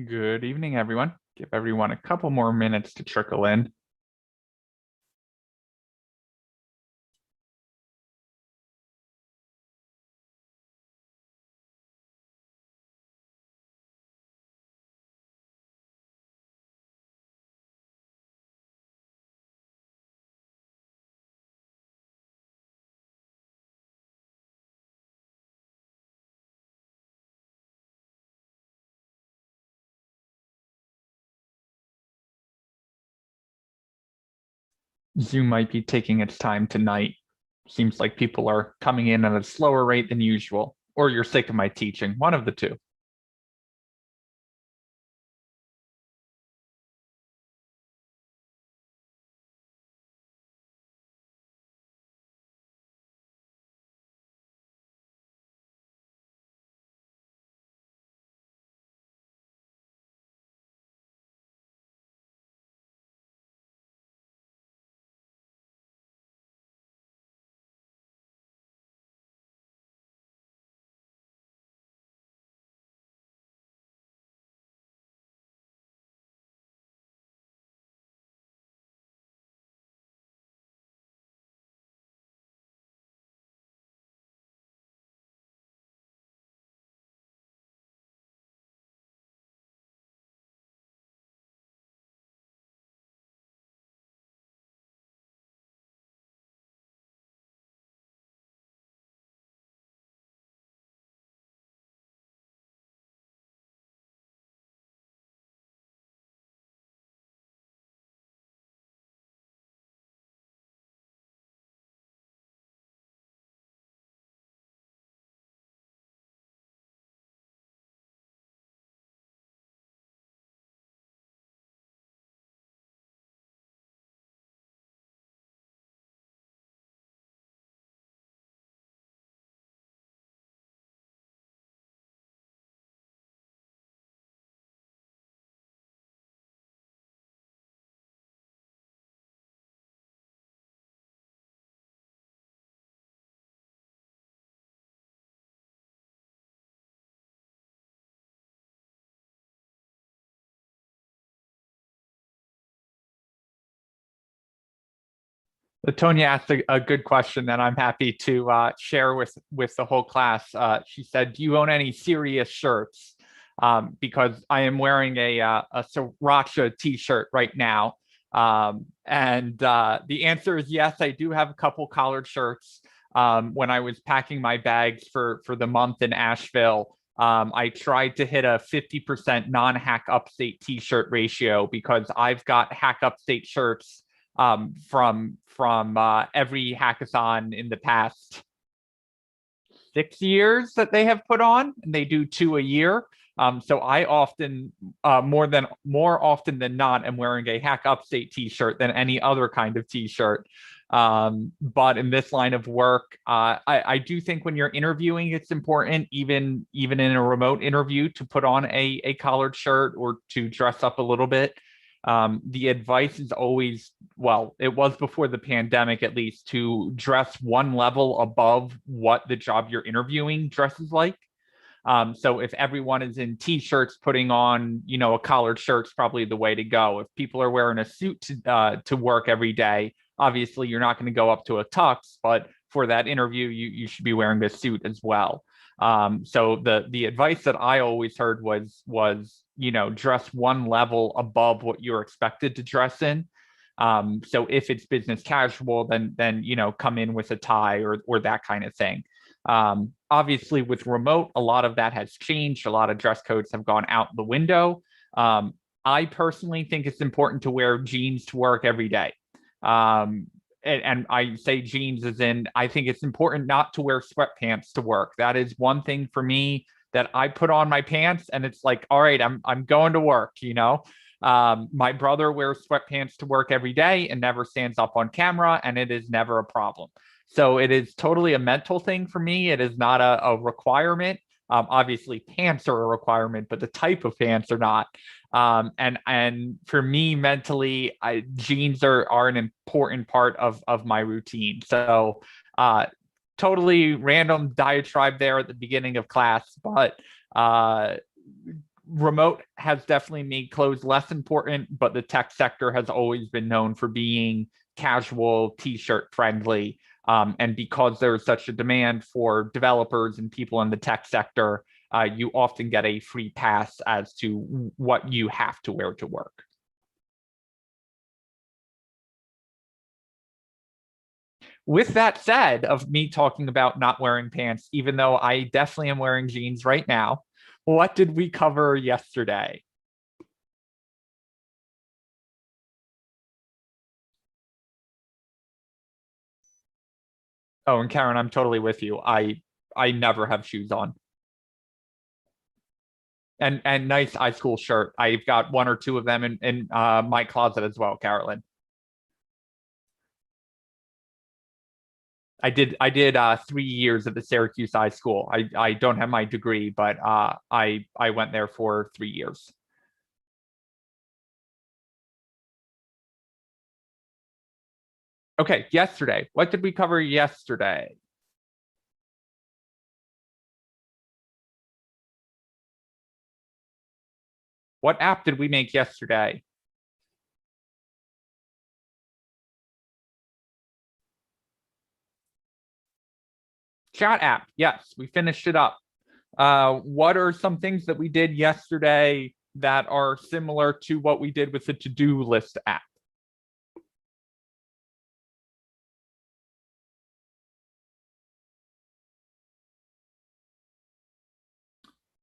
Good evening, everyone. Give everyone a couple more minutes to trickle in. Zoom might be taking its time tonight. Seems like people are coming in at a slower rate than usual, or you're sick of my teaching, one of the two. Latonia asked a good question that I'm happy to share with the whole class. She said, "Do you own any serious shirts?" Because I am wearing a Sriracha t-shirt right now, and the answer is yes. I do have a couple collared shirts. When I was packing my bags for the month in Asheville, I tried to hit a 50% non-hack upstate t-shirt ratio because I've got hack upstate shirts from every hackathon in the past 6 years that they have put on, and they do 2 a year. So I often, more often than not, am wearing a Hack Upstate t-shirt than any other kind of t-shirt. But in this line of work, I do think when you're interviewing, it's important, even in a remote interview, to put on a collared shirt or to dress up a little bit. The advice is always, well, it was before the pandemic at least, to dress one level above what the job you're interviewing dresses like. So if everyone is in t-shirts, putting on, a collared shirt's probably the way to go. If people are wearing a suit to work every day, obviously you're not going to go up to a tux, but for that interview, you should be wearing a suit as well. So the advice that I always heard was dress one level above what you're expected to dress in. So if it's business casual, then come in with a tie or that kind of thing. Obviously, with remote, a lot of that has changed. A lot of dress codes have gone out the window. I personally think it's important to wear jeans to work every day. And I say jeans as in, I think it's important not to wear sweatpants to work. That is one thing for me that I put on my pants and it's like, all right, I'm going to work, My brother wears sweatpants to work every day and never stands up on camera, and it is never a problem. So it is totally a mental thing for me. It is not a requirement. Obviously, pants are a requirement, but the type of pants are not. And for me, mentally, jeans are an important part of my routine. So totally random diatribe there at the beginning of class, but remote has definitely made clothes less important, but the tech sector has always been known for being casual, t-shirt friendly. And because there's such a demand for developers and people in the tech sector, you often get a free pass as to what you have to wear to work. With that said, of me talking about not wearing pants, even though I definitely am wearing jeans right now, what did we cover yesterday? Oh, and Karen, I'm totally with you. I never have shoes on. And nice iSchool shirt. I've got one or two of them in my closet as well, Carolyn. I did 3 years at the Syracuse iSchool. I don't have my degree, but I went there for 3 years. Okay, yesterday. What did we cover yesterday? What app did we make yesterday? Chat app. Yes, we finished it up. What are some things that we did yesterday that are similar to what we did with the to-do list app?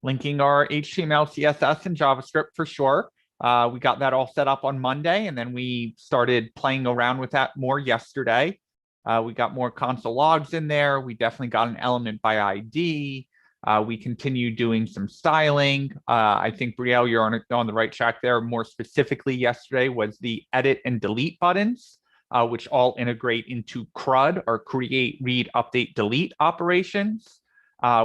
Linking our HTML, CSS, and JavaScript for sure. We got that all set up on Monday, and then we started playing around with that more yesterday. We got more console logs in there. We definitely got an element by ID. We continue doing some styling. I think, Brielle, you're on the right track there. More specifically, yesterday was the edit and delete buttons, which all integrate into CRUD, or create, read, update, delete operations.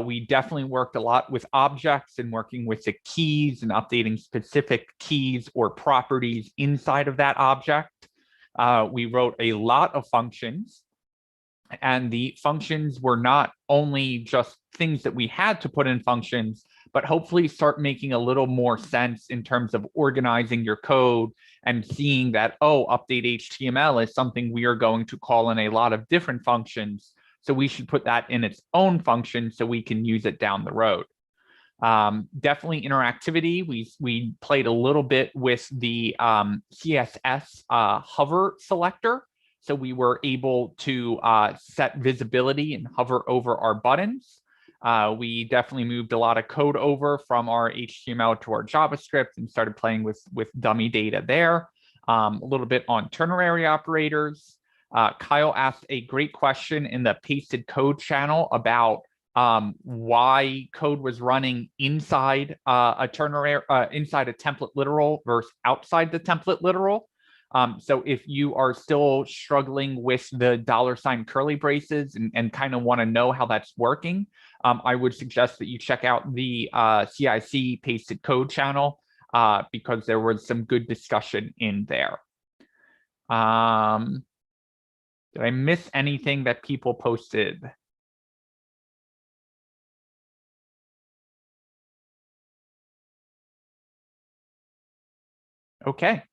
We definitely worked a lot with objects and working with the keys and updating specific keys or properties inside of that object. We wrote a lot of functions, and the functions were not only just things that we had to put in functions, but hopefully start making a little more sense in terms of organizing your code and seeing that, oh, update HTML is something we are going to call in a lot of different functions. So we should put that in its own function so we can use it down the road. Definitely interactivity. We played a little bit with the CSS hover selector. So we were able to set visibility and hover over our buttons. We definitely moved a lot of code over from our HTML to our JavaScript and started playing with dummy data there. A little bit on ternary operators. Kyle asked a great question in the pasted code channel about why code was running inside a ternary, inside a template literal versus outside the template literal. So if you are still struggling with the $ curly braces and kind of want to know how that's working, I would suggest that you check out the CIC pasted code channel because there was some good discussion in there. Did I miss anything that people posted? Okay.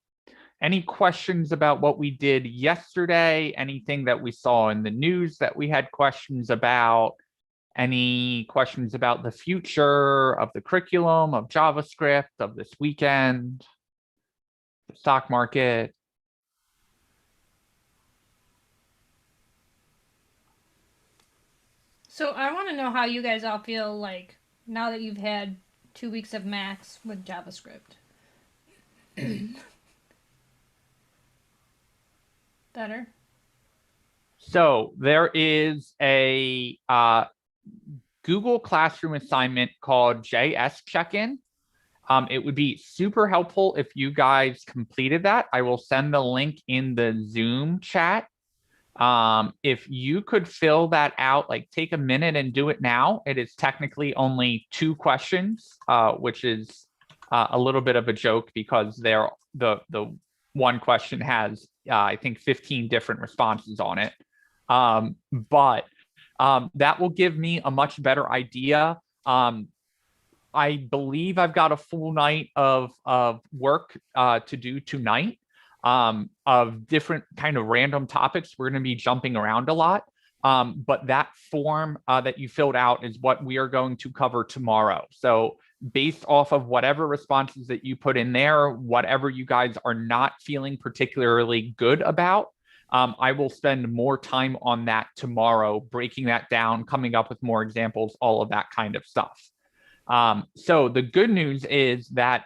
Any questions about what we did yesterday? Anything that we saw in the news that we had questions about? Any questions about the future of the curriculum, of JavaScript, of this weekend, the stock market? So I want to know how you guys all feel like now that you've had 2 weeks of Max with JavaScript. Better? So there is a Google Classroom assignment called JS Check-in. It would be super helpful if you guys completed that. I will send the link in the Zoom chat. If you could fill that out, like take a minute and do it now. It is technically only 2 questions, which is a little bit of a joke because the one question has, I think, 15 different responses on it. But that will give me a much better idea I believe I've got a full night of work to do tonight, of different kind of random topics. We're going to be jumping around a lot. But that form that you filled out is what we are going to cover tomorrow. So based off of whatever responses that you put in there, whatever you guys are not feeling particularly good about, I will spend more time on that tomorrow, breaking that down, coming up with more examples, all of that kind of stuff. So the good news is that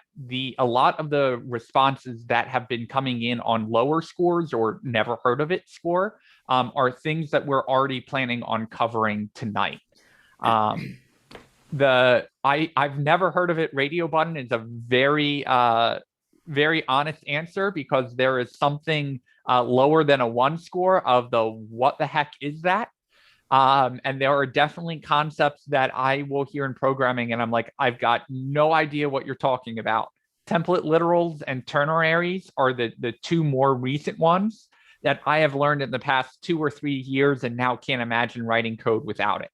a lot of the responses that have been coming in on lower scores or never heard of it score are things that we're already planning on covering tonight. I've never heard of it radio button is a very very honest answer, because there is something lower than a 1 score of the what the heck is that? And there are definitely concepts that I will hear in programming and I'm like, I've got no idea what you're talking about. Template literals and ternaries are the 2 more recent ones that I have learned in the past 2 or 3 years and now can't imagine writing code without it.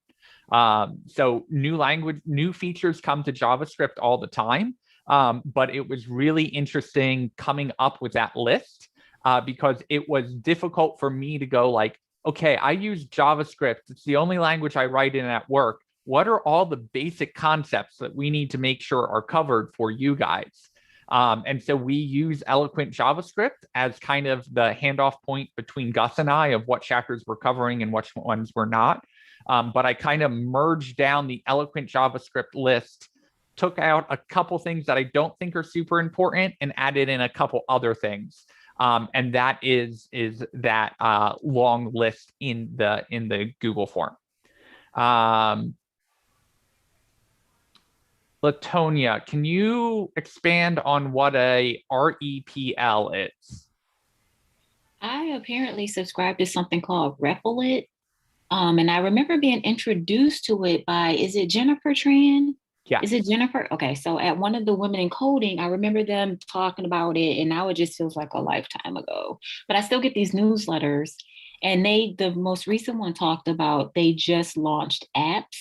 So new features come to JavaScript all the time. But it was really interesting coming up with that list because it was difficult for me to go like, okay, I use JavaScript. It's the only language I write in at work. What are all the basic concepts that we need to make sure are covered for you guys? And so we use Eloquent JavaScript as kind of the handoff point between Gus and I of what chapters we're covering and which ones we're not. But I kind of merged down the Eloquent JavaScript list, took out a couple things that I don't think are super important and added in a couple other things. And that is that long list in the Google form. Latonia, can you expand on what a REPL is? I apparently subscribe to something called Replit. And I remember being introduced to it by, is it Jennifer Tran? Yeah. Is it Jennifer? Okay, so at one of the Women in Coding, I remember them talking about it, and now it just feels like a lifetime ago. But I still get these newsletters, and the most recent one talked about they just launched apps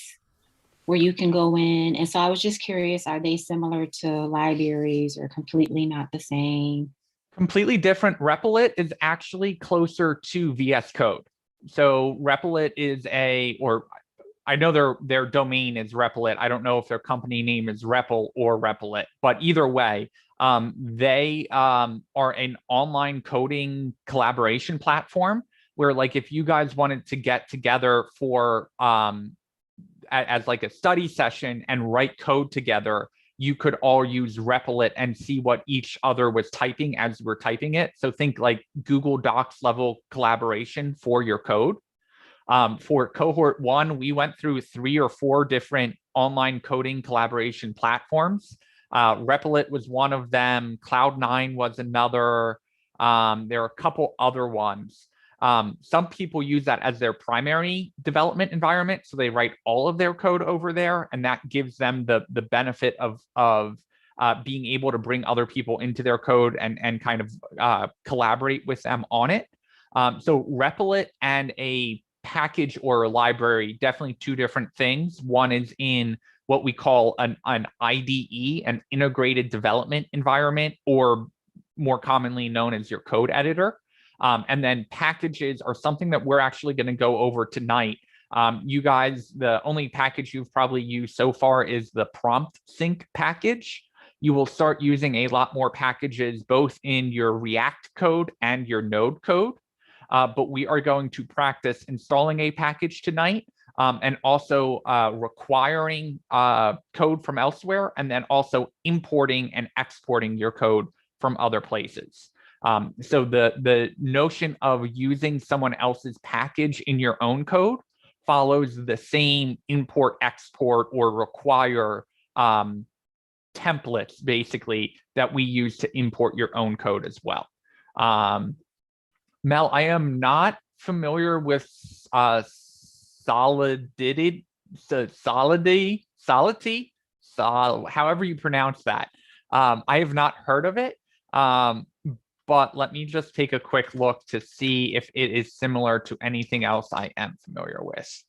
where you can go in. And so I was just curious, are they similar to libraries or completely not the same? Completely different. Replit is actually closer to VS Code. So Replit is I know their domain is Replit. I don't know if their company name is Repl or Replit, but either way, they are an online coding collaboration platform where, like, if you guys wanted to get together for as like a study session and write code together, you could all use Replit and see what each other was typing as we're typing it. So think like Google Docs level collaboration for your code. For Cohort 1, we went through 3 or 4 different online coding collaboration platforms. Replit was one of them. Cloud9 was another. There are a couple other ones. Some people use that as their primary development environment, so they write all of their code over there, and that gives them the benefit of being able to bring other people into their code and kind of collaborate with them on it. So Replit and a package or a library, definitely 2 different things. One is in what we call an IDE, an integrated development environment, or more commonly known as your code editor. And then packages are something that we're actually going to go over tonight. You guys, the only package you've probably used so far is the prompt sync package. You will start using a lot more packages, both in your React code and your Node code. But we are going to practice installing a package tonight, and also requiring code from elsewhere, and then also importing and exporting your code from other places. So the notion of using someone else's package in your own code follows the same import, export, or require templates, basically, that we use to import your own code as well. Mel, I am not familiar with Solidity, however you pronounce that. I have not heard of it, but let me just take a quick look to see if it is similar to anything else I am familiar with.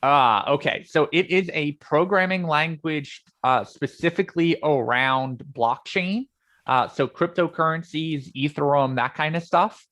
Okay, so it is a programming language specifically around blockchain. So cryptocurrencies, Ethereum, that kind of stuff.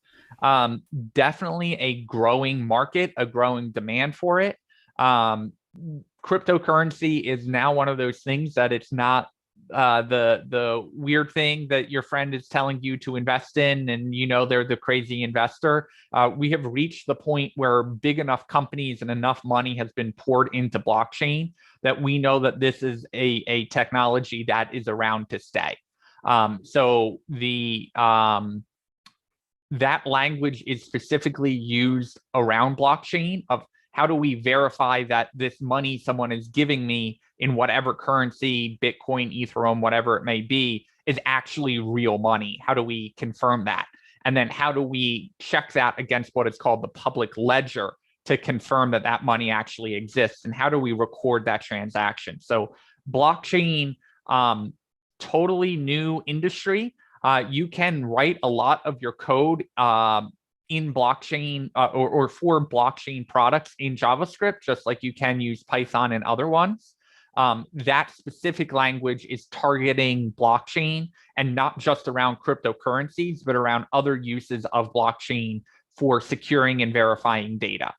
Definitely a growing market, a growing demand for it. Cryptocurrency is now one of those things that it's not the weird thing that your friend is telling you to invest in, and you know they're the crazy investor. We have reached the point where big enough companies and enough money has been poured into blockchain that we know that this is a technology that is around to stay. So that language is specifically used around blockchain of how do we verify that this money someone is giving me in whatever currency, Bitcoin, Ethereum, whatever it may be, is actually real money? How do we confirm that? And then how do we check that against what is called the public ledger to confirm that that money actually exists? And how do we record that transaction? So blockchain, totally new industry. You can write a lot of your code in blockchain or for blockchain products in JavaScript, just like you can use Python and other ones. That specific language is targeting blockchain and not just around cryptocurrencies, but around other uses of blockchain for securing and verifying data.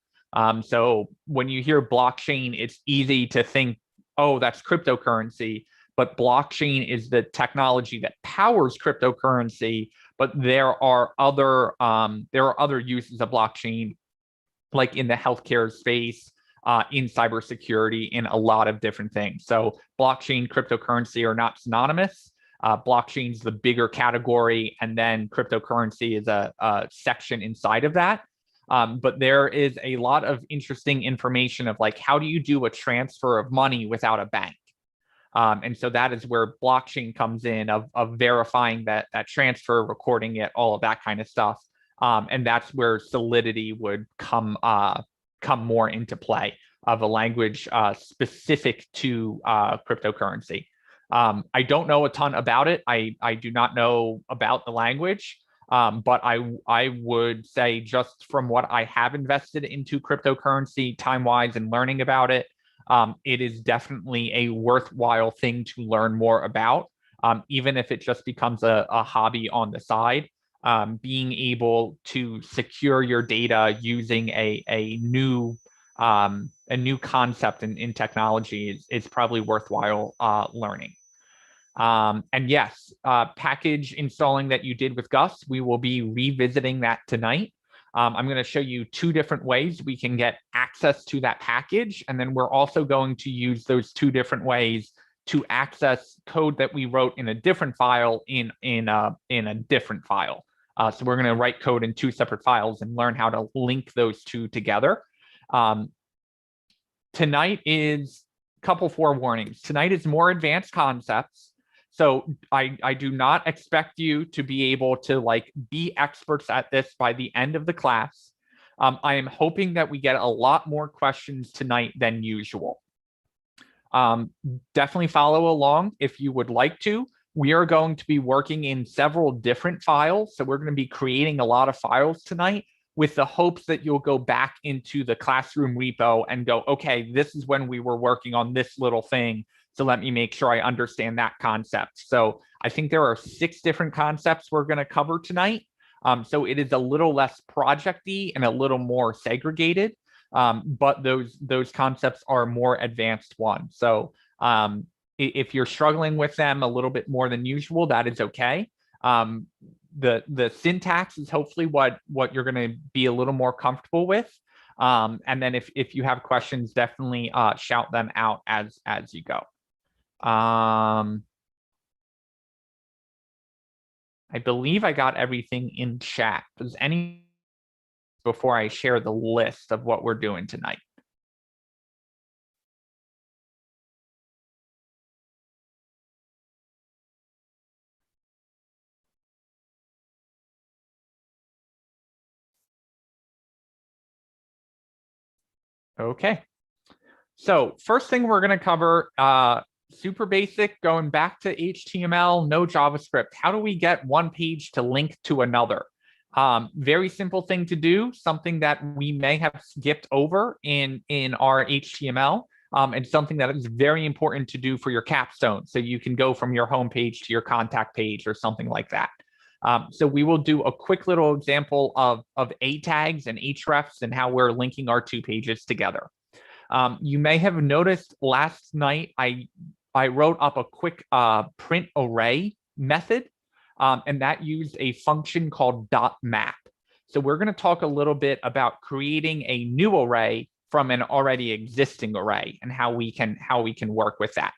So when you hear blockchain, it's easy to think, oh, that's cryptocurrency. But blockchain is the technology that powers cryptocurrency. But there are other uses of blockchain, like in the healthcare space, in cybersecurity, in a lot of different things. So blockchain, cryptocurrency are not synonymous. Blockchain is the bigger category, and then cryptocurrency is a section inside of that. But there is a lot of interesting information of like, how do you do a transfer of money without a bank? And so that is where blockchain comes in of verifying that transfer, recording it, all of that kind of stuff. And that's where Solidity would come more into play of a language specific to cryptocurrency. I don't know a ton about it. I do not know about the language, but I would say just from what I have invested into cryptocurrency time-wise and learning about it, it is definitely a worthwhile thing to learn more about, even if it just becomes a hobby on the side. Being able to secure your data using a new concept in technology is probably worthwhile learning. And yes, package installing that you did with Gus, we will be revisiting that tonight. I'm going to show you two different ways we can get access to that package. And then we're also going to use those two different ways to access code that we wrote in a different file in a different file. So we're going to write code in two separate files and learn how to link those two together. Tonight is a couple forewarnings. Tonight is more advanced concepts. So I do not expect you to be able to like be experts at this by the end of the class. I am hoping that we get a lot more questions tonight than usual. Definitely follow along if you would like to. We are going to be working in several different files. So we're going to be creating a lot of files tonight with the hopes that you'll go back into the classroom repo and go, okay, this is when we were working on this little thing. So let me make sure I understand that concept. So I think there are 6 different concepts we're going to cover tonight. So it is a little less project-y and a little more segregated, but those concepts are more advanced ones. So if you're struggling with them a little bit more than usual, that is okay. The syntax is hopefully what you're going to be a little more comfortable with. And then if you have questions, definitely shout them out as you go. I believe I got everything in chat. Does any before I share the list of what we're doing tonight? Okay. So first thing we're going to cover, super basic, going back to HTML, no JavaScript. How do we get one page to link to another? Very simple thing to do, something that we may have skipped over in our HTML, and something that is very important to do for your capstone. So you can go from your home page to your contact page or something like that. So we will do a quick little example of A tags and hrefs and how we're linking our two pages together. You may have noticed last night I wrote up a quick print array method, and that used a function called .map. So we're going to talk a little bit about creating a new array from an already existing array and how we can work with that.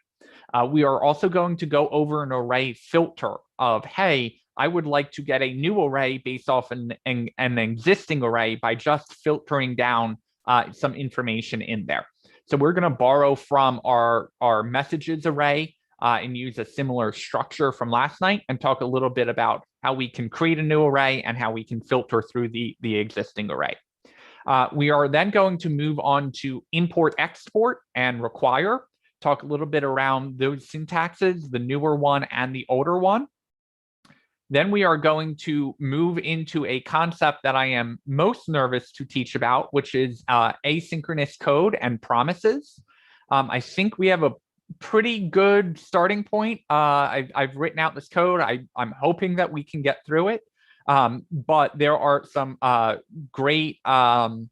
We are also going to go over an array filter of, hey, I would like to get a new array based off an existing array by just filtering down some information in there. So we're going to borrow from our messages array and use a similar structure from last night and talk a little bit about how we can create a new array and how we can filter through the existing array. We are then going to move on to import, export, and require, talk a little bit around those syntaxes, the newer one and the older one. Then we are going to move into a concept that I am most nervous to teach about, which is asynchronous code and promises. I think we have a pretty good starting point. I've written out this code. I'm hoping that we can get through it. But there are some great memes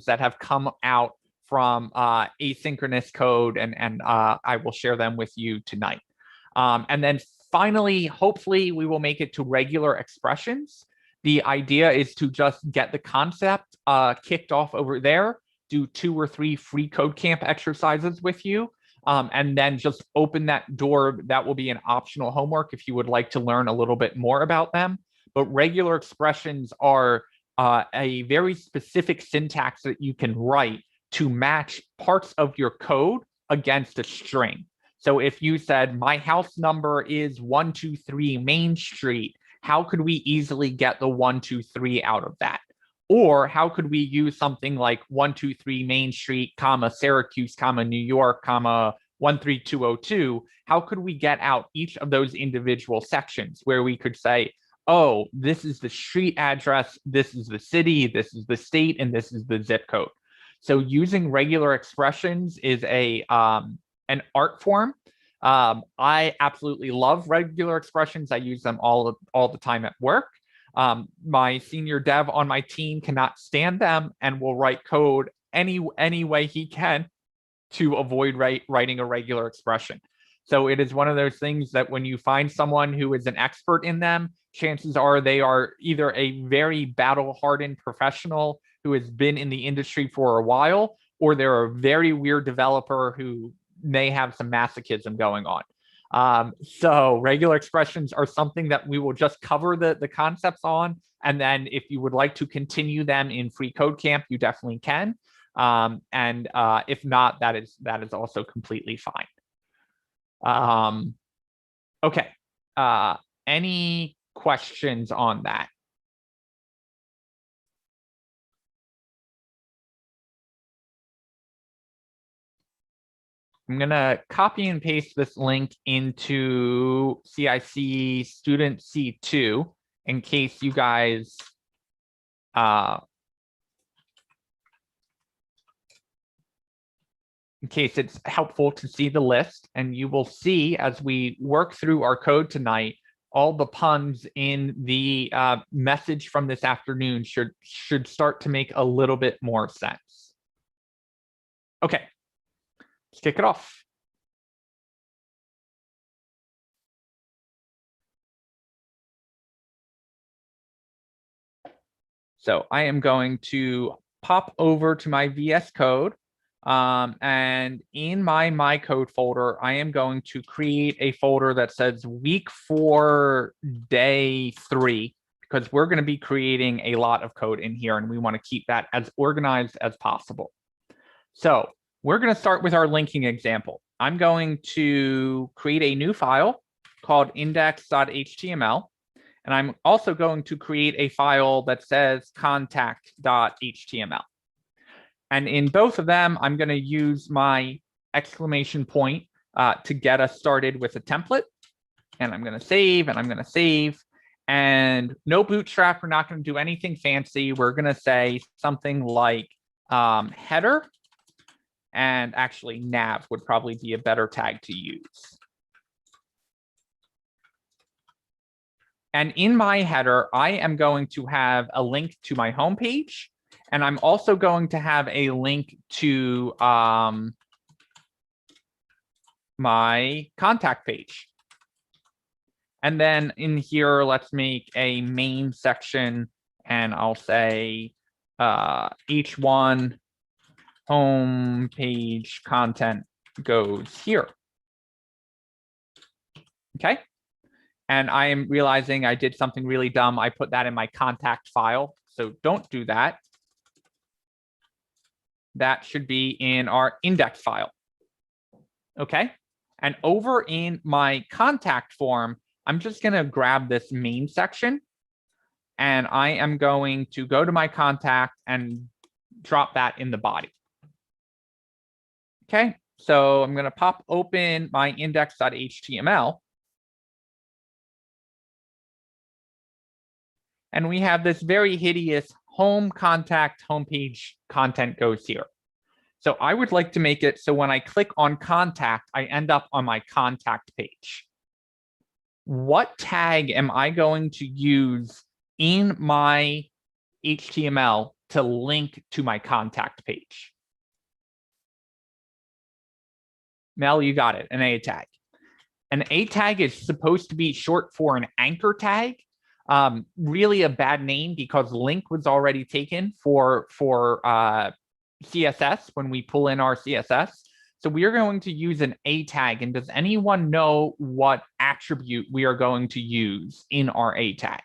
that have come out from asynchronous code, and I will share them with you tonight. And then finally, hopefully, we will make it to regular expressions. The idea is to just get the concept kicked off over there, do 2 or 3 free code camp exercises with you, and then just open that door. That will be an optional homework if you would like to learn a little bit more about them. But regular expressions are a very specific syntax that you can write to match parts of your code against a string. So if you said, my house number is 123 Main Street, how could we easily get the 123 out of that? Or how could we use something like 123 Main Street, comma, Syracuse, comma, New York, comma, 13202? How could we get out each of those individual sections where we could say, oh, this is the street address, this is the city, this is the state, and this is the zip code. So using regular expressions is an art form. I absolutely love regular expressions. I use them all the time at work. My senior dev on my team cannot stand them and will write code any way he can to avoid writing a regular expression. So it is one of those things that when you find someone who is an expert in them, chances are they are either a very battle-hardened professional who has been in the industry for a while, or they're a very weird developer who may have some masochism going on. So regular expressions are something that we will just cover the concepts on. And then if you would like to continue them in free code camp, you definitely can. And if not, that is also completely fine. Okay. Any questions on that? I'm going to copy and paste this link into CIC student C2 in case you guys in case it's helpful to see the list. And you will see as we work through our code tonight, all the puns in the message from this afternoon should start to make a little bit more sense. Okay. Let's kick it off. So I am going to pop over to my VS Code. And in my code folder, I am going to create a folder that says week 4, day 3, because we're going to be creating a lot of code in here, and we want to keep that as organized as possible. So we're going to start with our linking example. I'm going to create a new file called index.html. And I'm also going to create a file that says contact.html. And in both of them, I'm going to use my exclamation point to get us started with a template. And I'm going to save, and I'm going to save. And no bootstrap, we're not going to do anything fancy. We're going to say something like header, and actually nav would probably be a better tag to use. And in my header, I am going to have a link to my homepage, and I'm also going to have a link to my contact page. And then in here, let's make a main section, and I'll say H1 homepage content goes here. Okay. And I am realizing I did something really dumb. I put that in my contact file. So don't do that. That should be in our index file. Okay. And over in my contact form, I'm just going to grab this main section, and I am going to go to my contact and drop that in the body. Okay. So I'm going to pop open my index.html. And we have this very hideous home contact homepage content goes here. So I would like to make it so when I click on contact, I end up on my contact page. What tag am I going to use in my HTML to link to my contact page? Mel, you got it, an A tag. An A tag is supposed to be short for an anchor tag. Really a bad name because link was already taken for CSS when we pull in our CSS. So we are going to use an A tag. And does anyone know what attribute we are going to use in our A tag?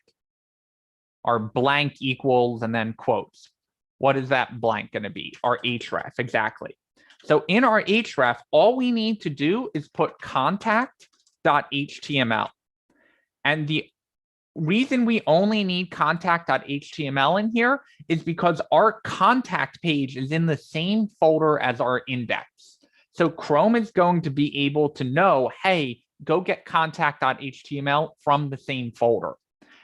Our blank equals and then quotes. What is that blank going to be? Our href, exactly. So in our href, all we need to do is put contact.html. And the reason we only need contact.html in here is because our contact page is in the same folder as our index. So Chrome is going to be able to know, hey, go get contact.html from the same folder.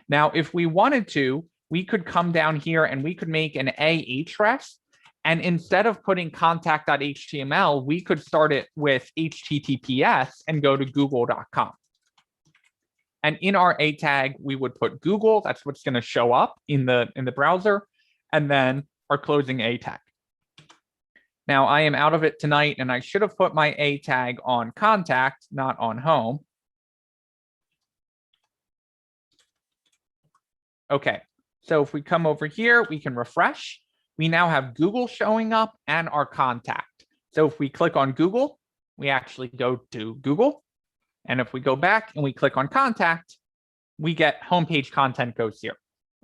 Now, if we wanted to, we could come down here and we could make an ahref. And instead of putting contact.html, we could start it with HTTPS and go to google.com. And in our A tag, we would put Google. That's what's going to show up in the browser. And then our closing A tag. Now, I am out of it tonight, and I should have put my A tag on contact, not on home. Okay, so if we come over here, we can refresh. We now have Google showing up and our contact. So if we click on Google, we actually go to Google. And if we go back and we click on contact, we get homepage content goes here.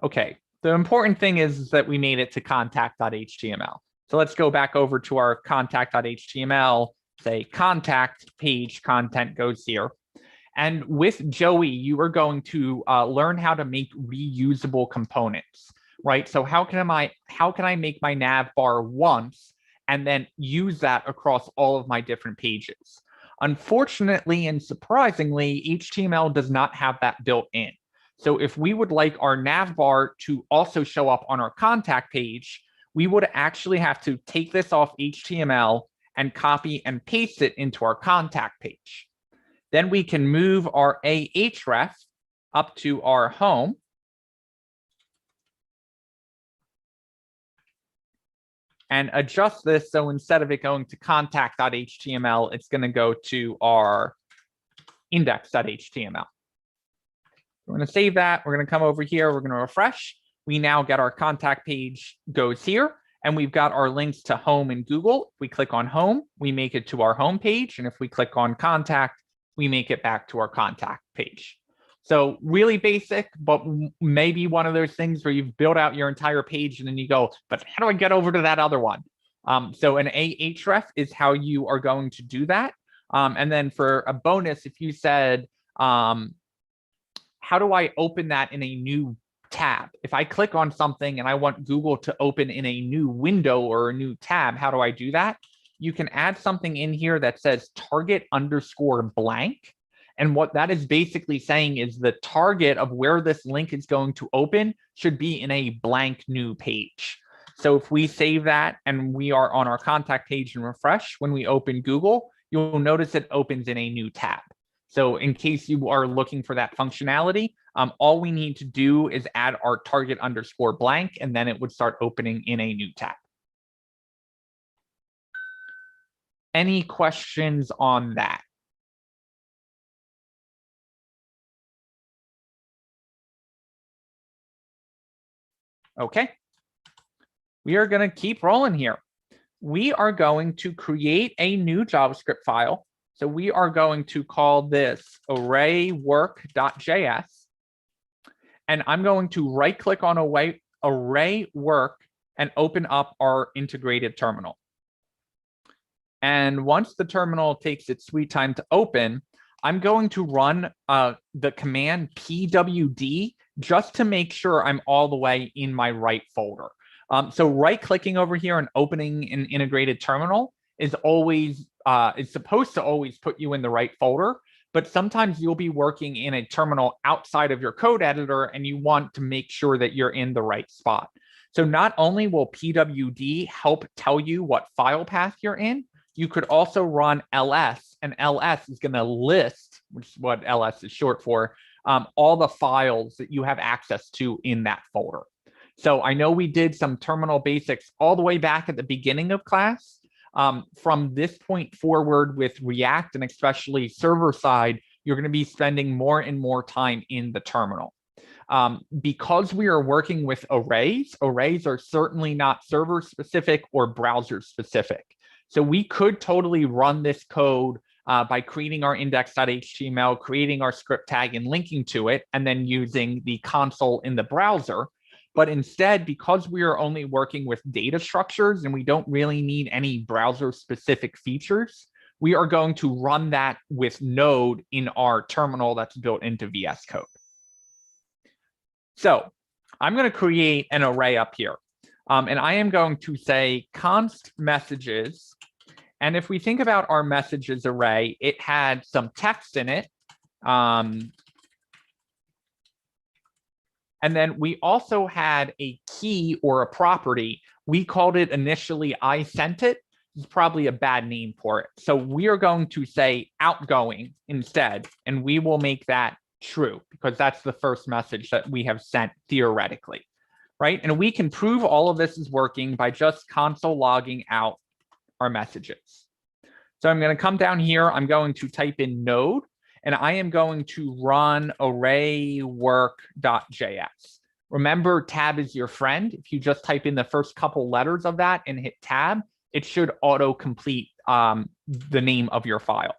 Okay, the important thing is that we made it to contact.html. So let's go back over to our contact.html, say contact page content goes here. And with Joey, you are going to learn how to make reusable components, right? So how can I make my nav bar once and then use that across all of my different pages? Unfortunately and surprisingly, HTML does not have that built in. So if we would like our nav bar to also show up on our contact page, we would actually have to take this off HTML and copy and paste it into our contact page. Then we can move our ahref up to our home. And adjust this so instead of it going to contact.html, it's going to go to our index.html. We're going to save that. We're going to come over here. We're going to refresh. We now get our contact page goes here, and we've got our links to home and Google. If we click on home, we make it to our home page. And if we click on contact, we make it back to our contact page. So really basic, but maybe one of those things where you've built out your entire page and then you go, but how do I get over to that other one? So an ahref is how you are going to do that. And then for a bonus, if you said, how do I open that in a new tab? If I click on something and I want Google to open in a new window or a new tab, how do I do that? You can add something in here that says target_blank. And what that is basically saying is the target of where this link is going to open should be in a blank new page. So if we save that and we are on our contact page and refresh, when we open Google, you'll notice it opens in a new tab. So in case you are looking for that functionality, all we need to do is add our target underscore blank, and then it would start opening in a new tab. Any questions on that? Okay. We are going to keep rolling here. We are going to create a new JavaScript file. So we are going to call this arraywork.js. And I'm going to right click on array work and open up our integrated terminal. And once the terminal takes its sweet time to open, I'm going to run the command pwd just to make sure I'm all the way in my right folder. So right clicking over here and opening an integrated terminal is always it's supposed to always put you in the right folder, but sometimes you'll be working in a terminal outside of your code editor and you want to make sure that you're in the right spot. So not only will pwd help tell you what file path you're in, you could also run ls, and ls is going to list, which is what ls is short for, all the files that you have access to in that folder. So I know we did some terminal basics all the way back at the beginning of class. From this point forward with React, and especially server side, you're going to be spending more and more time in the terminal. Because we are working with arrays are certainly not server specific or browser specific. So we could totally run this code by creating our index.html, creating our script tag and linking to it, and then using the console in the browser. But instead, because we are only working with data structures and we don't really need any browser specific features, we are going to run that with Node in our terminal that's built into VS Code. So I'm going to create an array up here. And I am going to say const messages. And if we think about our messages array, it had some text in it. And then we also had a key or a property. We called it initially I sent it. It's probably a bad name for it. So we are going to say outgoing instead, and we will make that true because that's the first message that we have sent theoretically, right? And we can prove all of this is working by just console logging out our messages. So I'm going to come down here. I'm going to type in node. And I am going to run arraywork.js. Remember, tab is your friend. If you just type in the first couple letters of that and hit tab, it should auto-complete the name of your file.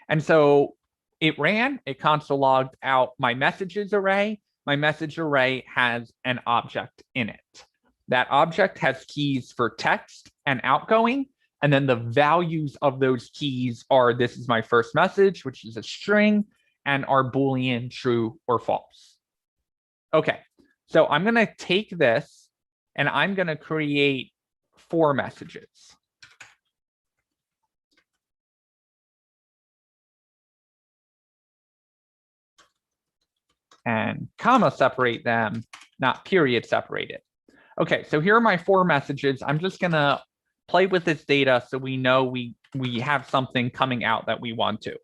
And so it ran, it console logged out my messages array. My message array has an object in it. That object has keys for text and outgoing. And then the values of those keys are, this is my first message, which is a string, and our Boolean true or false. Okay, so I'm going to take this and I'm going to create 4 messages. And comma separate them, not period separate it. Okay, so here are my 4 messages. I'm just going to play with this data so we know we have something coming out that we want to.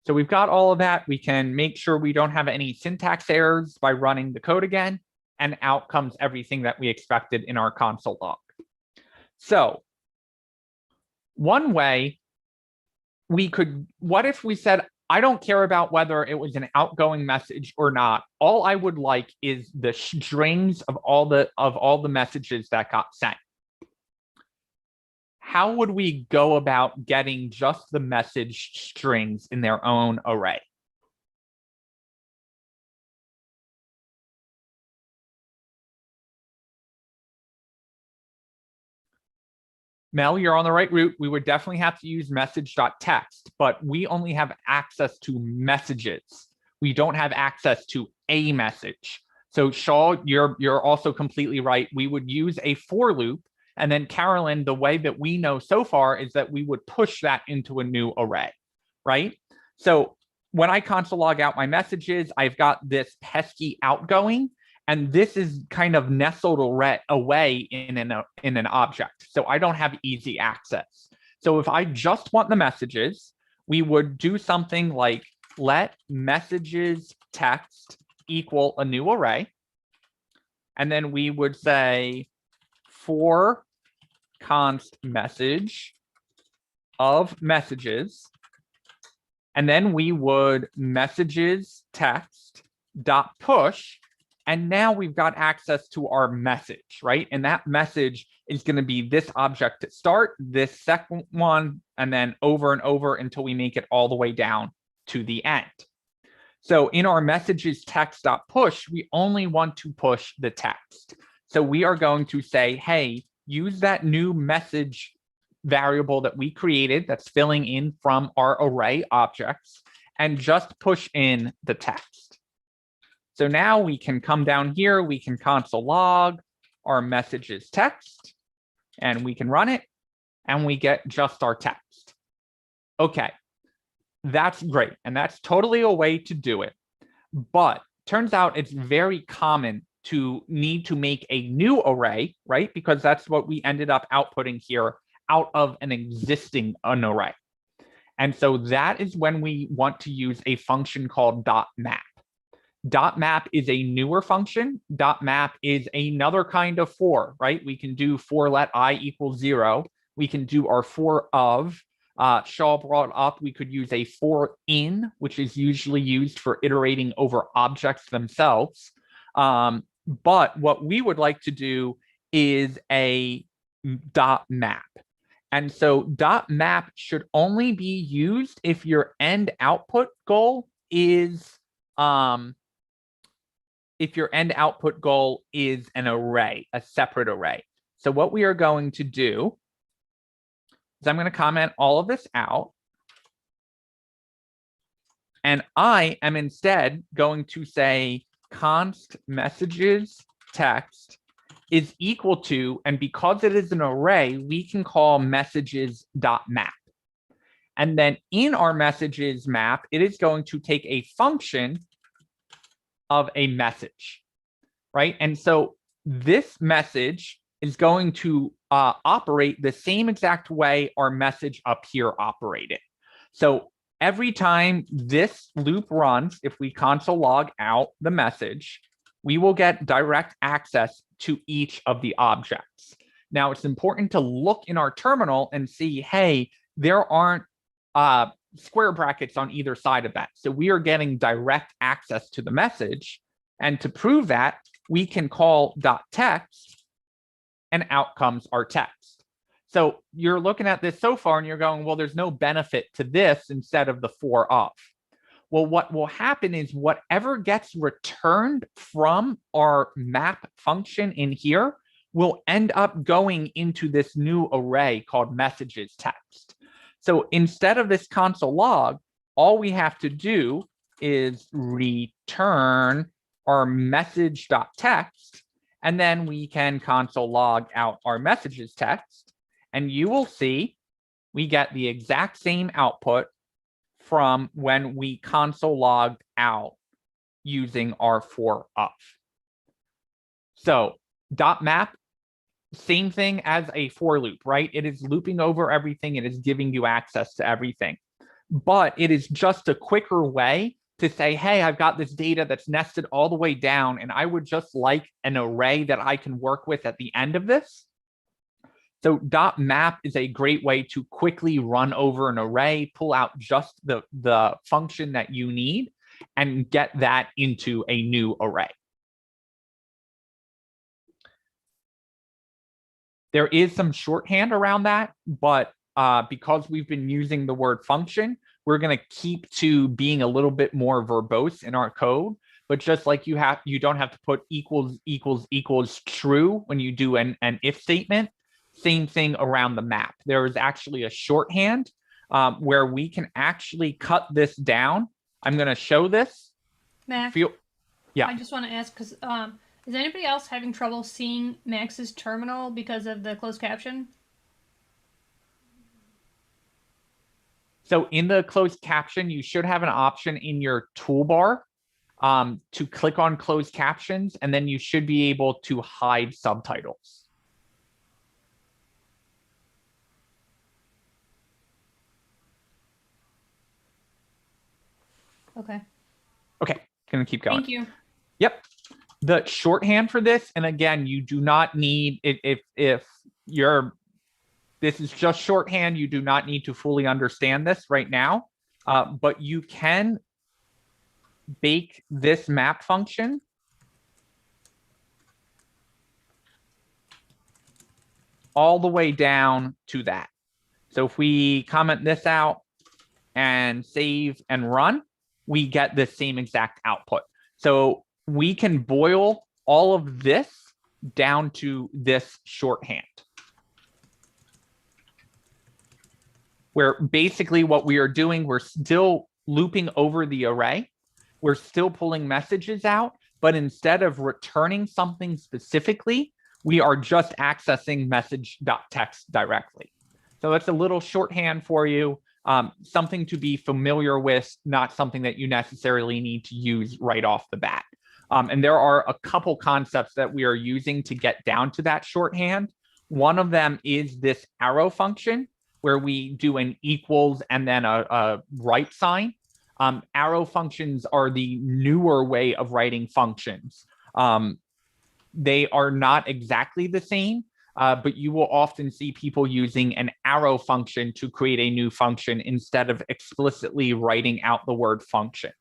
So we've got all of that. We can make sure we don't have any syntax errors by running the code again, and out comes everything that we expected in our console log. So one way we could, what if we said, I don't care about whether it was an outgoing message or not. All I would like is the strings of all the messages that got sent. How would we go about getting just the message strings in their own array? Mel, you're on the right route. We would definitely have to use message.text, but we only have access to messages. We don't have access to a message. So Shaw, you're also completely right. We would use a for loop, And then Carolyn, the way that we know so far is that we would push that into a new array, right? So when I console log out my messages, I've got this pesky outgoing, and this is kind of nestled away in an object. So I don't have easy access. So if I just want the messages, we would do something like let messages text equal a new array. And then we would say for const message of messages. And then we would messages text dot push. And now we've got access to our message, right? And that message is going to be this object at start, this second one, and then over and over until we make it all the way down to the end. So in our messages text.push, we only want to push the text. So we are going to say, hey, use that new message variable that we created that's filling in from our array objects and just push in the text. So now we can come down here, we can console log our messages text, and we can run it, and we get just our text. Okay, that's great, and that's totally a way to do it. But turns out it's very common to need to make a new array, right? Because that's what we ended up outputting here out of an existing array. And so that is when we want to use a function called .map. .map is a newer function. .map is another kind of for, right? We can do for let I equal 0. We can do our for of. Shaw brought up, we could use a for in, which is usually used for iterating over objects themselves. But what we would like to do is a .map. And so .map should only be used if your end output goal is an array, a separate array. So what we are going to do is I'm going to comment all of this out. And I am instead going to say const messages text is equal to, and because it is an array, we can call messages.map. And then in our messages map, it is going to take a function of a message, right? And so this message is going to operate the same exact way our message up here operated. So every time this loop runs, if we console log out the message, we will get direct access to each of the objects. Now, it's important to look in our terminal and see, hey, there aren't square brackets on either side of that. So we are getting direct access to the message. And to prove that, we can call .text, and out comes our text. So you're looking at this so far and you're going, well, there's no benefit to this instead of the for of. Well, what will happen is whatever gets returned from our map function in here will end up going into this new array called messages text. So instead of this console log, all we have to do is return our message.text, and then we can console log out our messages text, and you will see we get the exact same output from when we console logged out using our for of. So .map, same thing as a for loop, right? It is looping over everything. It is giving you access to everything. But it is just a quicker way to say, hey, I've got this data that's nested all the way down, and I would just like an array that I can work with at the end of this. So .map is a great way to quickly run over an array, pull out just the function that you need, and get that into a new array. There is some shorthand around that, but because we've been using the word function, we're going to keep to being a little bit more verbose in our code. But just like you don't have to put equals equals equals true when you do an if statement. Same thing around the map. There is actually a shorthand where we can actually cut this down. I'm going to show this. Mac, Yeah. I just want to ask, because Is anybody else having trouble seeing Max's terminal because of the closed caption? So in the closed caption, you should have an option in your toolbar to click on closed captions, and then you should be able to hide subtitles. Okay. Okay, gonna keep going. Thank you. Yep. The shorthand for this, and again, you do not need it if you're this is just shorthand, you do not need to fully understand this right now, but you can bake this map function all the way down to that. So if we comment this out and save and run, we get the same exact output. So we can boil all of this down to this shorthand, where basically what we are doing, we're still looping over the array. We're still pulling messages out, but instead of returning something specifically, we are just accessing message.text directly. So that's a little shorthand for you, something to be familiar with, not something that you necessarily need to use right off the bat. And there are a couple concepts that we are using to get down to that shorthand. One of them is this arrow function, where we do an equals and then a right sign. Arrow functions are the newer way of writing functions. They are not exactly the same, but you will often see people using an arrow function to create a new function instead of explicitly writing out the word function.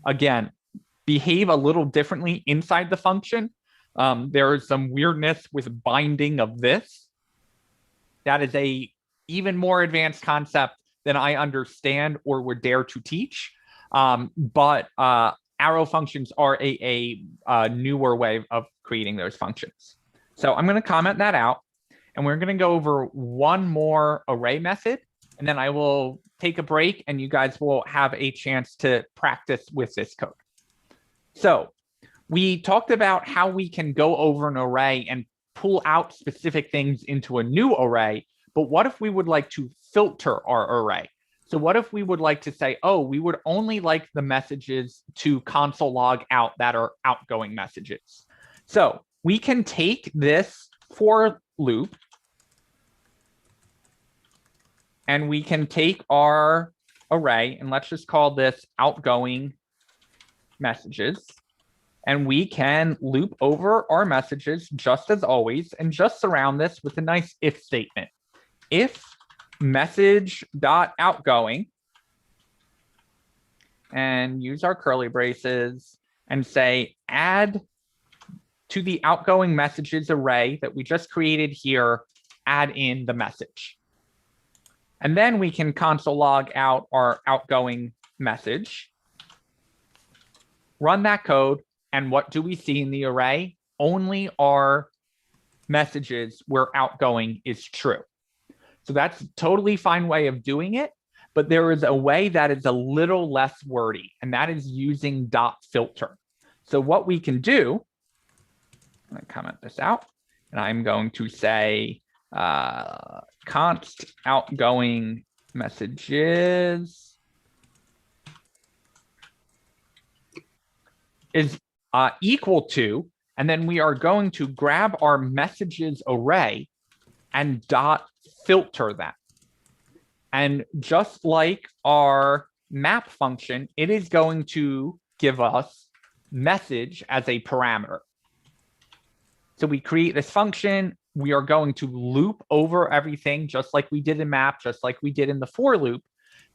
Again, behave a little differently inside the function. There is some weirdness with binding of this. That is a even more advanced concept than I understand or would dare to teach. But arrow functions are a newer way of creating those functions. So I'm going to comment that out, and we're going to go over one more array method, and then I will take a break, and you guys will have a chance to practice with this code. So we talked about how we can go over an array and pull out specific things into a new array, but what if we would like to filter our array? So what if we would like to say, oh, we would only like the messages to console log out that are outgoing messages. So we can take this for loop, and we can take our array, and let's just call this outgoing messages. And we can loop over our messages just as always, and just surround this with a nice if statement. If message.outgoing, and use our curly braces and say add to the outgoing messages array that we just created here, add in the message. And then we can console log out our outgoing message, run that code, and what do we see in the array? Only our messages where outgoing is true. So that's a totally fine way of doing it, but there is a way that is a little less wordy, and that is using dot filter. So what we can do, I'm going to comment this out, and I'm going to say const outgoing messages is equal to, and then we are going to grab our messages array and dot filter that. And just like our map function, it is going to give us message as a parameter. So we create this function. We are going to loop over everything just like we did in map, just like we did in the for loop.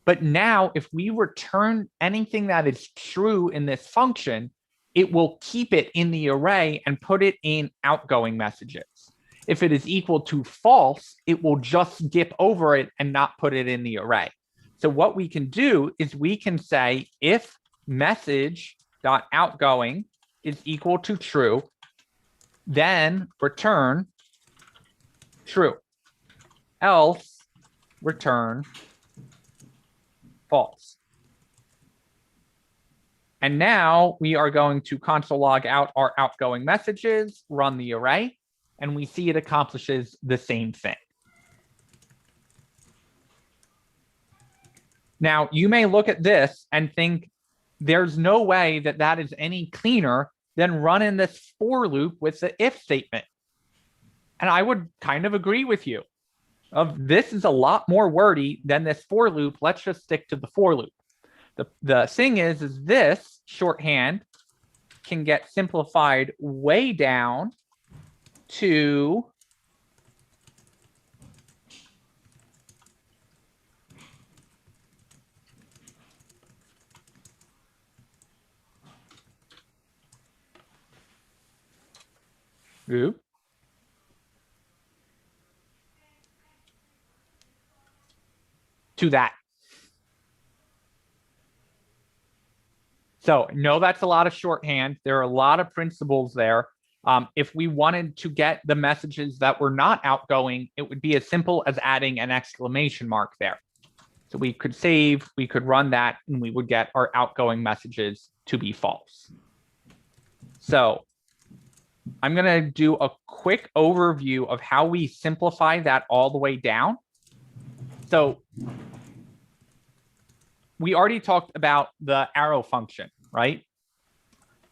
But now if we return anything that is true in this function, it will keep it in the array and put it in outgoing messages. If it is equal to false, it will just skip over it and not put it in the array. So what we can do is we can say if message.outgoing is equal to true, then return true, else return false. And now we are going to console log out our outgoing messages, run the array, and we see it accomplishes the same thing. Now, you may look at this and think there's no way that that is any cleaner than running this for loop with the if statement. And I would kind of agree with you. This is a lot more wordy than this for loop. Let's just stick to the for loop. The thing is this shorthand can get simplified way down to that. So no, that's a lot of shorthand. There are a lot of principles there. If we wanted to get the messages that were not outgoing, it would be as simple as adding an exclamation mark there. So we could save, we could run that, and we would get our outgoing messages to be false. So I'm going to do a quick overview of how we simplify that all the way down. So we already talked about the arrow function, right?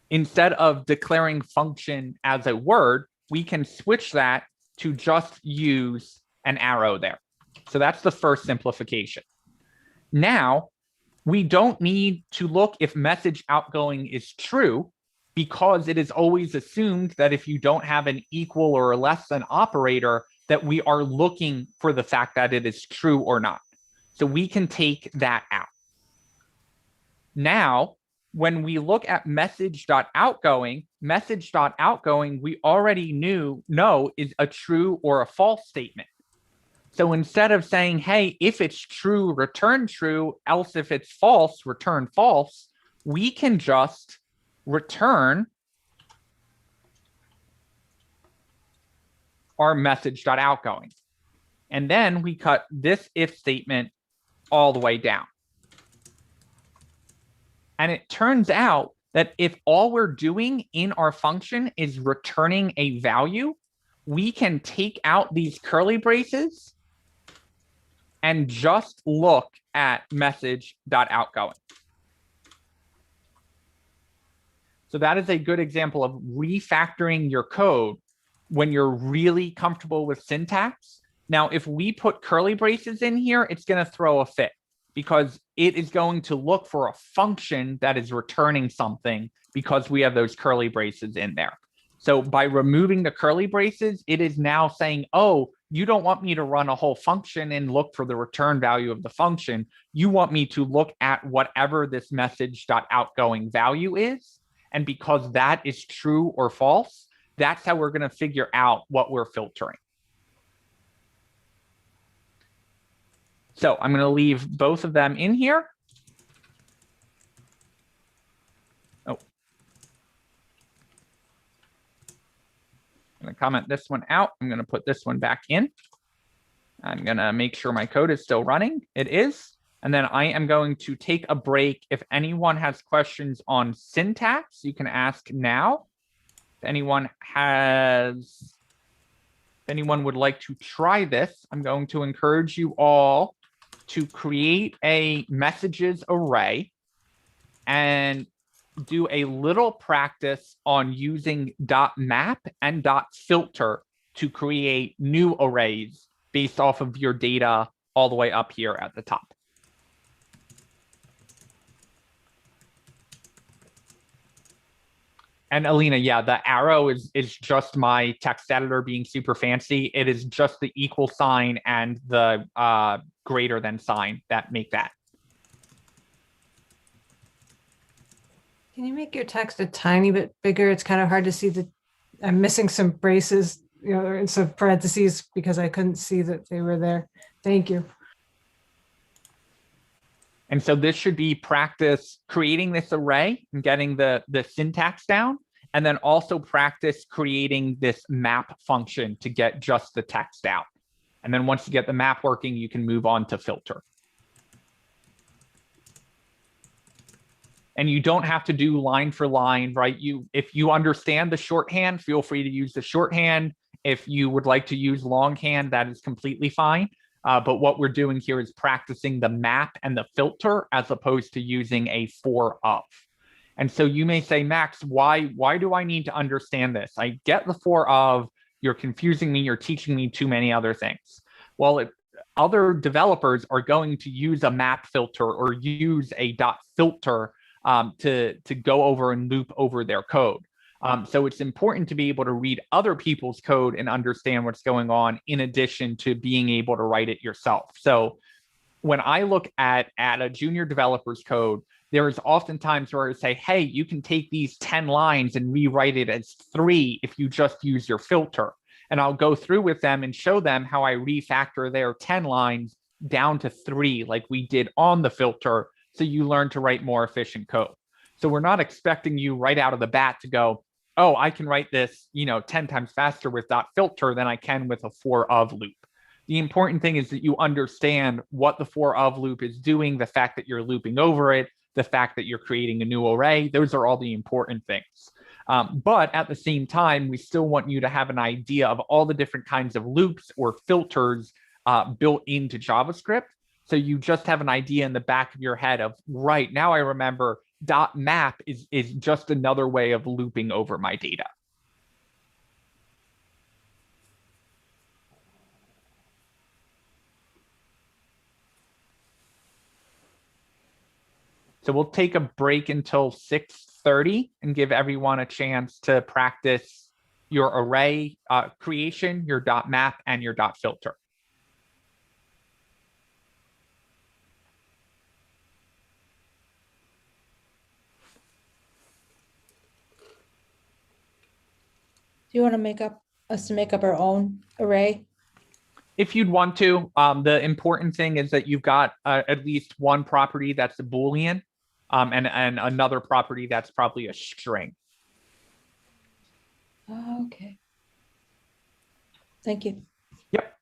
Instead of declaring function as a word, we can switch that to just use an arrow there. So that's the first simplification. Now, we don't need to look if message outgoing is true, because it is always assumed that if you don't have an equal or less than operator, that we are looking for the fact that it is true or not. So we can take that out. Now, when we look at message.outgoing, message.outgoing, we already know is a true or a false statement. So instead of saying, hey, if it's true, return true, else if it's false, return false, we can just return our message.outgoing. And then we cut this if statement all the way down. And it turns out that if all we're doing in our function is returning a value, we can take out these curly braces and just look at message.outgoing. So that is a good example of refactoring your code when you're really comfortable with syntax. Now, if we put curly braces in here, it's going to throw a fit, because it is going to look for a function that is returning something because we have those curly braces in there. So by removing the curly braces, it is now saying, oh, you don't want me to run a whole function and look for the return value of the function. You want me to look at whatever this message.outgoing value is. And because that is true or false, that's how we're going to figure out what we're filtering. So I'm going to leave both of them in here. Oh. I'm going to comment this one out. I'm going to put this one back in. I'm going to make sure my code is still running. It is. And then I am going to take a break. If anyone has questions on syntax, you can ask now. If anyone would like to try this, I'm going to encourage you all to create a messages array and do a little practice on using .map and .filter to create new arrays based off of your data all the way up here at the top. And Alina, yeah, the arrow is just my text editor being super fancy. It is just the equal sign and the greater than sign that make that. Can you make your text a tiny bit bigger? It's kind of hard to see I'm missing some braces, and some parentheses because I couldn't see that they were there. Thank you. And so this should be practice creating this array and getting the syntax down, and then also practice creating this map function to get just the text out. And then once you get the map working, you can move on to filter. And you don't have to do line for line, right? If you understand the shorthand, feel free to use the shorthand. If you would like to use longhand, that is completely fine. But what we're doing here is practicing the map and the filter as opposed to using a for of. And so you may say, Max, why do I need to understand this? I get the for of, you're confusing me, you're teaching me too many other things. Well, other developers are going to use a map filter or use a dot filter to go over and loop over their code. So it's important to be able to read other people's code and understand what's going on in addition to being able to write it yourself. So when I look at a junior developer's code, there is oftentimes where I say, hey, you can take these 10 lines and rewrite it as 3 if you just use your filter. And I'll go through with them and show them how I refactor their 10 lines down to 3 like we did on the filter, so you learn to write more efficient code. So we're not expecting you right out of the bat to go, oh, I can write this 10 times faster with dot filter than I can with a for of loop. The important thing is that you understand what the for of loop is doing, the fact that you're looping over it, the fact that you're creating a new array. Those are all the important things. But at the same time, we still want you to have an idea of all the different kinds of loops or filters built into JavaScript. So you just have an idea in the back of your head of, right, now I remember dot map is just another way of looping over my data. So we'll take a break until 6:30 and give everyone a chance to practice your array creation, your dot map, and your dot filter. Do you want to make up our own array? If you'd want to, the important thing is that you've got at least one property that's a Boolean and another property that's probably a string. Oh, okay. Thank you. Yep.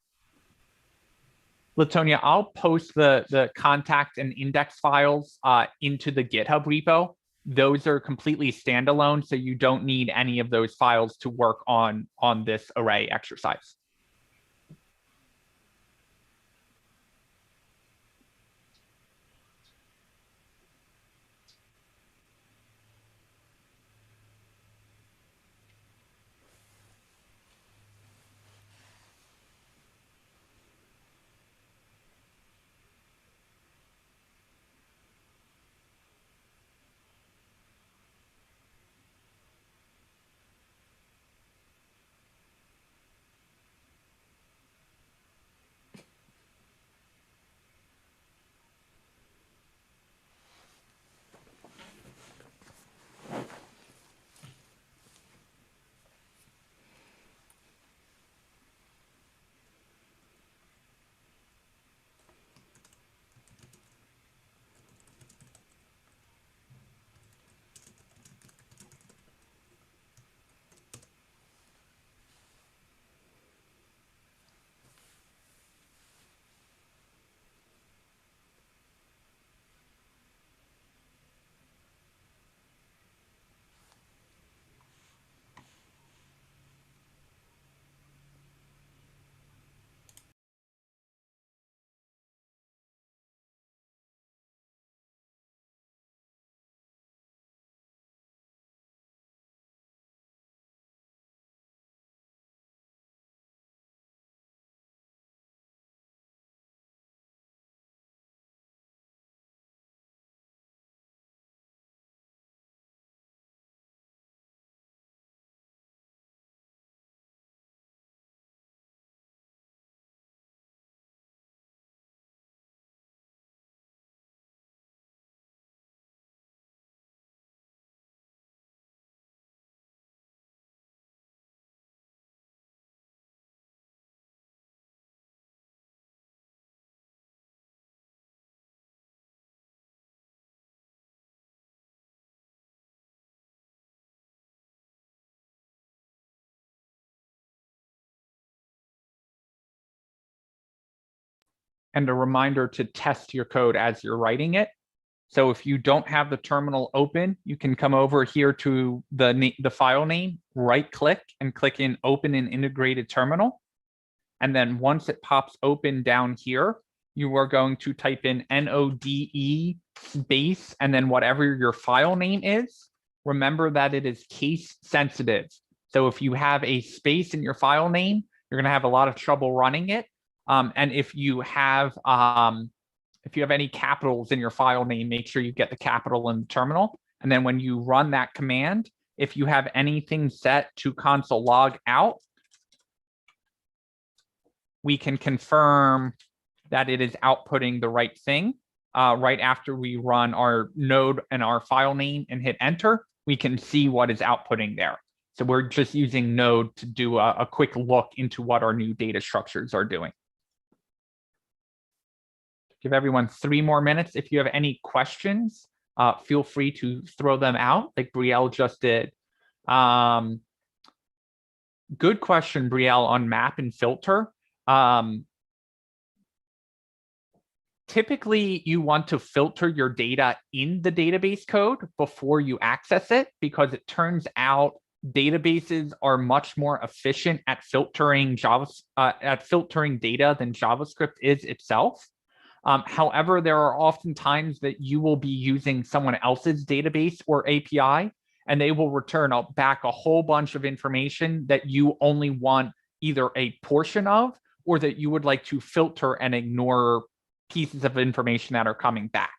Latonia, I'll post the contact and index files into the GitHub repo. Those are completely standalone, so you don't need any of those files to work on this array exercise. And a reminder to test your code as you're writing it. So if you don't have the terminal open, you can come over here to the file name, right click and click in Open an Integrated Terminal. And then once it pops open down here, you are going to type in NODE space and then whatever your file name is. Remember that it is case sensitive. So if you have a space in your file name, you're going to have a lot of trouble running it. And if you have any capitals in your file name, make sure you get the capital in the terminal. And then when you run that command, if you have anything set to console log out, we can confirm that it is outputting the right thing. Right after we run our node and our file name and hit enter, we can see what is outputting there. So we're just using node to do a quick look into what our new data structures are doing. Give everyone 3 more minutes. If you have any questions, feel free to throw them out like Brielle just did. Good question, Brielle, on map and filter. Typically, you want to filter your data in the database code before you access it, because it turns out databases are much more efficient at filtering data than JavaScript is itself. However, there are often times that you will be using someone else's database or API, and they will return back a whole bunch of information that you only want either a portion of, or that you would like to filter and ignore pieces of information that are coming back.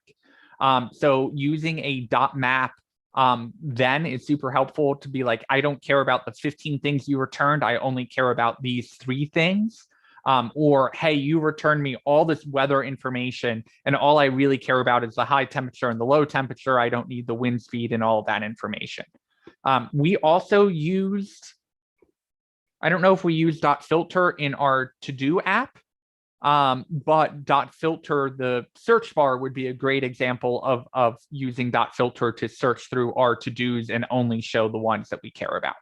So using a .map then is super helpful to be like, I don't care about the 15 things you returned. I only care about these 3 things. Or, hey, you returned me all this weather information, and all I really care about is the high temperature and the low temperature. I don't need the wind speed and all of that information. We also used, I don't know if we use .filter in our to-do app, but .filter, the search bar, would be a great example of using .filter to search through our to-dos and only show the ones that we care about.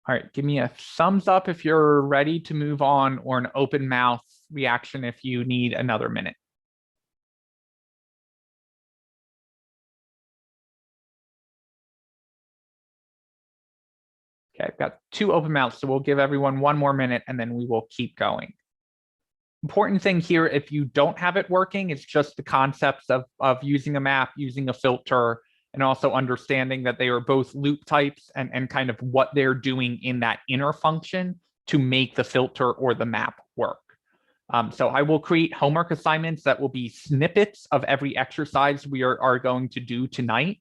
All right, give me a thumbs up if you're ready to move on, or an open mouth reaction if you need another minute. Okay, I've got 2 open mouths, so we'll give everyone 1 more minute and then we will keep going. Important thing here, if you don't have it working, it's just the concepts of using a map, using a filter, and also understanding that they are both loop types and kind of what they're doing in that inner function to make the filter or the map work. So I will create homework assignments that will be snippets of every exercise we are going to do tonight,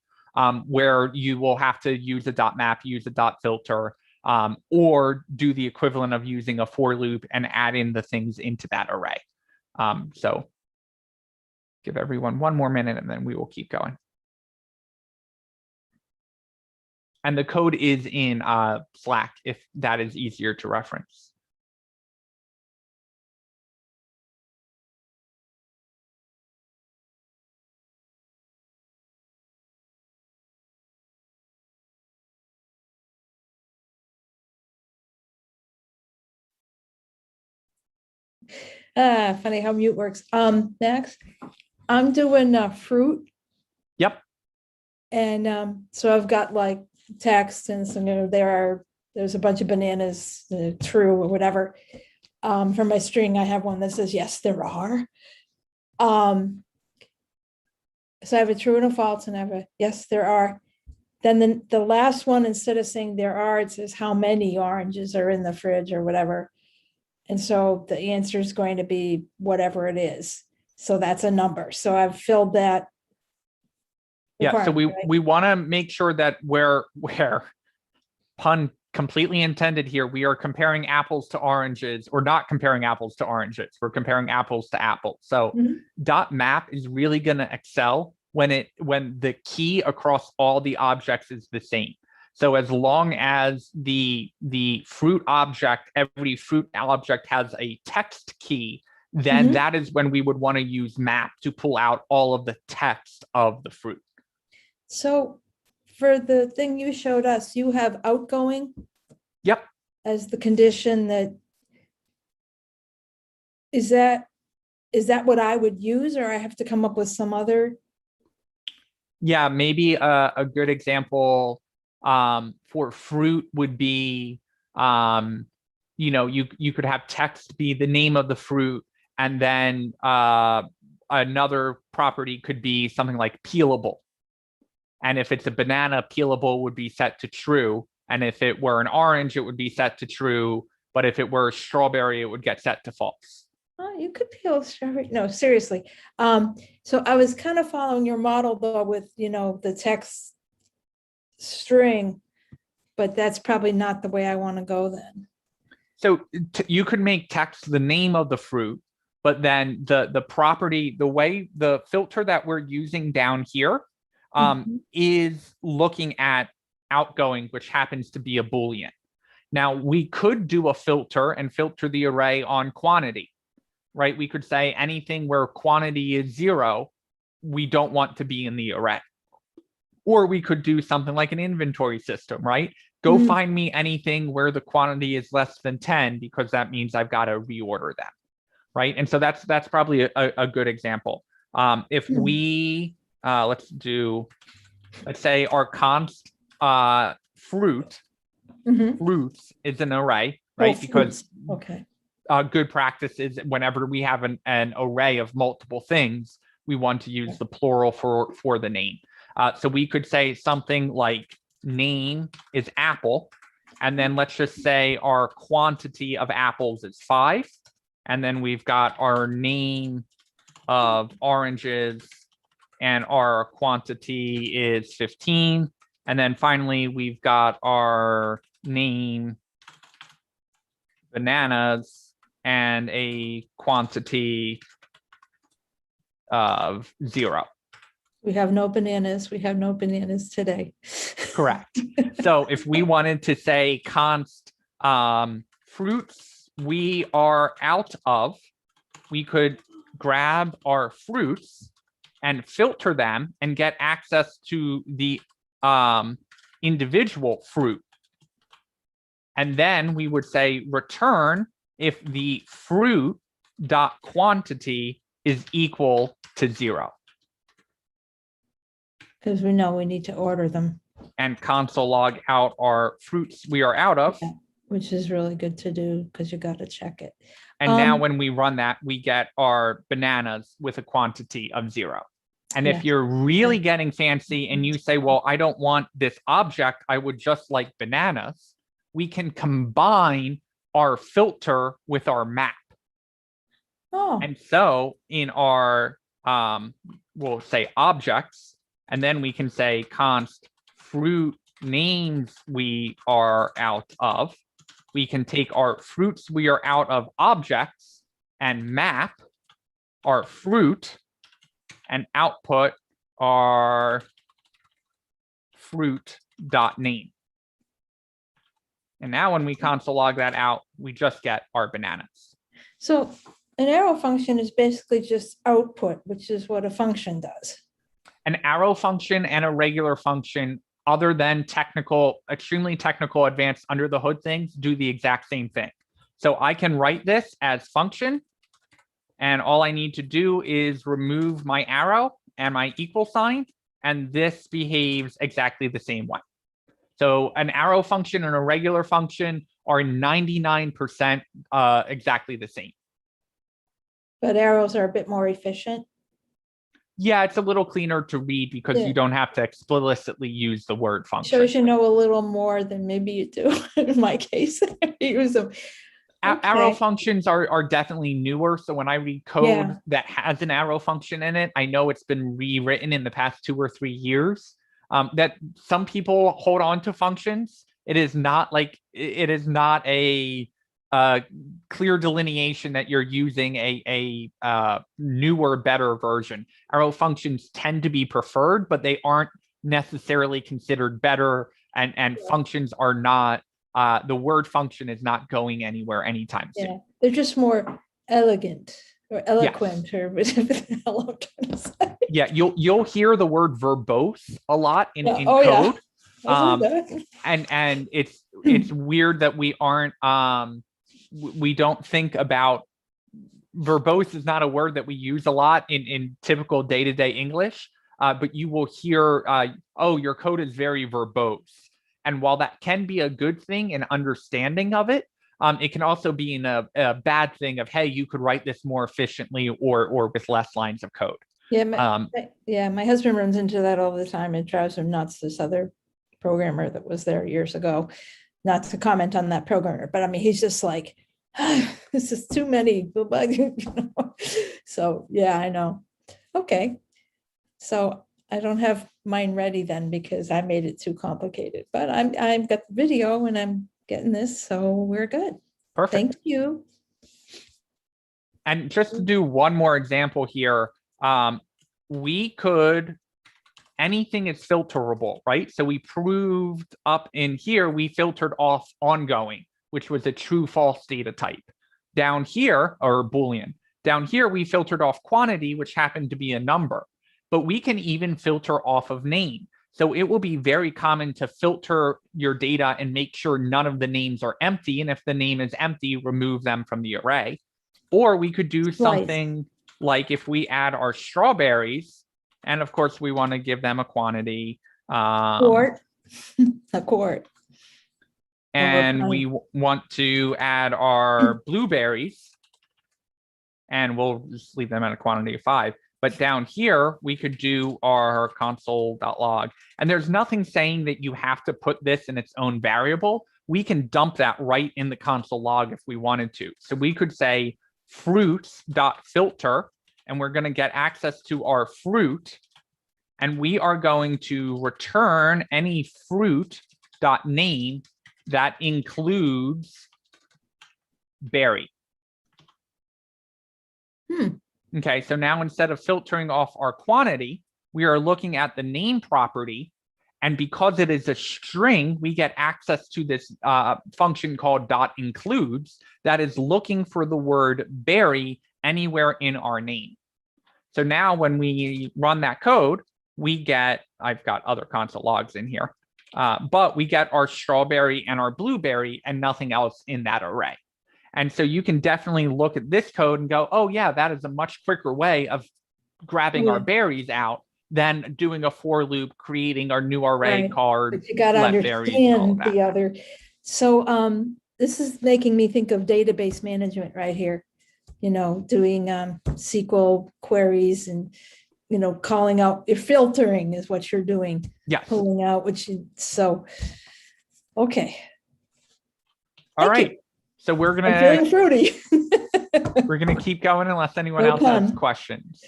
where you will have to use a .map, use a .filter, or do the equivalent of using a for loop and add in the things into that array. So give everyone 1 more minute and then we will keep going. And the code is in Slack if that is easier to reference. Funny how mute works. Max, I'm doing fruit. Yep. And so I've got like text and some, there's a bunch of bananas, true or whatever. For my string, I have one that says, yes, there are. So I have a true and a false, and I have a, yes, there are. Then the last one, instead of saying there are, it says how many oranges are in the fridge or whatever. And so the answer is going to be whatever it is. So that's a number. So I've filled that. Yeah, so requirement, right? we want to make sure that where pun completely intended here, we are comparing apples to oranges, or not comparing apples to oranges. We're comparing apples to apples. So Mhm. dot map is really going to excel when the key across all the objects is the same. So as long as the fruit object, every fruit object has a text key, then Mhm. that is when we would want to use map to pull out all of the text of the fruit. So for the thing you showed us, you have outgoing Yep. as the condition that, is that what I would use, or I have to come up with some other? Yeah, maybe a good example for fruit would be, you could have text be the name of the fruit, and then another property could be something like peelable. And if it's a banana, peelable would be set to true. And if it were an orange, it would be set to true. But if it were strawberry, it would get set to false. Oh, you could peel strawberry. No, seriously. So I was kind of following your model though with, the text string, but that's probably not the way I want to go then. So you could make text the name of the fruit, but then the property, the way the filter that we're using down here is looking at outgoing, which happens to be a Boolean. Now we could do a filter and filter the array on quantity, right? We could say anything where quantity is 0, we don't want to be in the array. Or we could do something like an inventory system, right? Go find me anything where the quantity is less than 10, because that means I've got to reorder them, right? And so that's probably a good example. If we, let's say our const fruits is an array, right? Oh, because okay. Good practice is whenever we have an array of multiple things, we want to use the plural for the name. So we could say something like name is apple, and then let's just say our quantity of apples is 5, and then we've got our name of oranges, and our quantity is 15, and then finally we've got our name bananas and a quantity of 0. We have no bananas. We have no bananas today. Correct. So if we wanted to say const fruits we are out of, we could grab our fruits and filter them and get access to the individual fruit. And then we would say return if the fruit dot quantity is equal to 0. Because we know we need to order them. And console log out our fruits we are out of. Yeah, which is really good to do because you got to check it. And now when we run that, we get our bananas with a quantity of 0. And if you're really getting fancy and you say, well, I don't want this object, I would just like bananas, we can combine our filter with our map. Oh. And so in our, we'll say objects, and then we can say const fruit names we are out of. We can take our fruits we are out of objects and map our fruit and output our fruit dot name. And now when we console log that out, we just get our bananas. So an arrow function is basically just output, which is what a function does. An arrow function and a regular function, other than technical, extremely technical advanced under the hood things, do the exact same thing. So I can write this as function, and all I need to do is remove my arrow and my equal sign, and this behaves exactly the same way. So an arrow function and a regular function are 99% exactly the same. But arrows are a bit more efficient. Yeah, it's a little cleaner to read because you don't have to explicitly use the word function. Shows you know a little more than maybe you do in my case. Use them. Arrow Okay. functions are definitely newer. So when I read code Yeah. that has an arrow function in it, I know it's been rewritten in the past 2 or 3 years. That some people hold on to functions. It is not a clear delineation that you're using a newer, better version. Arrow functions tend to be preferred, but they aren't necessarily considered better. And functions are not. The word function is not going anywhere anytime soon. Yeah, they're just more elegant or eloquent or whatever the hell I'm trying to say. Yeah, you'll hear the word verbose a lot in Oh, yeah. code. I've heard that. And it's weird that we aren't we don't think about verbose is not a word that we use a lot in typical day-to-day English, but you will hear oh, your code is very verbose. And while that can be a good thing in understanding of it, it can also be in a bad thing of, hey, you could write this more efficiently or with less lines of code. Yeah, my husband runs into that all the time. It drives him nuts. This other programmer that was there years ago, not to comment on that programmer, but I mean, he's just like, this is too many. So yeah, I know. Okay, so I don't have mine ready then because I made it too complicated, but I've got the video and I'm getting this, so we're good. Perfect. Thank you. And just to do one more example here, we could, anything is filterable, right? So we proved up in here, we filtered off ongoing, which was a true false data type. Down here, or Boolean, down here, we filtered off quantity, which happened to be a number. But we can even filter off of name. So it will be very common to filter your data and make sure none of the names are empty. And if the name is empty, remove them from the array. Or we could do something like if we add our strawberries, and of course we want to give them a quantity. Quart. A quart. And we want to add our blueberries, and we'll just leave them at a quantity of 5. But down here, we could do our console.log. And there's nothing saying that you have to put this in its own variable. We can dump that right in the console log if we wanted to. So we could say fruits.filter, and we're going to get access to our fruit. And we are going to return any fruit.name that includes berry. Okay, so now instead of filtering off our quantity, we are looking at the name property. And because it is a string, we get access to this function called .includes that is looking for the word berry anywhere in our name. So now when we run that code, we get, I've got other console logs in here, but we get our strawberry and our blueberry and nothing else in that array. And so you can definitely look at this code and go, oh yeah, that is a much quicker way of grabbing our berries out than doing a for loop, creating our new array called. But you got to understand the other. So this is making me think of database management right here. You know, doing SQL queries and, you know, calling out, your filtering is what you're doing. Yes. Pulling out, which you, so, okay. All right. So we're going to. I'm feeling fruity. We're going to keep going unless anyone else has questions.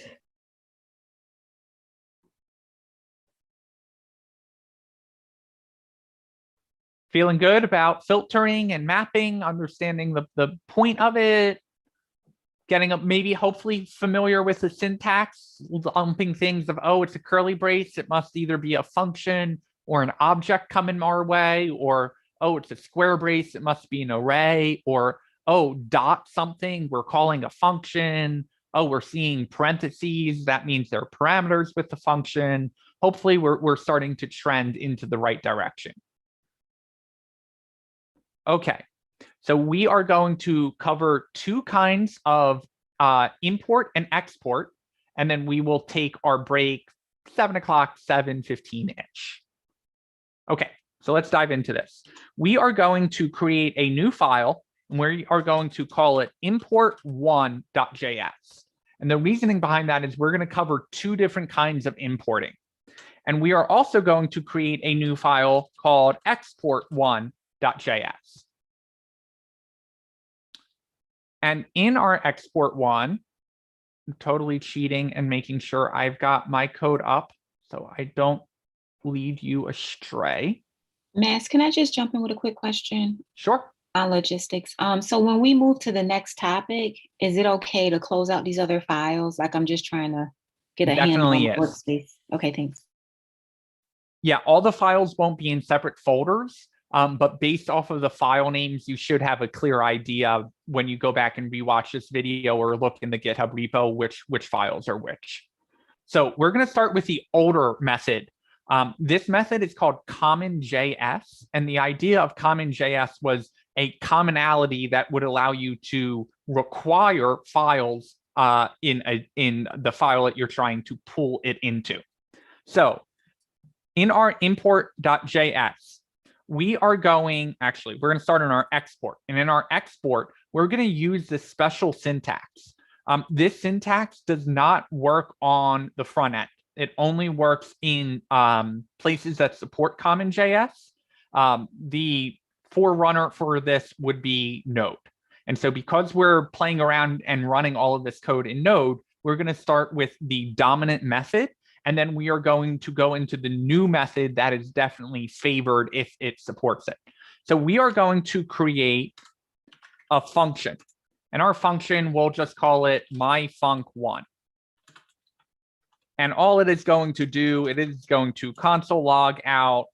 Feeling good about filtering and mapping, understanding the point of it, getting up, maybe hopefully familiar with the syntax, lumping things of, oh, it's a curly brace. It must either be a function or an object coming our way, or, oh, it's a square brace. It must be an array, or, oh, dot something. We're calling a function. Oh, we're seeing parentheses. That means there are parameters with the function. Hopefully we're starting to trend into the right direction. Okay, so we are going to cover 2 kinds of import and export, and then we will take our break 7 o'clock, 7:15-ish. Okay, so let's dive into this. We are going to create a new file, and we are going to call it import1.js. And the reasoning behind that is we're going to cover 2 different kinds of importing. And we are also going to create a new file called export1.js. And in our export one, I'm totally cheating and making sure I've got my code up so I don't lead you astray. Mass, can I just jump in with a quick question Sure. on logistics? So when we move to the next topic, is it okay to close out these other files? Like I'm just trying to get a handle on Definitely the is. workspace. Okay, thanks. Yeah, all the files won't be in separate folders, but based off of the file names, you should have a clear idea when you go back and rewatch this video or look in the GitHub repo which files are which. So we're going to start with the older method. This method is called CommonJS, and the idea of CommonJS was a commonality that would allow you to require files in the file that you're trying to pull it into. So in our import.js, we're going to start in our export. And in our export, we're going to use this special syntax. This syntax does not work on the front end. It only works in places that support CommonJS. The forerunner for this would be Node. And so because we're playing around and running all of this code in Node, we're going to start with the dominant method. And then we are going to go into the new method that is definitely favored if it supports it. So we are going to create a function. And our function, we'll just call it myfunc1. And all it is going to do, it is going to console log out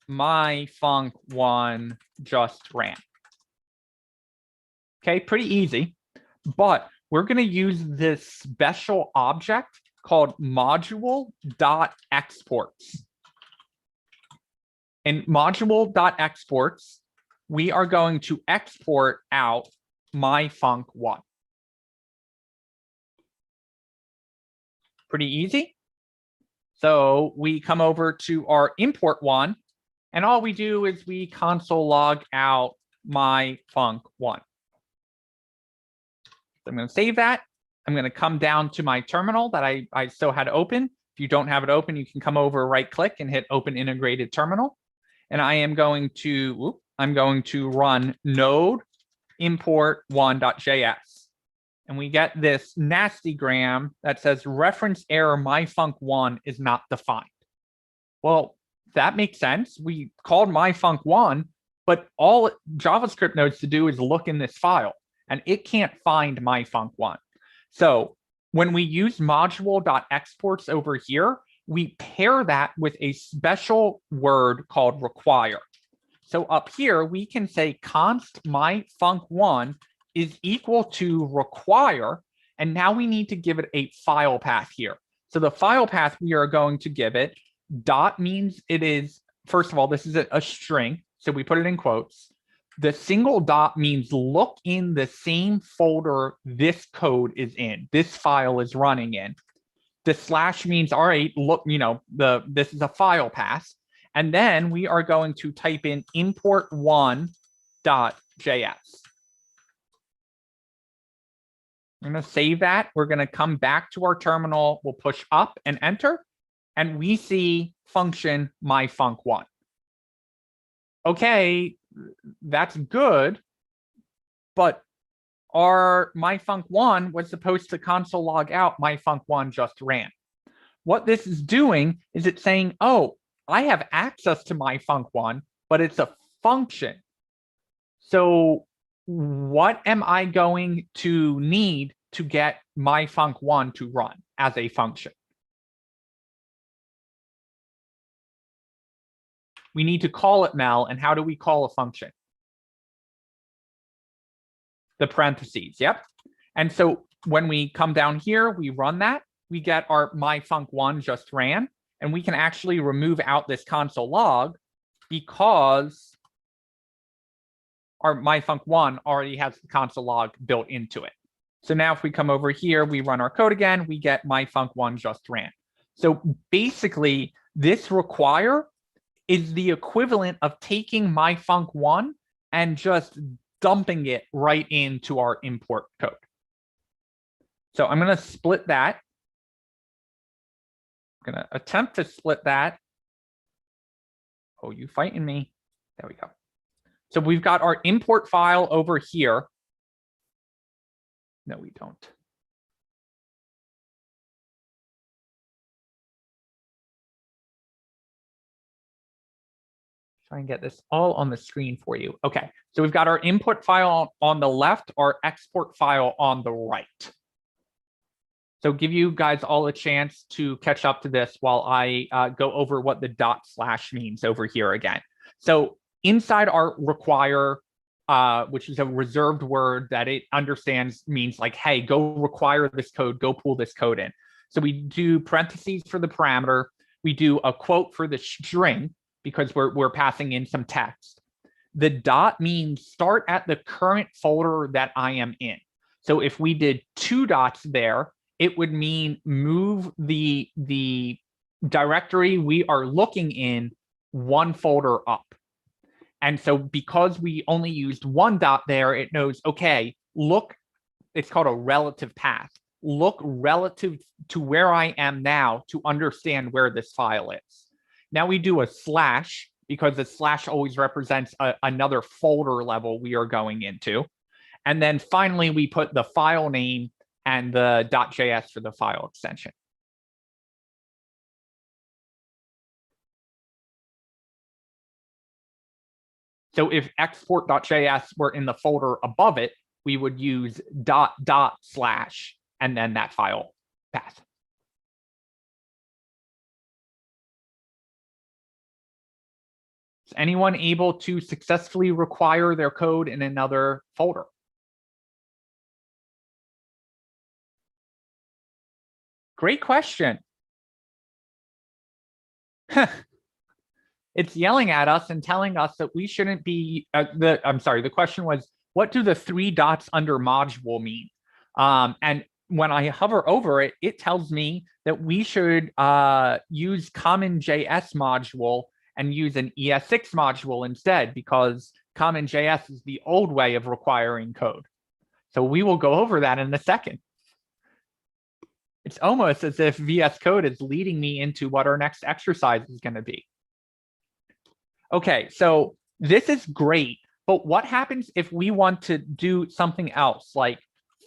myfunc1 just ran. Okay, pretty easy. But we're going to use this special object called module.exports. In module.exports, we are going to export out myfunc1. Pretty easy. So we come over to our import one, and all we do is we console log out myfunc1. So I'm going to save that. I'm going to come down to my terminal that I still had open. If you don't have it open, you can come over, right click and hit open integrated terminal. And I am going to, run node import one.js. And we get this nastygram that says reference error myfunc1 is not defined. Well, that makes sense. We called myfunc1, but all JavaScript knows to do is look in this file, and it can't find myfunc1. So when we use module.exports over here, we pair that with a special word called require. So up here, we can say const myfunc1 is equal to require, and now we need to give it a file path here. So the file path we are going to give it, dot means it is, first of all, this is a string, so we put it in quotes. The single dot means look in the same folder this code is in, this file is running in. The slash means, all right, look, this is a file path. And then we are going to type in import1.js. I'm going to save that. We're going to come back to our terminal. We'll push up and enter, and we see function myfunc1. Okay, that's good, but our myfunc1 was supposed to console log out myfunc1 just ran. What this is doing is it's saying, oh, I have access to myfunc1, but it's a function. So what am I going to need to get myfunc1 to run as a function? We need to call it Mel, and how do we call a function? The parentheses, yep. And so when we come down here, we run that, we get our myfunc1 just ran, and we can actually remove out this console log because our myfunc1 already has the console log built into it. So now if we come over here, we run our code again, we get myfunc1 just ran. So basically, this require is the equivalent of taking myfunc1 and just dumping it right into our import code. So I'm going to split that. I'm going to attempt to split that. Oh, you fighting me? There we go. So we've got our import file over here. No, we don't. Try and get this all on the screen for you. Okay, so we've got our input file on the left, our export file on the right. So give you guys all a chance to catch up to this while I go over what the / means over here again. So inside our require, which is a reserved word that it understands means like, hey, go require this code, go pull this code in. So we do parentheses for the parameter. We do a quote for the string because we're passing in some text. The dot means start at the current folder that I am in. So if we did 2 dots there, it would mean move the directory we are looking in 1 folder up. And so because we only used 1 dot there, it knows, okay, look, it's called a relative path. Look relative to where I am now to understand where this file is. Now we do a slash because the slash always represents another folder level we are going into. And then finally, we put the file name and the .js for the file extension. So if export.js were in the folder above it, we would use // and then that file path. Is anyone able to successfully require their code in another folder? Great question. It's yelling at us and telling us that we shouldn't be, I'm sorry, the question was, what do the 3 dots under module mean? And when I hover over it, it tells me that we should use common JS module and use an ES6 module instead, because common JS is the old way of requiring code. So we will go over that in a second. It's almost as if VS Code is leading me into what our next exercise is going to be. Okay, so this is great, but what happens if we want to do something else, like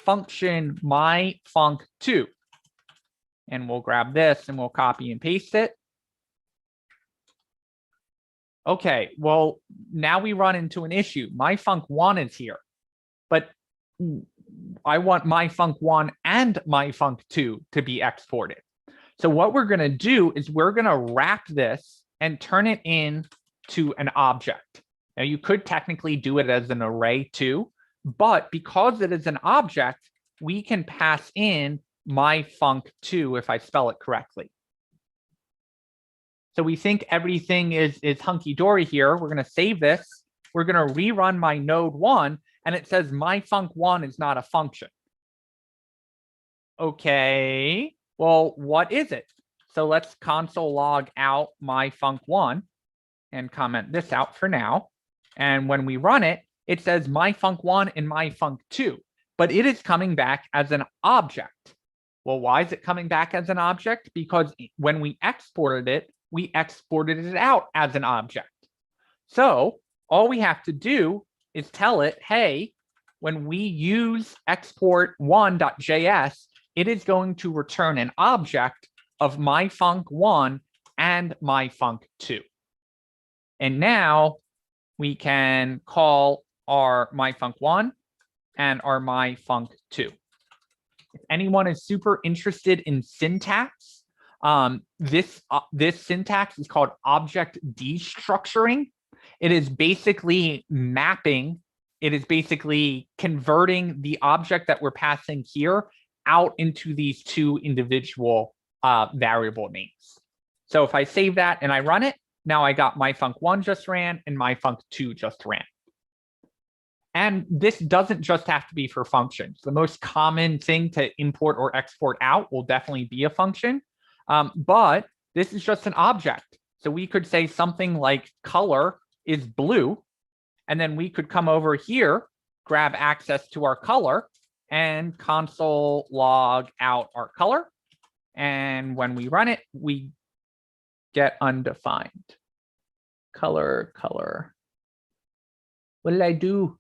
function myfunc2? And we'll grab this and we'll copy and paste it. Okay, well, now we run into an issue. myfunc1 is here, but I want myfunc1 and myfunc2 to be exported. So what we're going to do is we're going to wrap this and turn it into an object. Now, you could technically do it as an array too, but because it is an object, we can pass in myfunc2 if I spell it correctly. So we think everything is hunky-dory here. We're going to save this. We're going to rerun my node 1, and it says myfunc1 is not a function. Okay, well, what is it? So let's console log out myfunc1 and comment this out for now. And when we run it, it says myfunc1 and myfunc2, but it is coming back as an object. Well, why is it coming back as an object? Because when we exported it out as an object. So all we have to do is tell it, hey, when we use export1.js, it is going to return an object of myfunc1 and myfunc2. And now we can call our myfunc1 and our myfunc2. If anyone is super interested in syntax, this syntax is called object destructuring. It is basically mapping. It is basically converting the object that we're passing here out into these 2 individual variable names. So if I save that and I run it, now I got myfunc1 just ran and myfunc2 just ran. And this doesn't just have to be for functions. The most common thing to import or export out will definitely be a function. But this is just an object. So we could say something like color is blue. And then we could come over here, grab access to our color, and console log out our color. And when we run it, we get undefined. Color. What did I do?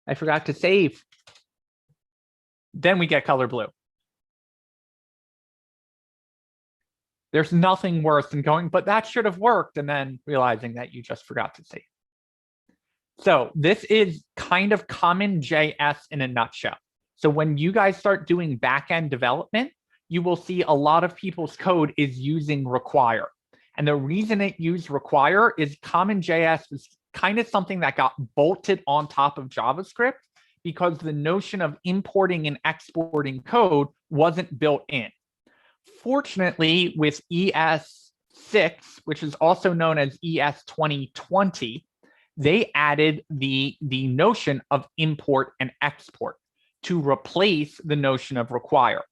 I forgot to save. Then we get color blue. There's nothing worse than going, but that should have worked, and then realizing that you just forgot to save. So this is kind of common JS in a nutshell. So when you guys start doing back-end development, you will see a lot of people's code is using require. And the reason it used require is common JS was kind of something that got bolted on top of JavaScript because the notion of importing and exporting code wasn't built in. Fortunately, with ES6, which is also known as ES 2020, they added the notion of import and export to replace the notion of require.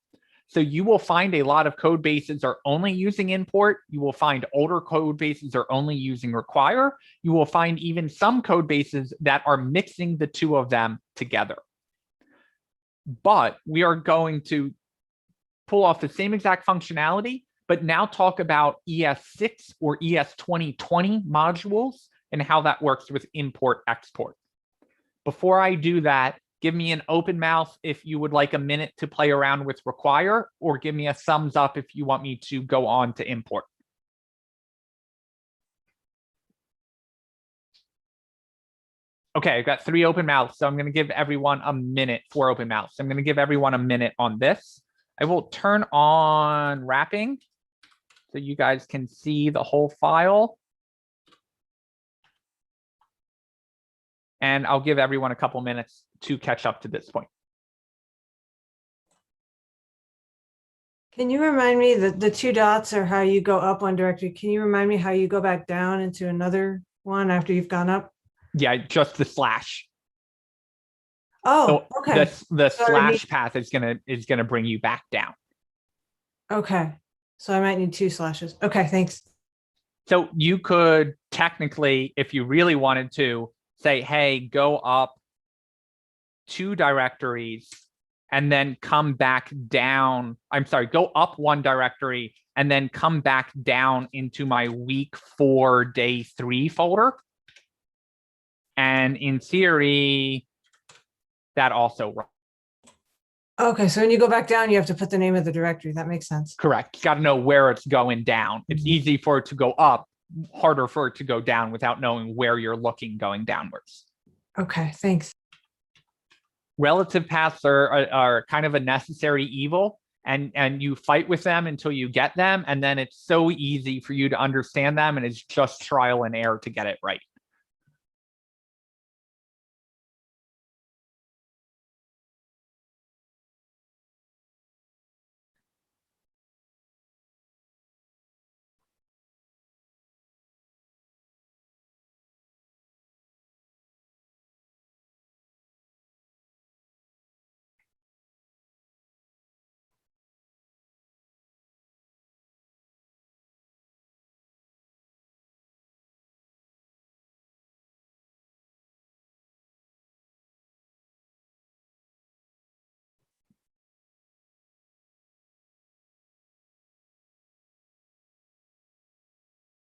So you will find a lot of code bases are only using import. You will find older code bases are only using require. You will find even some code bases that are mixing the two of them together. But we are going to pull off the same exact functionality, but now talk about ES6 or ES 2020 modules and how that works with import export. Before I do that, give me an open mouth if you would like a minute to play around with require, or give me a thumbs up if you want me to go on to import. Okay, I've got 3 open mouths, so I'm going to give everyone a minute, 4 open mouths. I'm going to give everyone a minute on this. I will turn on wrapping so you guys can see the whole file. And I'll give everyone a couple minutes to catch up to this point. Can you remind me that the 2 dots are how you go up one directory? Can you remind me how you go back down into another one after you've gone up? Yeah, just the slash. Oh, So okay. the So I slash path is gonna bring you back down. Okay. So I might need 2 slashes. Okay, thanks. So you could technically, if you really wanted to, say, hey, go up 2 directories and then come back down. I'm sorry, go up 1 directory and then come back down into my week 4, day 3 folder. And in theory, that also works. Okay, so when you go back down, you have to put the name of the directory. That makes sense. Correct. You got to know where it's going down. It's easy for it to go up, harder for it to go down without knowing where you're looking going downwards. Okay, thanks. Relative paths are kind of a necessary evil, and you fight with them until you get them, and then it's so easy for you to understand them, and it's just trial and error to get it right.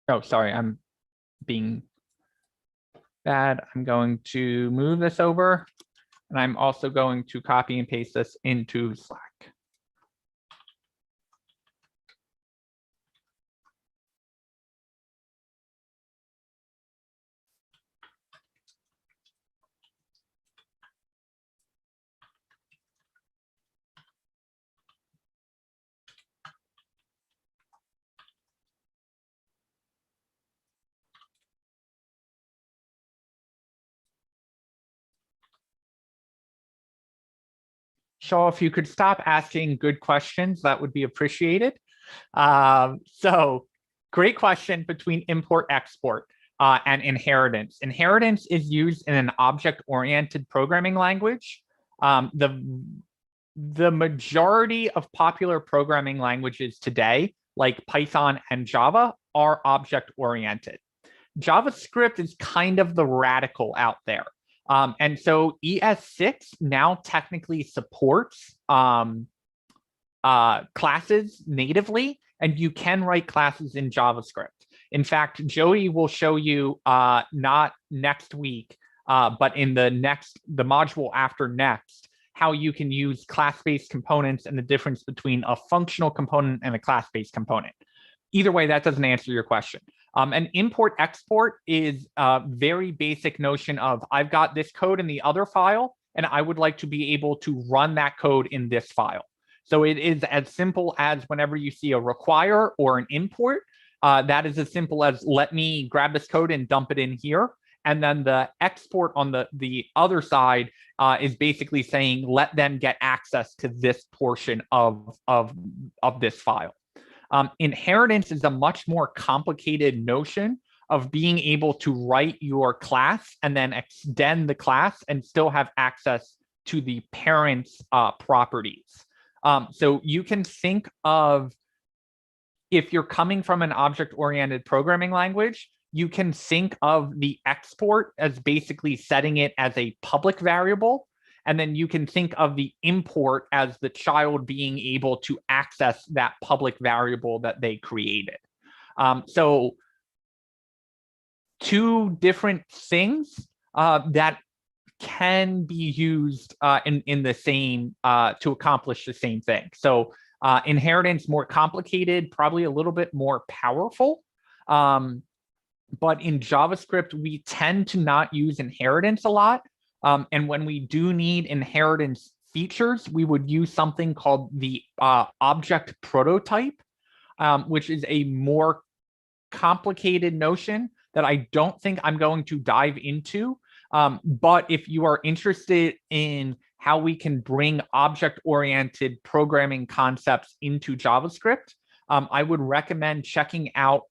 Oh, sorry, I'm being bad. I'm going to move this over, and I'm also going to copy and paste this into Slack. Shaw, if you could stop asking good questions, that would be appreciated. So great question between import export and inheritance. Inheritance is used in an object-oriented programming language. The majority of popular programming languages today, like Python and Java, are object-oriented. JavaScript is kind of the radical out there. And so ES6 now technically supports classes natively, and you can write classes in JavaScript. In fact, Joey will show you not next week, but in the module after next, how you can use class-based components and the difference between a functional component and a class-based component. Either way, that doesn't answer your question. An import-export is a very basic notion of I've got this code in the other file, and I would like to be able to run that code in this file. So it is as simple as whenever you see a require or an import, that is as simple as let me grab this code and dump it in here. And then the export on the other side is basically saying let them get access to this portion of this file. Inheritance is a much more complicated notion of being able to write your class and then extend the class and still have access to the parent's properties. So you can think of, if you're coming from an object-oriented programming language, you can think of the export as basically setting it as a public variable. And then you can think of the import as the child being able to access that public variable that they created. So two different things that can be used in the same to accomplish the same thing. So inheritance, more complicated, probably a little bit more powerful. But in JavaScript, we tend to not use inheritance a lot. And when we do need inheritance features, we would use something called the object prototype, which is a more complicated notion that I don't think I'm going to dive into. But if you are interested in how we can bring object-oriented programming concepts into JavaScript, I would recommend checking out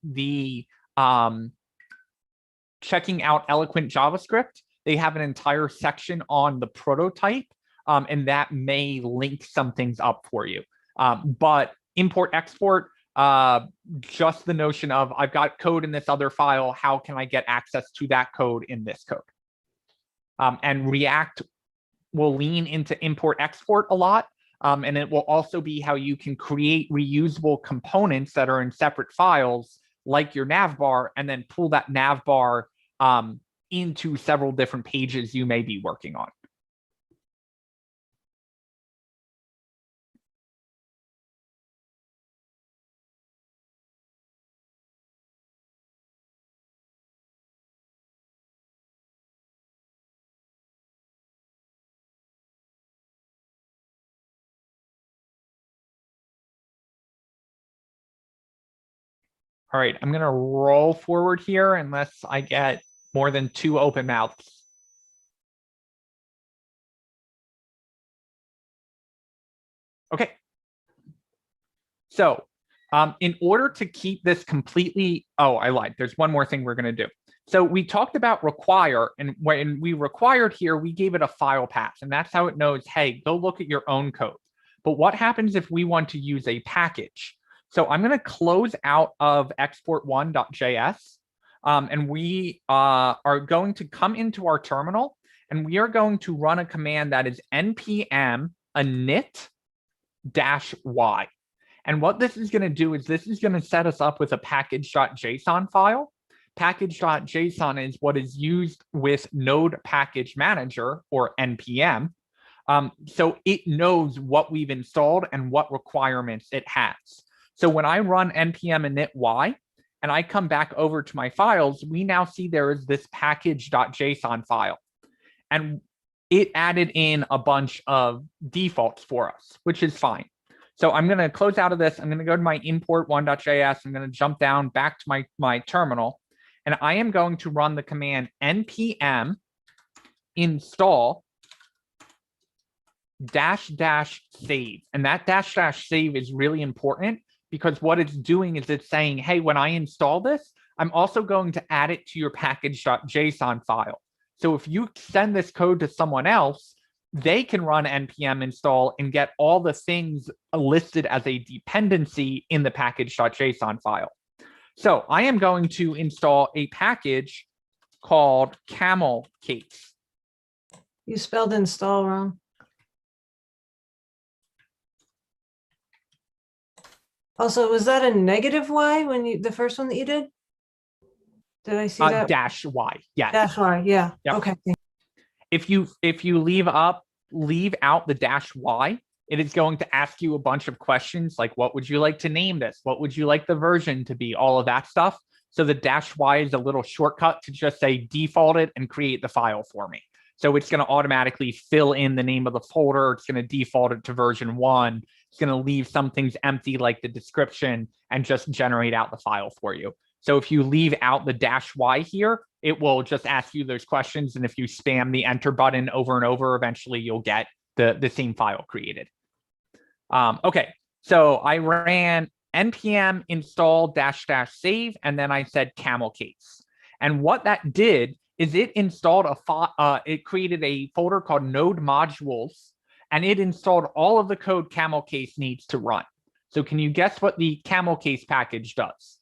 Eloquent JavaScript. They have an entire section on the prototype, and that may link some things up for you. But import-export, just the notion of I've got code in this other file, how can I get access to that code in this code? And React will lean into import-export a lot, and it will also be how you can create reusable components that are in separate files, like your navbar, and then pull that navbar into several different pages you may be working on. All right, I'm going to roll forward here unless I get more than 2 open mouths. Okay. So in order to keep this completely, oh, I lied. There's one more thing we're going to do. So we talked about require, and when we required here, we gave it a file path, and that's how it knows, hey, go look at your own code. But what happens if we want to use a package? So I'm going to close out of export1.js, and we are going to come into our terminal, and we are going to run a command that is npm init-y. And what this is going to do is this is going to set us up with a package.json file. Package.json is what is used with Node Package Manager, or NPM. So it knows what we've installed and what requirements it has. So when I run npm init-y and I come back over to my files, we now see there is this package.json file. And it added in a bunch of defaults for us, which is fine. So I'm going to close out of this. I'm going to go to my import1.js. I'm going to jump down back to my terminal. And I am going to run the command npm install --save. And that --save is really important, because what it's doing is it's saying, hey, when I install this, I'm also going to add it to your package.json file. So if you send this code to someone else, they can run npm install and get all the things listed as a dependency in the package.json file. So I am going to install a package called camel cakes. You spelled install wrong. Also, was that a negative Y when you, the first one that you did? Did I see that? -y, yes. Dash Y, yeah. Yep. Okay. If you leave up leave out the -y, it is going to ask you a bunch of questions like, what would you like to name this? What would you like the version to be? All of that stuff. So the -y is a little shortcut to just say default it and create the file for me. So it's going to automatically fill in the name of the folder. It's going to default it to version 1. It's going to leave some things empty like the description and just generate out the file for you. So if you leave out the -y here, it will just ask you those questions. And if you spam the enter button over and over, eventually you'll get the same file created. Okay, so I ran npm install -- save, and then I said camel case. And what that did is it installed it created a folder called node modules, and it installed all of the code camel case needs to run. So can you guess what the camel case package does?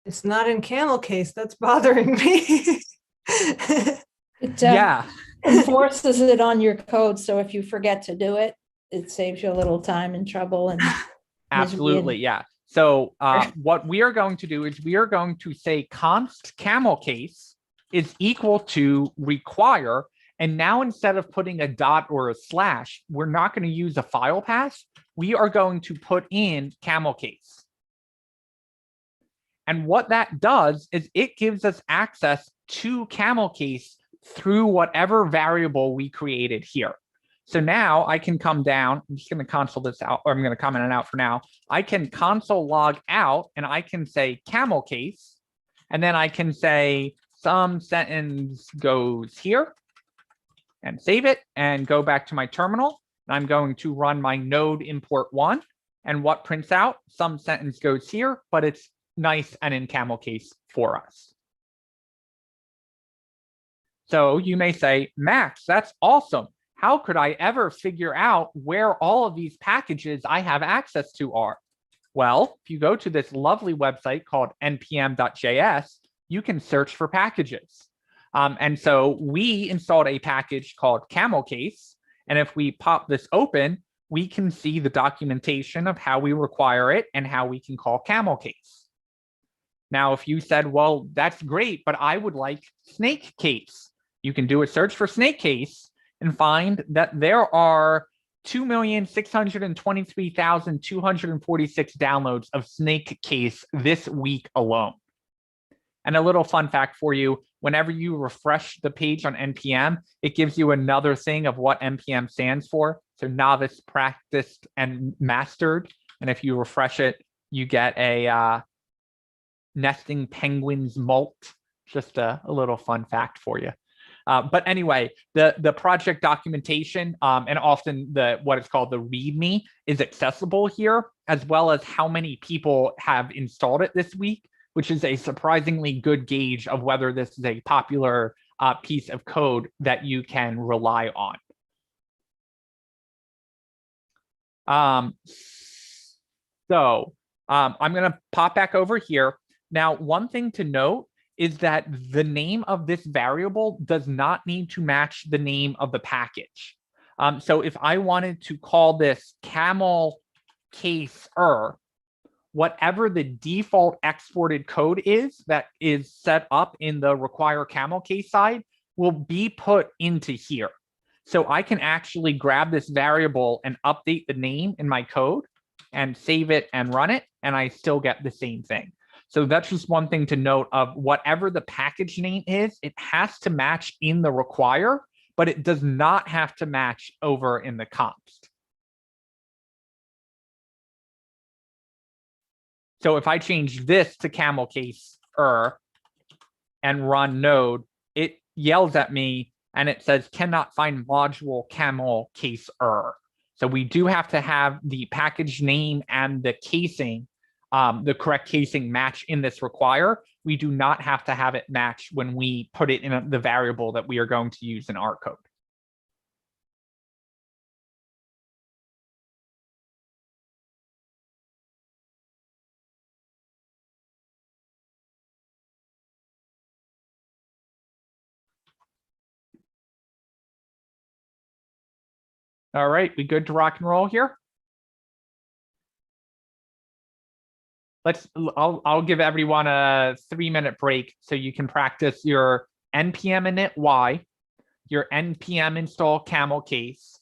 It's not in camel case. That's bothering me. It Yeah, enforces it on your code. So if you forget to do it, it saves you a little time and trouble. And absolutely. Yeah. So what we are going to do is we are going to say const camel case is equal to require. And now instead of putting a dot or a slash, we're not going to use a file path. We are going to put in camel case. And what that does is it gives us access to camel case through whatever variable we created here. So now I can come down, I'm just going to console this out, or I'm going to comment it out for now. I can console log out and I can say camel case, and then I can say some sentence goes here and save it and go back to my terminal. And I'm going to run my node import 1, and what prints out? Some sentence goes here, but it's nice and in camel case for us. So you may say, Max, that's awesome. How could I ever figure out where all of these packages I have access to are? Well, if you go to this lovely website called npm.js, you can search for packages. And so we installed a package called camel case. And if we pop this open, we can see the documentation of how we require it and how we can call camel case. Now, if you said, well, that's great, but I would like snake case, you can do a search for snake case and find that there are 2,623,246 downloads of snake case this week alone. And a little fun fact for you, whenever you refresh the page on NPM, it gives you another thing of what NPM stands for. So novice, practiced, and mastered. And if you refresh it, you get a nesting penguins molt. Just a little fun fact for you. But anyway, the project documentation and often what is called the README is accessible here, as well as how many people have installed it this week, which is a surprisingly good gauge of whether this is a popular piece of code that you can rely on. I'm going to pop back over here. Now, one thing to note is that the name of this variable does not need to match the name of the package. So if I wanted to call this camel case whatever the default exported code is that is set up in the require camel case side will be put into here. So I can actually grab this variable and update the name in my code and save it and run it, and I still get the same thing. So that's just one thing to note of whatever the package name is, it has to match in the require, but it does not have to match over in the const. So if I change this to camel case and run node, it yells at me and it says cannot find module camel case . So we do have to have the package name and the casing, the correct casing match in this require. We do not have to have it match when we put it in the variable that we are going to use in our code. All right, we good to rock and roll here? I'll give everyone a 3-minute break so you can practice your npm init y, your npm install camel case,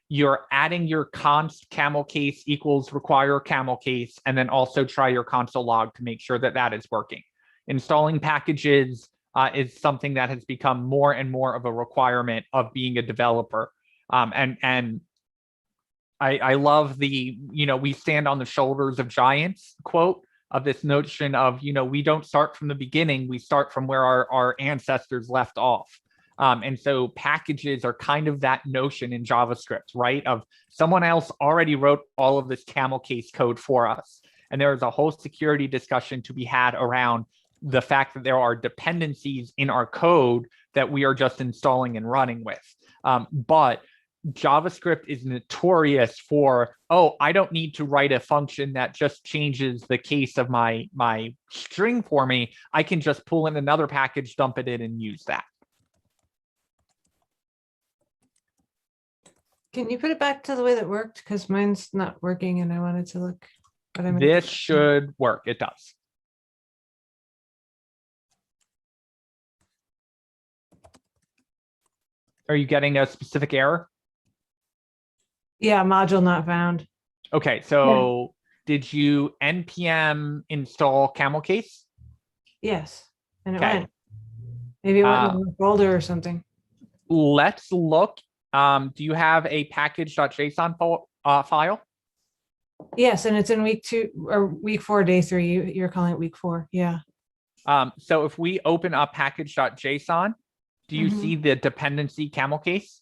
you're adding your const camel case equals require camel case, and then also try your console log to make sure that that is working. Installing packages is something that has become more and more of a requirement of being a developer. And I love the, we stand on the shoulders of giants quote of this notion of, we don't start from the beginning, we start from where our ancestors left off. And so packages are kind of that notion in JavaScript, right? Of someone else already wrote all of this camel case code for us. And there is a whole security discussion to be had around the fact that there are dependencies in our code that we are just installing and running with. But JavaScript is notorious for, oh, I don't need to write a function that just changes the case of my string for me. I can just pull in another package, dump it in, and use that. Can you put it back to the way that worked? Because mine's not working and I wanted to look. But I'm This should work. It does. Are you getting a specific error? Yeah, module not found. Okay, so did you npm install camel case? Yes, and it Okay. went. Maybe it went in the folder or something. Let's look. Do you have a package.json file? Yes, and it's in week 2 or week 4, day 3. You're calling it week 4. Yeah. So if we open up package.json, do you see the dependency camel case?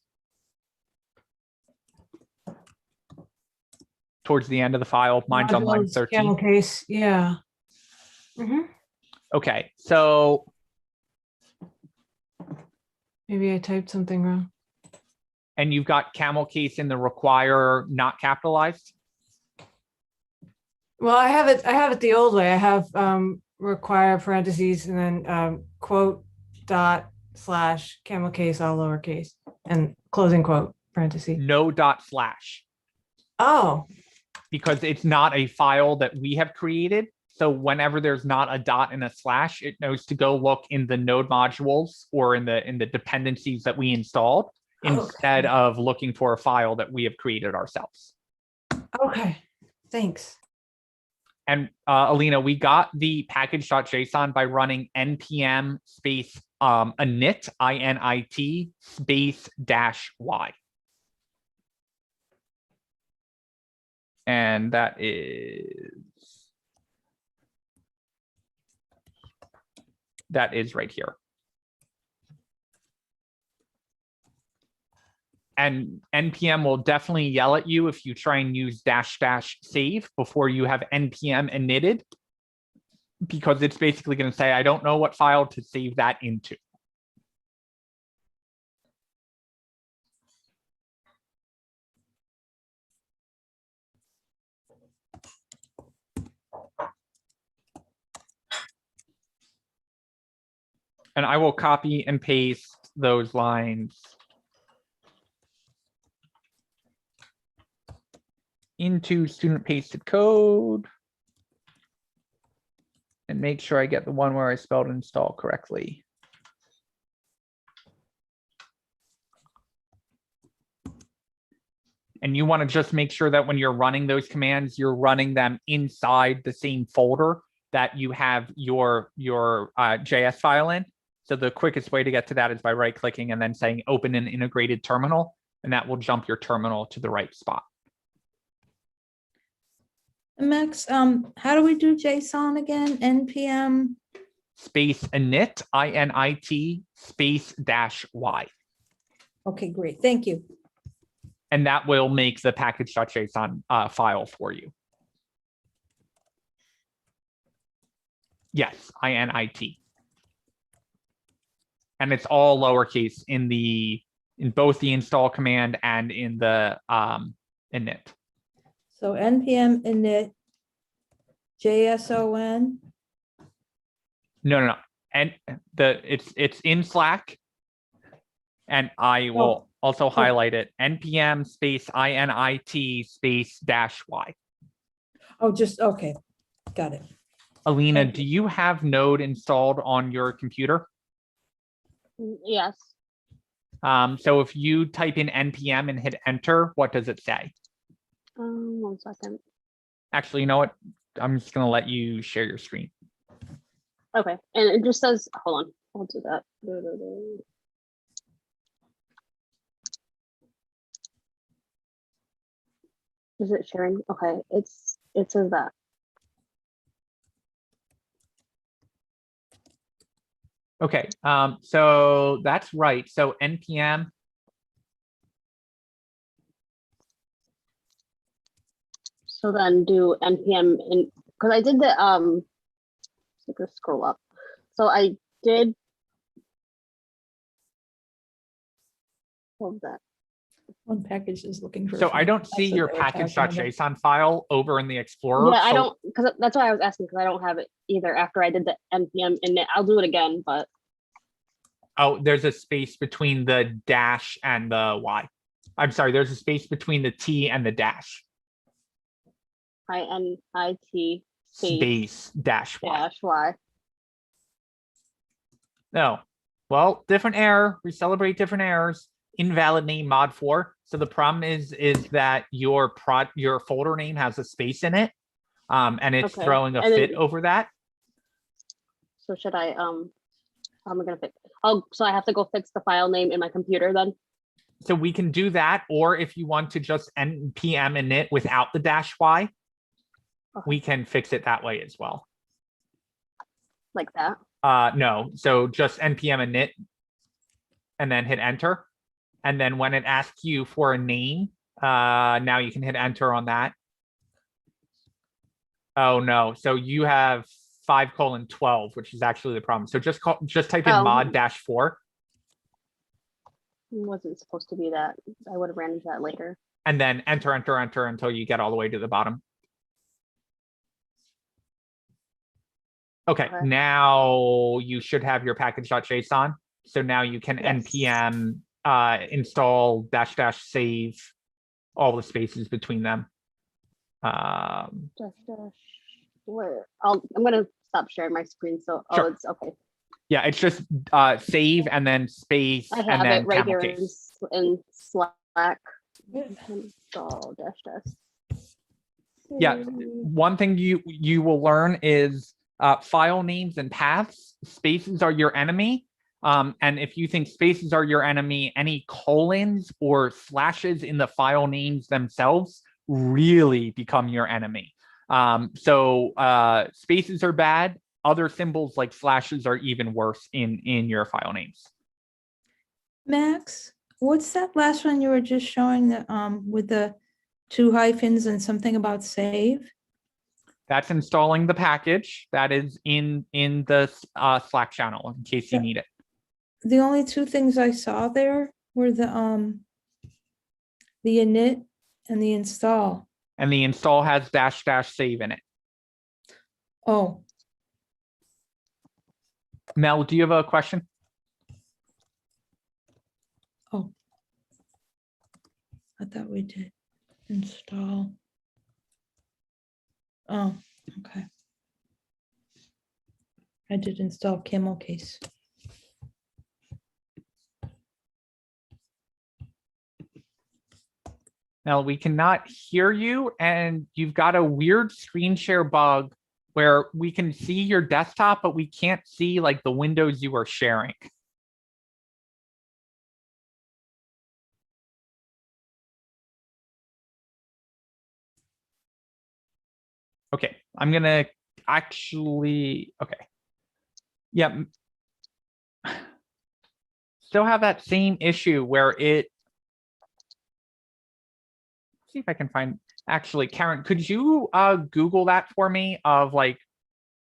Towards the end of the file, mine's on line Modules, 13. camel case, yeah. Okay, so Maybe I typed something wrong. and you've got camel case in the require not capitalized. Well, I have it the old way. I have require parentheses and then quote dot slash camel case all lowercase and closing quote parentheses. No dot slash, Oh, because it's not a file that we have created. So whenever there's not a dot and a slash, it knows to go look in the node modules or in the dependencies that we installed instead of looking for a file that we have created ourselves. okay. Thanks. And Alina, we got the package.json by running npm space init, INIT space -y. And that is right here. And npm will definitely yell at you if you try and use -- save before you have npm initted, because it's basically going to say, I don't know what file to save that into. And I will copy and paste those lines into student pasted code and make sure I get the one where I spelled install correctly. And you want to just make sure that when you're running those commands, you're running them inside the same folder that you have your JS file in. So the quickest way to get to that is by right-clicking and then saying open an integrated terminal, and that will jump your terminal to the right spot. Max, how do we do JSON again? NPM? Space init, INIT, space -y. Okay, great. Thank you. And that will make the package.json file for you. Yes, INIT. And it's all lowercase in both the install command and in the init. So npm init JSON. No. And it's in Slack. And I will also highlight it. npm space INIT space -y. Oh, just okay. Got it. Alina, Thank do you have Node installed on your computer? Yes. So if you type in npm and hit enter, what does it say? 1 second. Actually, you know what? I'm just going to let you share your screen. Okay, and it just says, hold on, I'll do that. Is it sharing? Okay, it says that. Okay, so that's right. So npm. So then do npm in, because I did the just scroll up. So I did. What was that? One package is looking for. So I don't see something your else that they were talking about. package.json file over in the Explorer. Yeah, I so- don't, because that's why I was asking, because I don't have it either after I did the npm init. I'll do it again, but Oh, there's a space between the dash and the Y. I'm sorry, there's a space between the T and the dash. INIT Space dash Y. dash y. No. Well, different error. We celebrate different errors. Invalid name mod 4. So the problem is that your folder name has a space in it. And it's Okay. throwing a And then- fit over that. So should I how am I gonna fix? Oh, so I have to go fix the file name in my computer then? So we can do that, or if you want to just npm init without the dash Y, we can fix it that way as well. Like that? No, so just npm init and then hit enter. And then when it asks you for a name, now you can hit enter on that. Oh no, so you have 5:12, which is actually the problem. So just type in Oh. mod -4. It wasn't supposed to be that. I would have ran into that later. And then enter, enter, enter until you get all the way to the bottom. Okay, Okay. now you should have your package.json. So now you can Yes. npm install -- save all the spaces between them. Dash where? I'm gonna stop sharing my screen. So Sure. it's okay. Yeah, it's just save and then space I and have then it right camel here case. in Slack. Install -- Yeah, one thing you will learn is file names and paths. Spaces are your enemy. And if you think spaces are your enemy, any colons or slashes in the file names themselves really become your enemy. So spaces are bad. Other symbols like slashes are even worse in your file names. Max, what's that last one you were just showing that with the 2 hyphens and something about save? That's installing the package that is in the Slack channel in case you Yeah. need it. The only 2 things I saw there were the init and the install. And the install has -- save in it. Oh, Mel, do you have a question? I thought we did install. Oh, okay. I did install camel case. Mel, we cannot hear you, and you've got a weird screen share bug where we can see your desktop, but we can't see like the windows you are sharing. Okay, I'm gonna actually, okay. Yeah. Still have that same issue where see if I can find, actually, Karen, could you Google that for me of like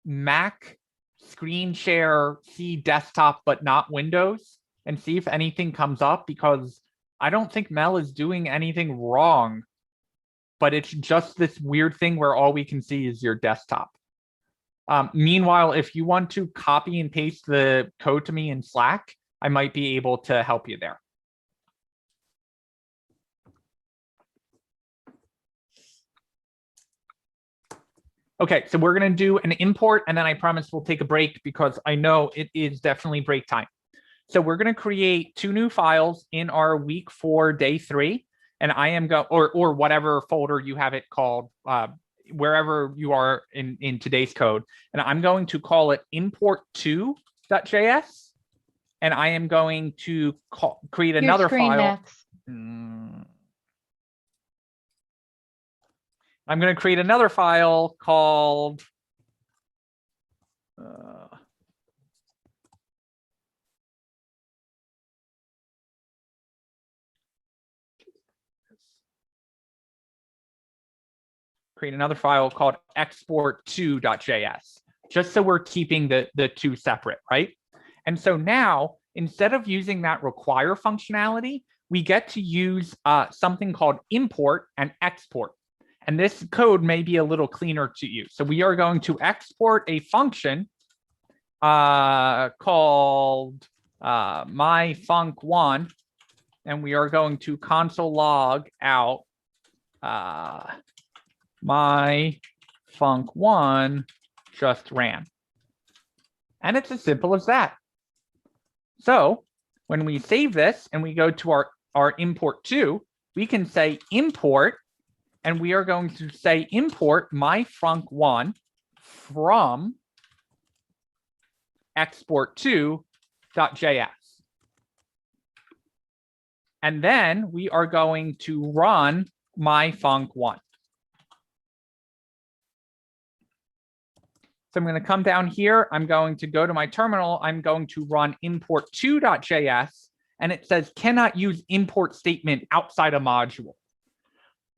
Mac screen share, see desktop, but not Windows, and see if anything comes up, because I don't think Mel is doing anything wrong, but it's just this weird thing where all we can see is your desktop. Meanwhile, if you want to copy and paste the code to me in Slack, I might be able to help you there. Okay, so we're going to do an import, and then I promise we'll take a break because I know it is definitely break time. So we're going to create 2 new files in our week 4, day 3. And I am or whatever folder you have it called, wherever you are in today's code. And I'm going to call it import2.js. And I am going to create Your another screen, file. Max. I'm going to create another file called export2.js, just so we're keeping the 2 separate, right? And so now, instead of using that require functionality, we get to use something called import and export. And this code may be a little cleaner to use. So we are going to export a function called myfunc1, and we are going to console log out myfunc1 just ran. And it's as simple as that. So when we save this and we go to our import2, we can say import, and we are going to say import myfunc1 from export2.js. And then we are going to run myfunc1. So I'm going to come down here. I'm going to go to my terminal. I'm going to run import2.js, and it says cannot use import statement outside a module.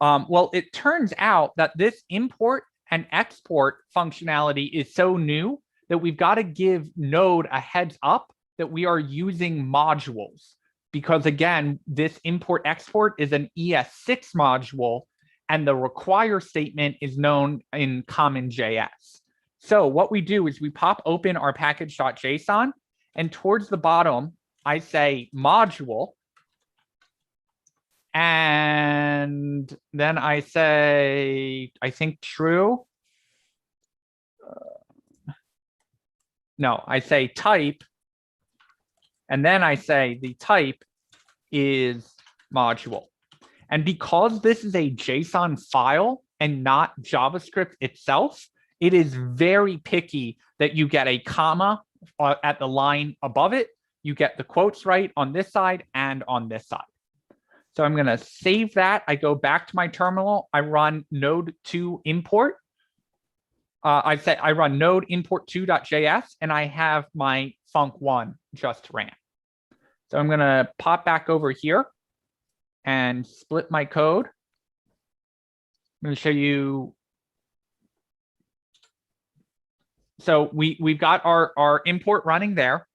Well, it turns out that this import and export functionality is so new that we've got to give Node a heads up that we are using modules. Because again, this import export is an ES6 module, and the require statement is known in common JS. So what we do is we pop open our package.json, and towards the bottom, I say module. And then I say, I think true. No, I say type. And then I say the type is module. And because this is a JSON file and not JavaScript itself, it is very picky that you get a comma at the line above it. You get the quotes right on this side and on this side. So I'm going to save that. I go back to my terminal. I run node2 import. I run node import2.js, and I have my func1 just ran. So I'm going to pop back over here and split my code. I'm going to show you. So we've got our import running there.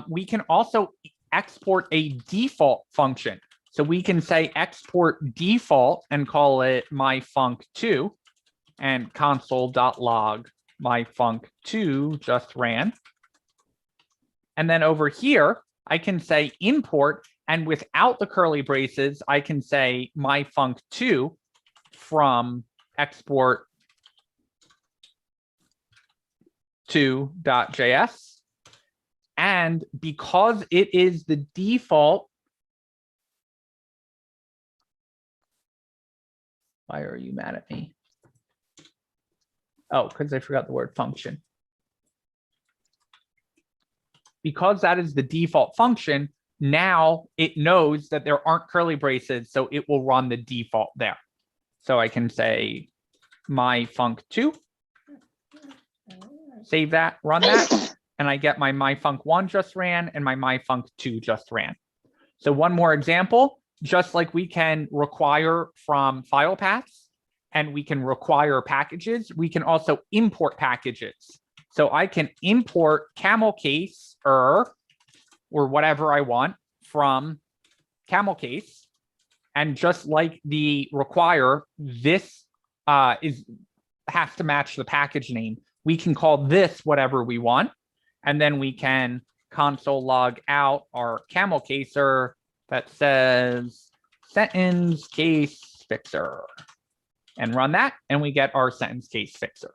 We can also export a default function. So we can say export default and call it myfunc2 and console.log myfunc2 just ran. And then over here, I can say import, and without the curly braces, I can say myfunc2 from export to.js. And because it is the default, why are you mad at me? Oh, because I forgot the word function. Because that is the default function, now it knows that there aren't curly braces, so it will run the default there. So I can say myfunc2, save that, run that, and I get my myfunc1 just ran and my myfunc2 just ran. So one more example, just like we can require from file paths and we can require packages, we can also import packages. So I can import camel case or whatever I want from camel case. And just like the require, this has to match the package name. We can call this whatever we want. And then we can console log out our camel caser that says sentence case fixer and run that. And we get our sentence case fixer.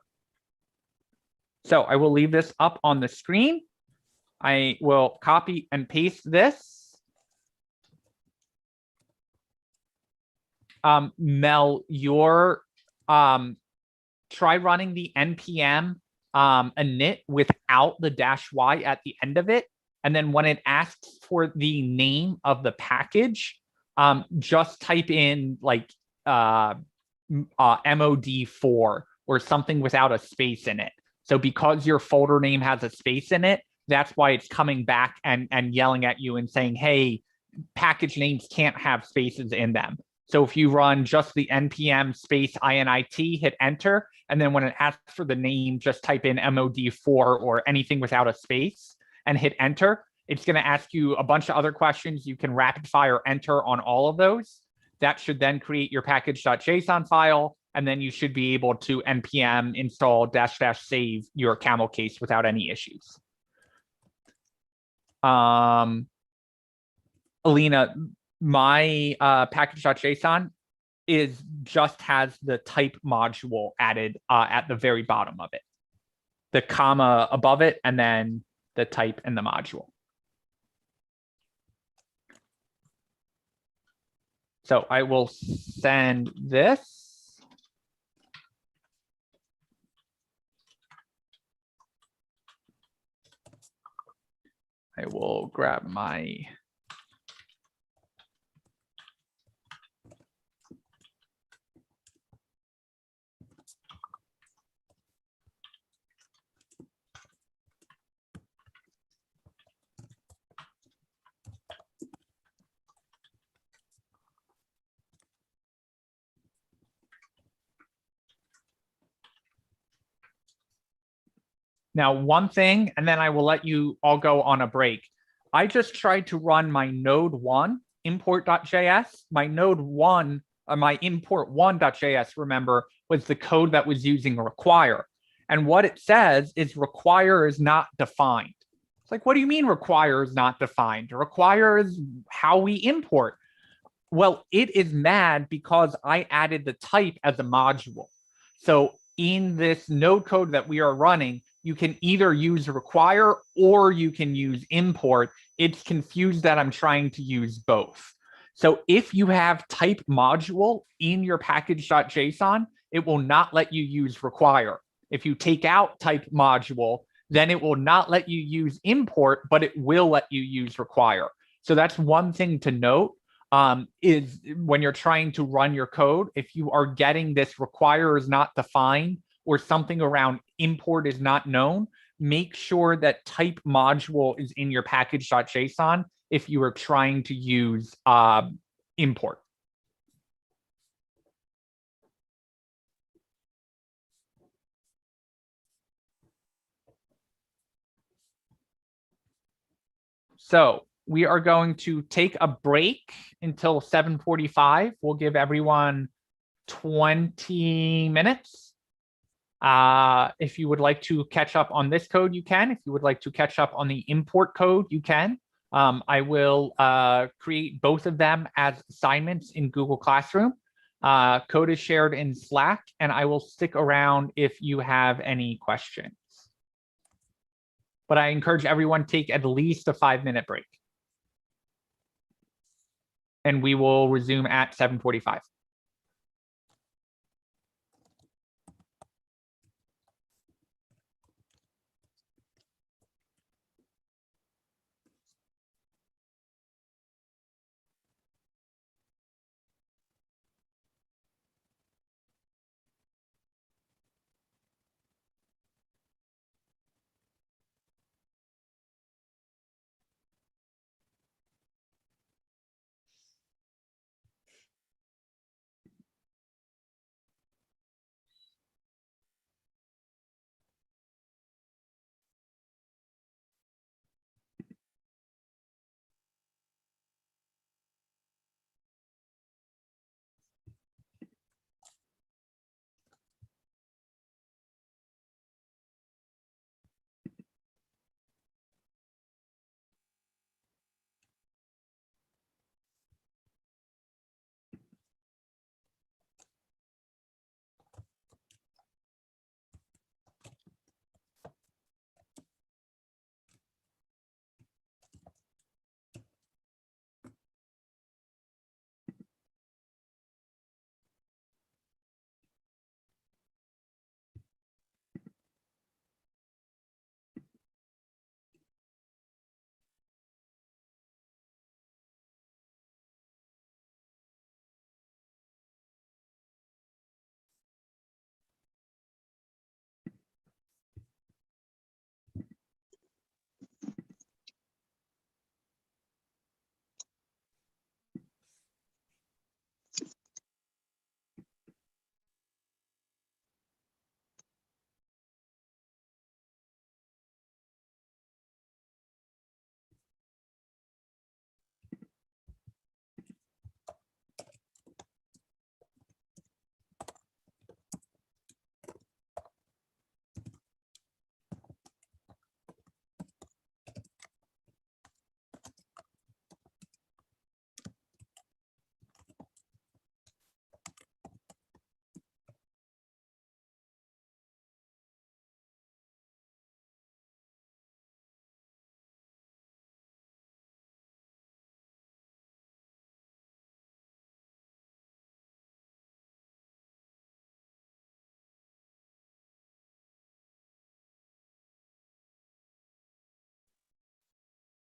So I will leave this up on the screen. I will copy and paste this. Mel, try running the npm init without the -y at the end of it. And then when it asks for the name of the package, just type in like mod4 or something without a space in it. So because your folder name has a space in it, that's why it's coming back and yelling at you and saying, hey, package names can't have spaces in them. So if you run just the npm space init, hit enter, and then when it asks for the name, just type in mod4 or anything without a space and hit enter. It's going to ask you a bunch of other questions. You can rapid fire enter on all of those. That should then create your package.json file, and then you should be able to npm install --save your camel case without any issues. Alina, my package.json just has the type module added at the very bottom of it, the comma above it, and then the type and the module. So I will send this. I will grab my Now, one thing, and then I will let you all go on a break. I just tried to run my node1 import.js. My node1, my import1.js, remember, was the code that was using require. And what it says is require is not defined. It's like, what do you mean require is not defined? Require is how we import. Well, it is mad because I added the type as a module. So in this node code that we are running, you can either use require or you can use import. It's confused that I'm trying to use both. So if you have type module in your package.json, it will not let you use require. If you take out type module, then it will not let you use import, but it will let you use require. So that's one thing to note. Is when you're trying to run your code, if you are getting this require is not defined or something around import is not known, make sure that type module is in your package.json if you are trying to use import. So we are going to take a break until 7:45. We'll give everyone 20 minutes. If you would like to catch up on this code, you can. If you would like to catch up on the import code, you can. I will create both of them as assignments in Google Classroom. Code is shared in Slack, and I will stick around if you have any questions. But I encourage everyone to take at least a 5-minute break. And we will resume at 7:45.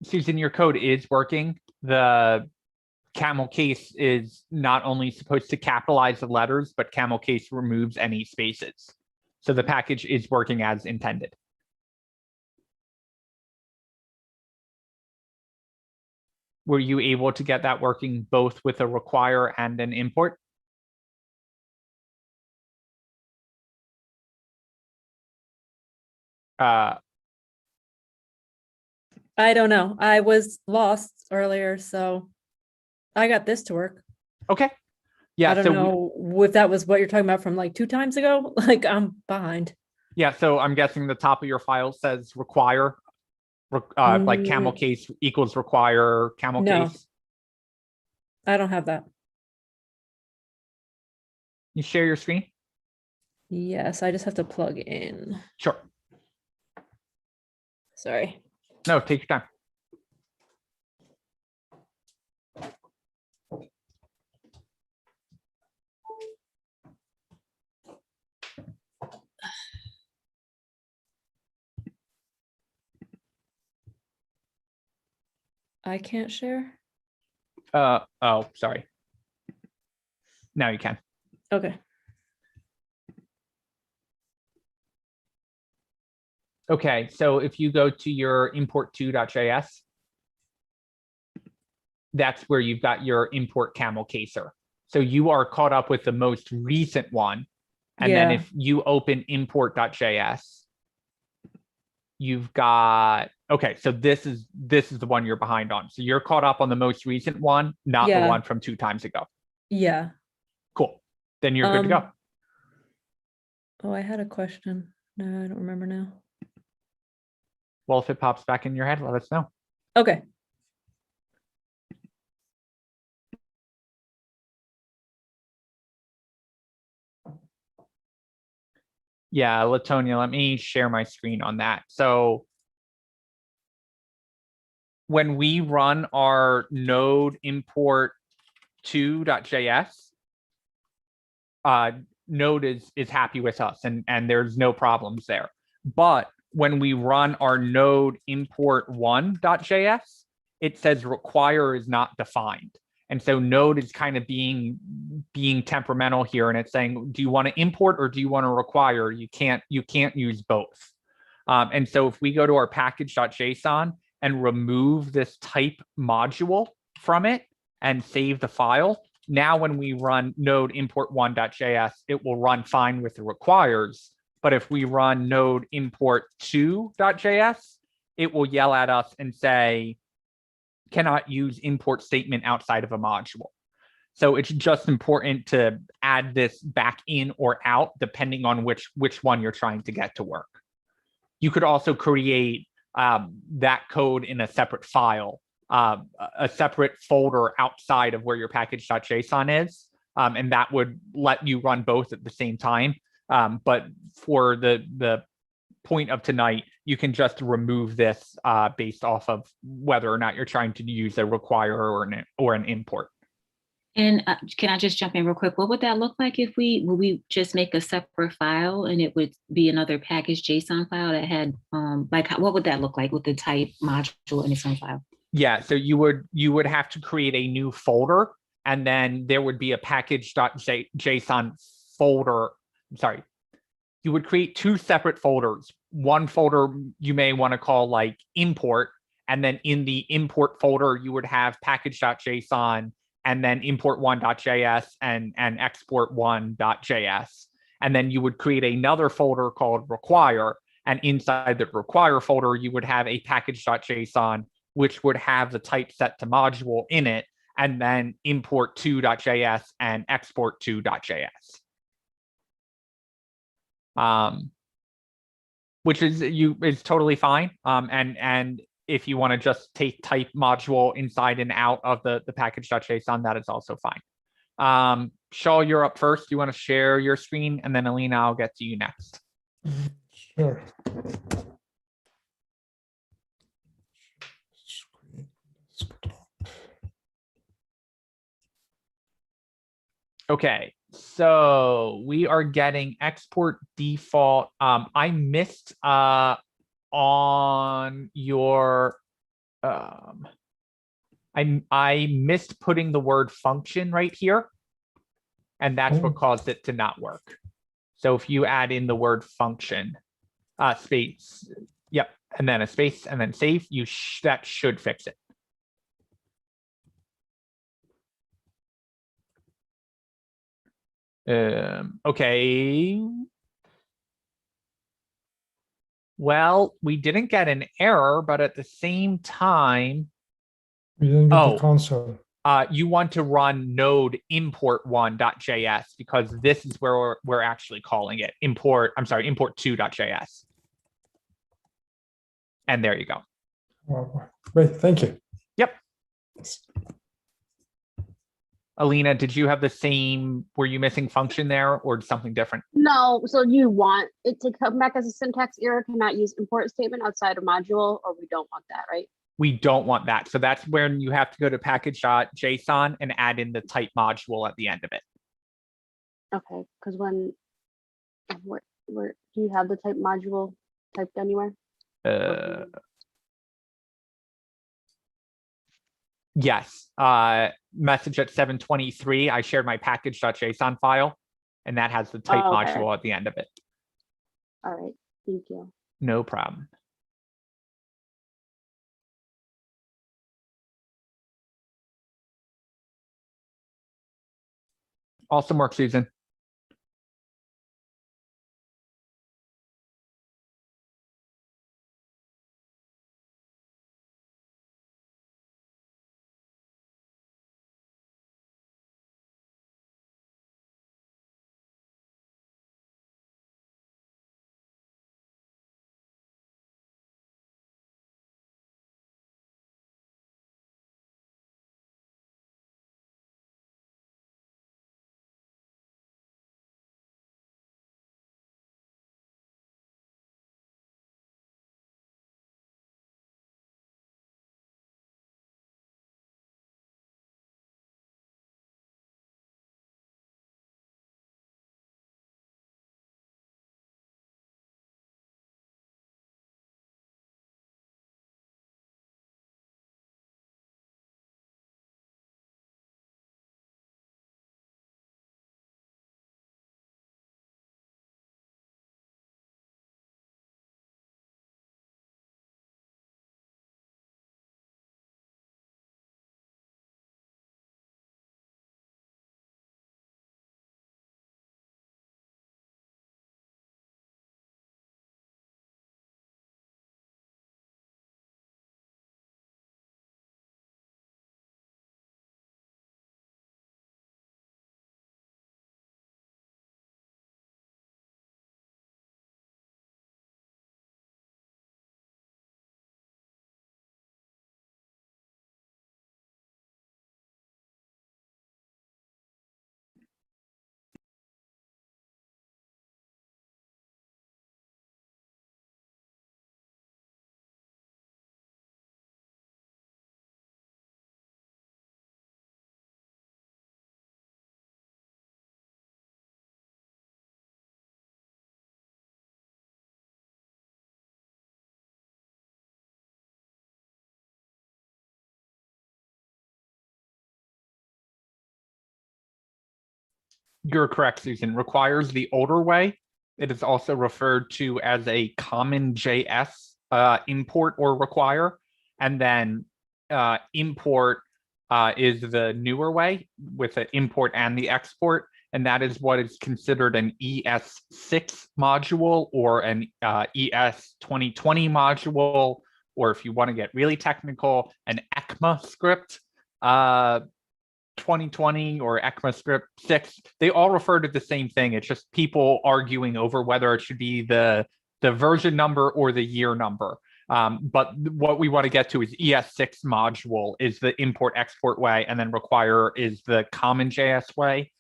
Susan, your code is working. The camel case is not only supposed to capitalize the letters, but camel case removes any spaces. So the package is working as intended. Were you able to get that working both with a require and an import? I don't know. I was lost earlier, so I got this to work. Okay. Yeah. I don't know if that was what you're talking about from like 2 times ago. Like I'm behind. Yeah. So I'm guessing the top of your file says require, like camel case equals require camel No. case. I don't have that. You share your screen? Yes, I just have to plug in. Sure. Sorry. No, take your time. I can't share. Oh, sorry. Now you can. Okay. Okay, so if you go to your import2.js, that's where you've got your import camel caser. So you are caught up with the most recent one. And then Yeah. if you open import.js, you've got, okay, so this is the one you're behind on. So you're caught up on the most recent one, not the Yeah. one from 2 times ago. Yeah. Cool. Then you're good to go. Oh, I had a question. No, I don't remember now. Well, if it pops back in your head, let us know. Okay. Yeah, Latonia, let me share my screen on that. So when we run our node import 2.js, node is happy with us and there's no problems there. But when we run our node import 1.js, it says require is not defined. And so node is kind of being temperamental here, and it's saying, do you want to import or do you want to require? You can't use both. And so if we go to our package.json and remove this type module from it and save the file, now when we run node import 1.js, it will run fine with the requires. But if we run node import 2.js, it will yell at us and say, cannot use import statement outside of a module. So it's just important to add this back in or out, depending on which one you're trying to get to work. You could also create that code in a separate file, a separate folder outside of where your package.json is, and that would let you run both at the same time. But for the point of tonight, you can just remove this based off of whether or not you're trying to use a require or an import. And can I just jump in real quick? What would that look like if would we just make a separate file and it would be another package JSON file that had what would that look like with the type module in its own file? Yeah, so you would have to create a new folder, and then there would be a package.json folder. I'm sorry. You would create 2 separate folders. One folder you may want to call like import, and then in the import folder, you would have package.json and then import1.js and export1.js. And then you would create another folder called require. And inside the require folder, you would have a package.json, which would have the type set to module in it, and then import2.js and export2.js. Which is totally fine. And if you want to just take type module inside and out of the package.json, that is also fine. Shaw, you're up first. You want to share your screen, and then Alina, I'll get to you next. Sure. Okay, so we are getting export default. I missed on your I missed putting the word function right here, and that's what caused it to not work. So if you add in the word function, space, yep, and then a space and then save, that should fix it. Okay. Well, we didn't get an error, but at the same time, We didn't get the console. you want to run node import1.js because this is where we're actually calling it import2.js. And there you go. Well, great, thank you. Yep. Alina, did you have the same, were you missing function there or something different? No, so you want it to come back as a syntax error, cannot use import statement outside of module, or we don't want that, right? We don't want that. So that's when you have to go to package.json and add in the type module at the end of it. Okay, because where do you have the type module typed anywhere? Yes. Message at 7:23. I shared my package.json file, and that has the type module at the end of it. All right, thank you. No problem. Awesome work, Susan. You're correct, Susan. Requires the older way. It is also referred to as a common JS import or require. And then import is the newer way with the import and the export. And that is what is considered an ES6 module or an ES 2020 module, or if you want to get really technical, an ECMAScript 2020 or ECMAScript 6. They all refer to the same thing. It's just people arguing over whether it should be the version number or the year number. But what we want to get to is ES6 module is the import export way, and then require is the common JS way.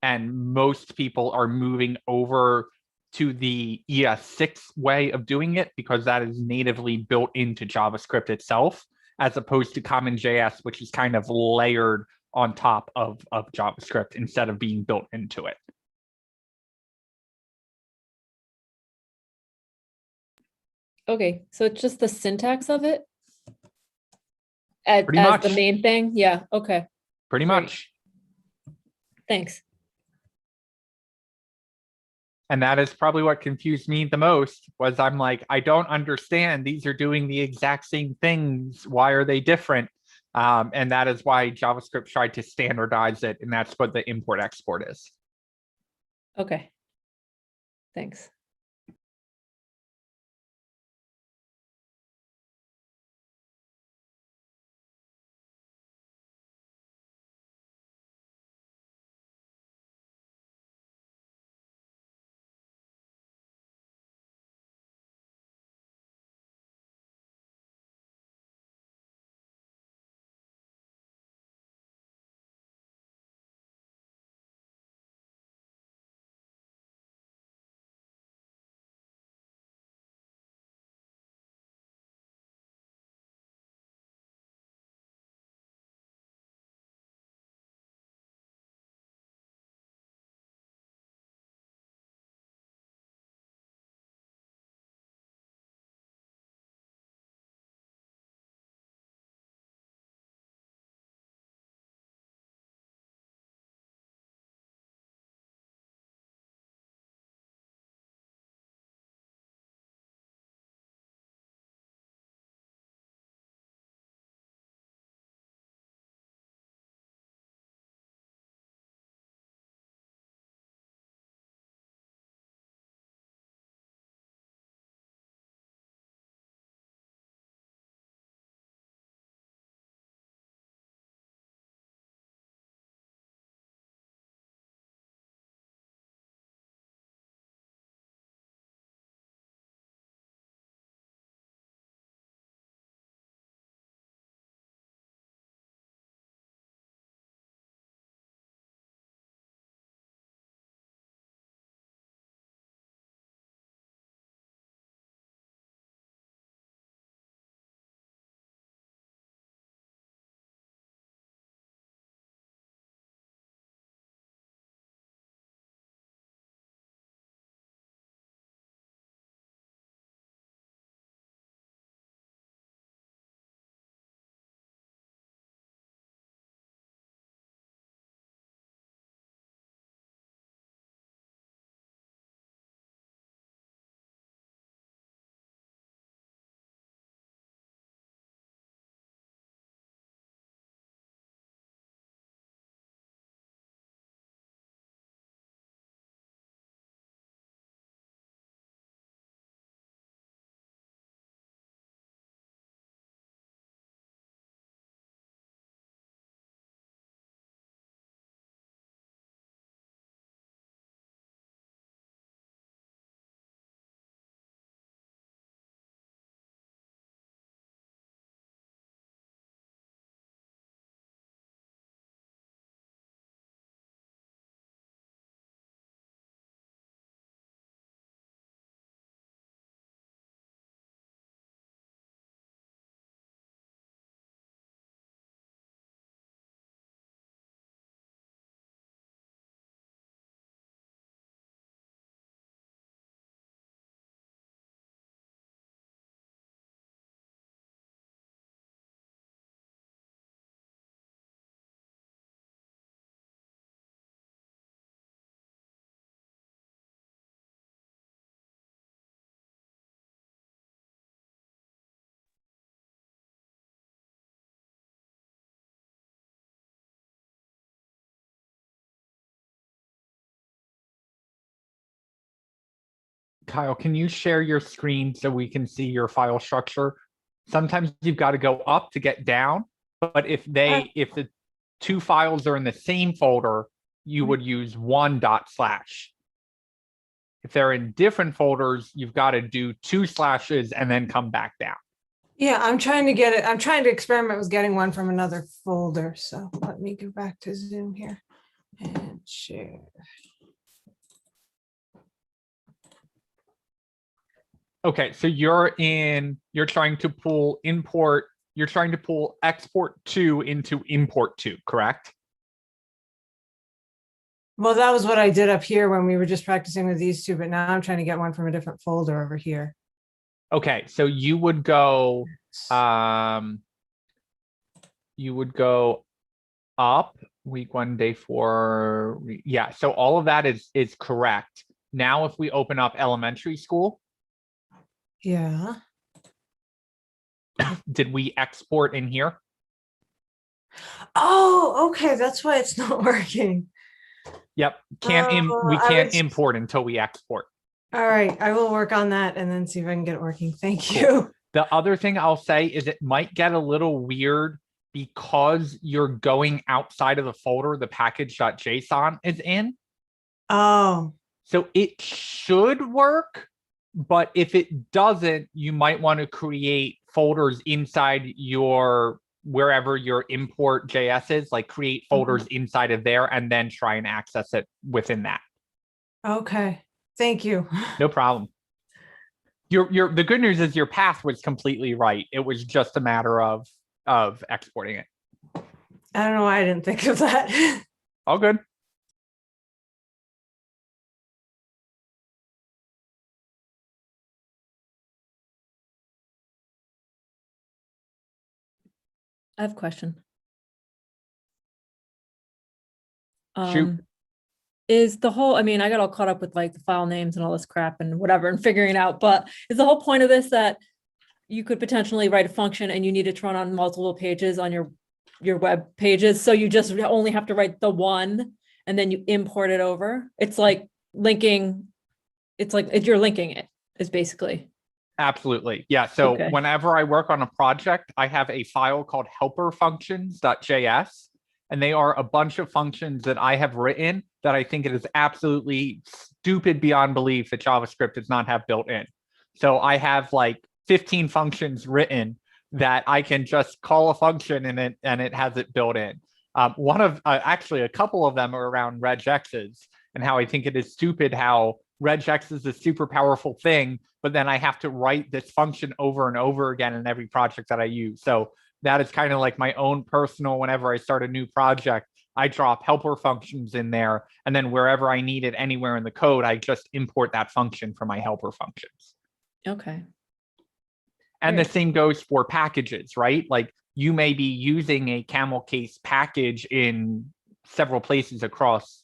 And most people are moving over to the ES6 way of doing it because that is natively built into JavaScript itself, as opposed to common JS, which is kind of layered on top of JavaScript instead of being built into it. Okay, so it's just the syntax of it? as Pretty the much. main thing? Yeah, okay, Pretty Great. much. thanks. And that is probably what confused me the most was I'm like, I don't understand. These are doing the exact same things. Why are they different? And that is why JavaScript tried to standardize it. And that's what the import export is. Okay. Thanks. Kyle, can you share your screen so we can see your file structure? Sometimes you've got to go up to get down, but if the two files are in the same folder, you would use one dot slash. If they're in different folders, you've got to do two slashes and then come back down. Yeah, I'm trying to get it. I'm trying to experiment with getting one from another folder. So let me go back to Zoom here and share. Okay, so you're trying to pull export two into import two, correct? Well, that was what I did up here when we were just practicing with these two, but now I'm trying to get one from a different folder over here. Okay, so you would go, you would go up week 1, day 4. Yeah, so all of that is correct. Now, if we open up elementary school, Yeah. did we export in here? Oh, okay. That's why it's not working. Yep, we I can't was- import until we export. All right. I will work on that and then see if I can get it working. Thank Cool. you. The other thing I'll say is it might get a little weird because you're going outside of the folder the package.json is in. Oh, So it should work, but if it doesn't, you might want to create folders inside your wherever your import JS is, like create folders inside of there and then try and access it within that. okay. Thank you. No problem. The good news is your path was completely right. It was just a matter of exporting it. I don't know why I didn't think of that. All good. I have a question. Shoot. Is the whole, I mean, I got all caught up with like the file names and all this crap and whatever and figuring it out, but is the whole point of this that you could potentially write a function and you need it to run on multiple pages on your web pages, so you just only have to write the one and then you import it over? It's like linking, it's like if you're linking it is basically. Absolutely. Yeah. So Okay. whenever I work on a project, I have a file called helperfunctions.js, and they are a bunch of functions that I have written that I think it is absolutely stupid beyond belief that JavaScript does not have built in. So I have like 15 functions written that I can just call a function and it has it built in. Actually, a couple of them are around regexes and how I think it is stupid how regex is a super powerful thing, but then I have to write this function over and over again in every project that I use. So that is kind of like my own personal, whenever I start a new project, I drop helper functions in there. And then wherever I need it anywhere in the code, I just import that function from my helper functions. Okay. And Great. the same goes for packages, right? Like you may be using a camel case package in several places across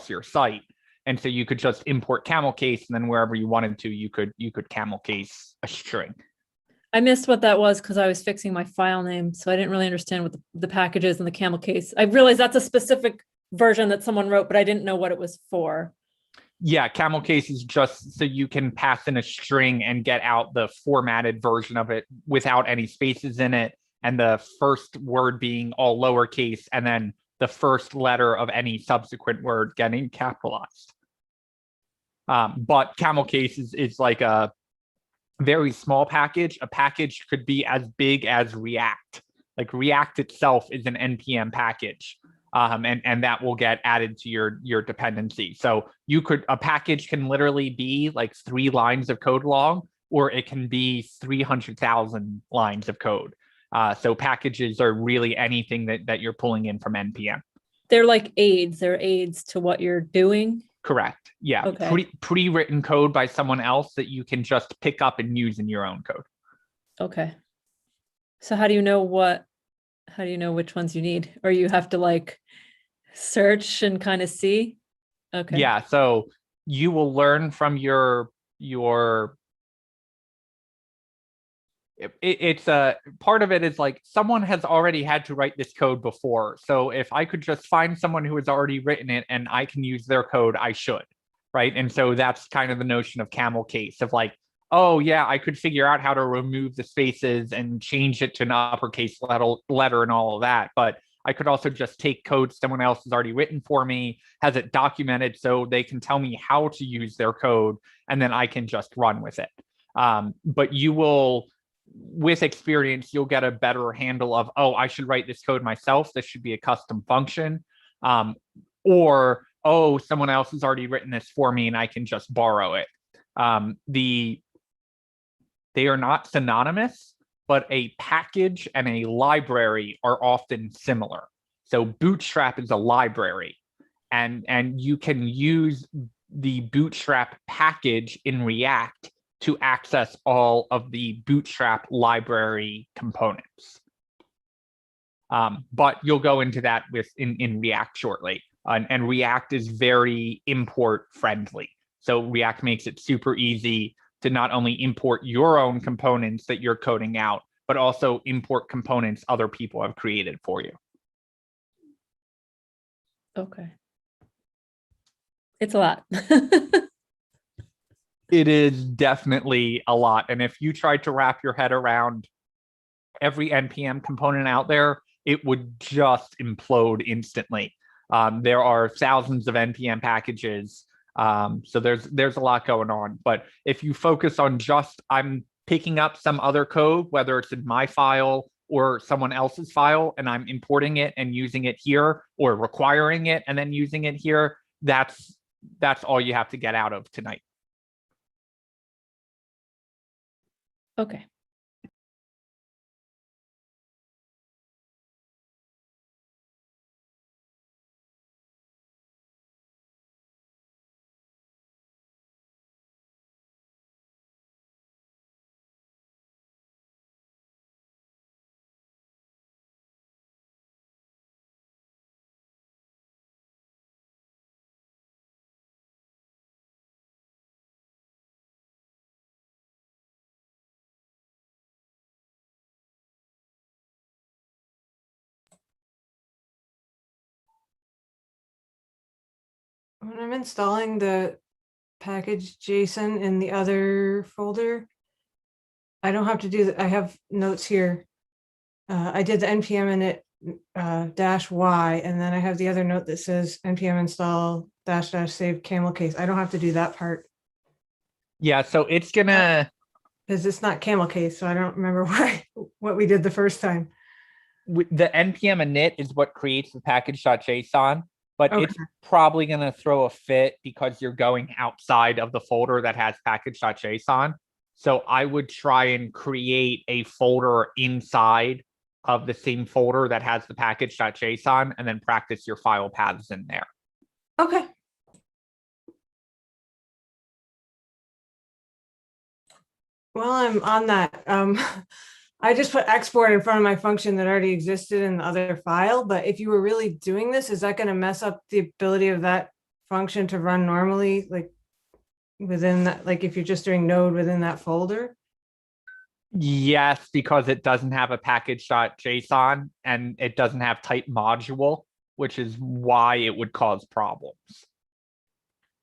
your site. And so you could just import camel case, and then wherever you wanted to, you could camel case a string. I missed what that was because I was fixing my file name, so I didn't really understand what the package is in the camel case. I realized that's a specific version that someone wrote, but I didn't know what it was for. Yeah, camel case is just so you can pass in a string and get out the formatted version of it without any spaces in it, and the first word being all lowercase, and then the first letter of any subsequent word getting capitalized. But camel case is like a very small package. A package could be as big as React. Like React itself is an NPM package. And that will get added to your dependency. So a package can literally be like 3 lines of code long, or it can be 300,000 lines of code. So packages are really anything that you're pulling in from NPM. They're like aids. They're aids to what you're doing. Correct. Yeah. Okay. Pre-written code by someone else that you can just pick up and use in your own code. Okay. So how do you know which ones you need? Or you have to like search and kind of see? Okay. Yeah. So you will learn from it's a part of it is like someone has already had to write this code before. So if I could just find someone who has already written it and I can use their code, I should. Right. And so that's kind of the notion of camel case of like, oh yeah, I could figure out how to remove the spaces and change it to an uppercase letter and all of that. But I could also just take code someone else has already written for me, has it documented so they can tell me how to use their code, and then I can just run with it. But you will, with experience, you'll get a better handle of, oh, I should write this code myself. This should be a custom function. Or, oh, someone else has already written this for me and I can just borrow it. They are not synonymous, but a package and a library are often similar. So Bootstrap is a library, and you can use the Bootstrap package in React to access all of the Bootstrap library components. But you'll go into that in React shortly. And React is very import friendly. So React makes it super easy to not only import your own components that you're coding out, but also import components other people have created for you. Okay. It's a lot. It is definitely a lot. And if you tried to wrap your head around every NPM component out there, it would just implode instantly. There are thousands of NPM packages. So there's a lot going on. But if you focus on just, I'm picking up some other code, whether it's in my file or someone else's file, and I'm importing it and using it here, or requiring it and then using it here, that's all you have to get out of tonight. Okay. When I'm installing the package JSON in the other folder, I don't have to do that. I have notes here. I did the npm init -y, and then I have the other note that says npm install -- save camel case. I don't have to do that part Yeah, so it's gonna, because it's not camel case. So I don't remember what we did the first time. the npm init is what creates the package.json, but Okay. it's probably gonna throw a fit because you're going outside of the folder that has package.json. So I would try and create a folder inside of the same folder that has the package.json and then practice your file paths in there. Okay. While I'm on that, I just put export in front of my function that already existed in the other file. But if you were really doing this, is that going to mess up the ability of that function to run normally, like within that, like if you're just doing node within that folder? Yes, because it doesn't have a package.json and it doesn't have type module, which is why it would cause problems.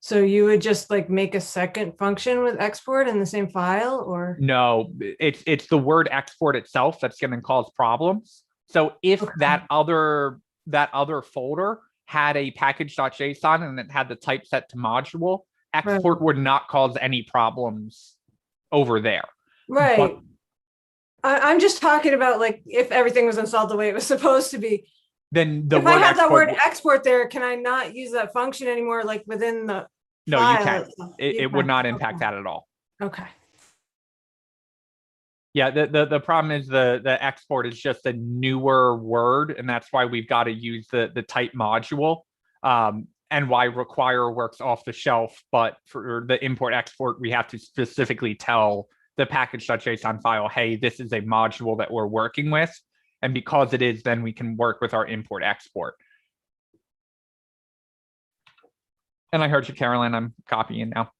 So you would just like make a second function with export in the same file, or? No, it's the word export itself that's going to cause problems. So if Okay. that other folder had a package.json and it had the type set to module, export would not cause any problems over there. Right. But I'm just talking about like if everything was installed the way it was supposed to be. then the If word I have that export, word export there, can I not use that function anymore, like within the no, file you can't. itself? It would not impact Okay. that at all. Okay. Yeah, the problem is the export is just a newer word, and that's why we've got to use the type module, and why require works off the shelf. But for the import export, we have to specifically tell the package.json file, hey, this is a module that we're working with. And because it is, then we can work with our import export. And I heard you, Caroline, I'm copying now.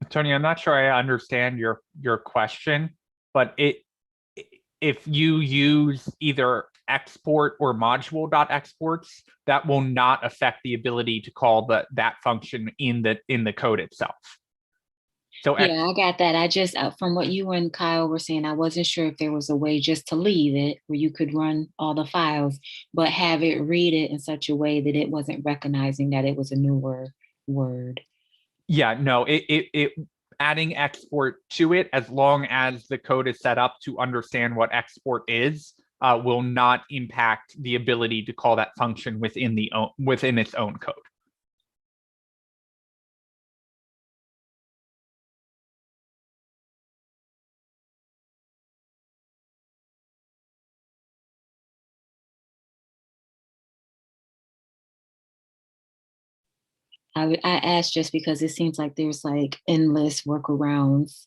Tony, I'm not sure I understand your question, but if you use either export or module.exports, that will not affect the ability to call that function in the code itself. So Yeah, I got that. I just, from what you and Kyle were saying, I wasn't sure if there was a way just to leave it where you could run all the files, but have it read it in such a way that it wasn't recognizing that it was a newer word. Yeah, no, it adding export to it, as long as the code is set up to understand what export is, will not impact the ability to call that function within its own code. I asked just because it seems like there's like endless workarounds.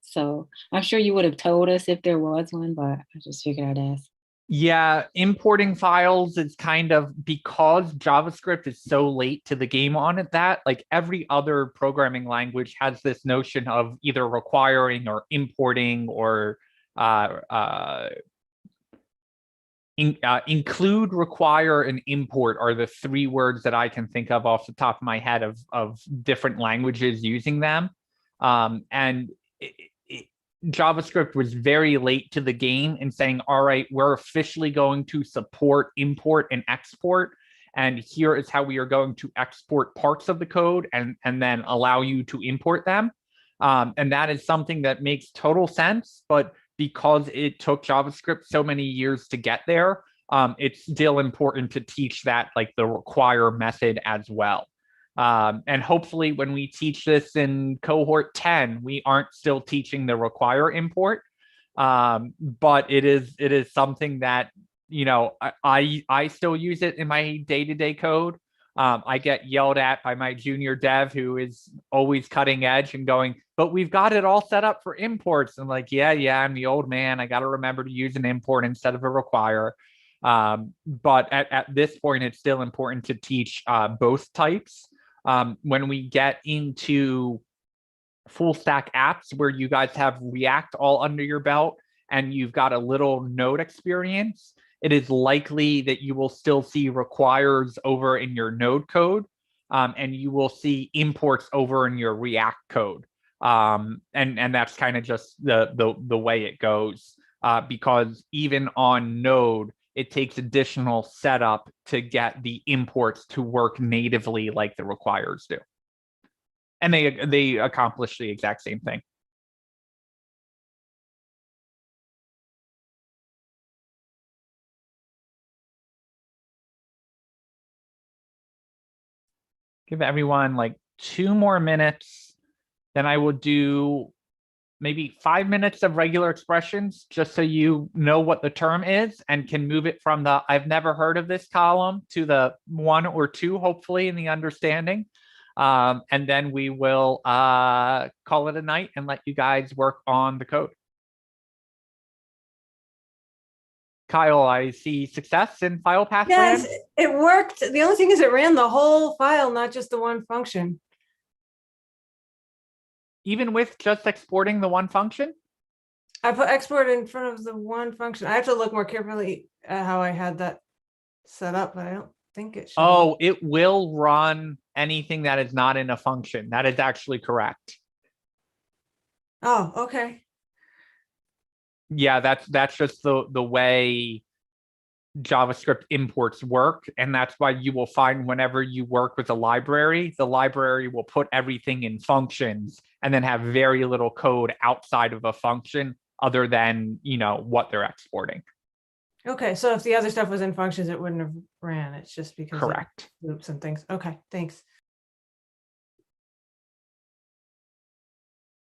So I'm sure you would have told us if there was one, but I just figured I'd ask. Yeah, importing files is kind of, because JavaScript is so late to the game on it, that like every other programming language has this notion of either requiring or importing or include, require, and import are the three words that I can think of off the top of my head of different languages using them. And JavaScript was very late to the game in saying, all right, we're officially going to support import and export. And here is how we are going to export parts of the code and then allow you to import them. And that is something that makes total sense. But because it took JavaScript so many years to get there, it's still important to teach that, like the require method as well. And hopefully when we teach this in cohort 10, we aren't still teaching the require import. But it is something that, you know, I still use it in my day-to-day code. I get yelled at by my junior dev who is always cutting edge and going, but we've got it all set up for imports. I'm like, yeah, I'm the old man. I got to remember to use an import instead of a require. But at this point, it's still important to teach both types. When we get into full stack apps where you guys have React all under your belt and you've got a little Node experience, it is likely that you will still see requires over in your Node code, and you will see imports over in your React code. And that's kind of just the way it goes, because even on Node, it takes additional setup to get the imports to work natively like the requires do. And they accomplish the exact same thing. Give everyone like 2 more minutes. Then I will do maybe 5 minutes of regular expressions, just so you know what the term is and can move it from the I've never heard of this column to the 1 or 2, hopefully, in the understanding. And then we will call it a night and let you guys work on the code. Kyle, I see success in file path. Yes, it worked. The only thing is it ran the whole file, not just the one function. Even with just exporting the one function? I put export in front of the one function. I have to look more carefully at how I had that set up, but I don't think it should. Oh, it will run anything that is not in a function. That is actually correct. Oh, okay. Yeah, that's just the way JavaScript imports work. And that's why you will find whenever you work with a library, the library will put everything in functions and then have very little code outside of a function other than, you know, what they're exporting. Okay, so if the other stuff was in functions, it wouldn't have ran. It's just because Correct. of loops and things. Okay, thanks.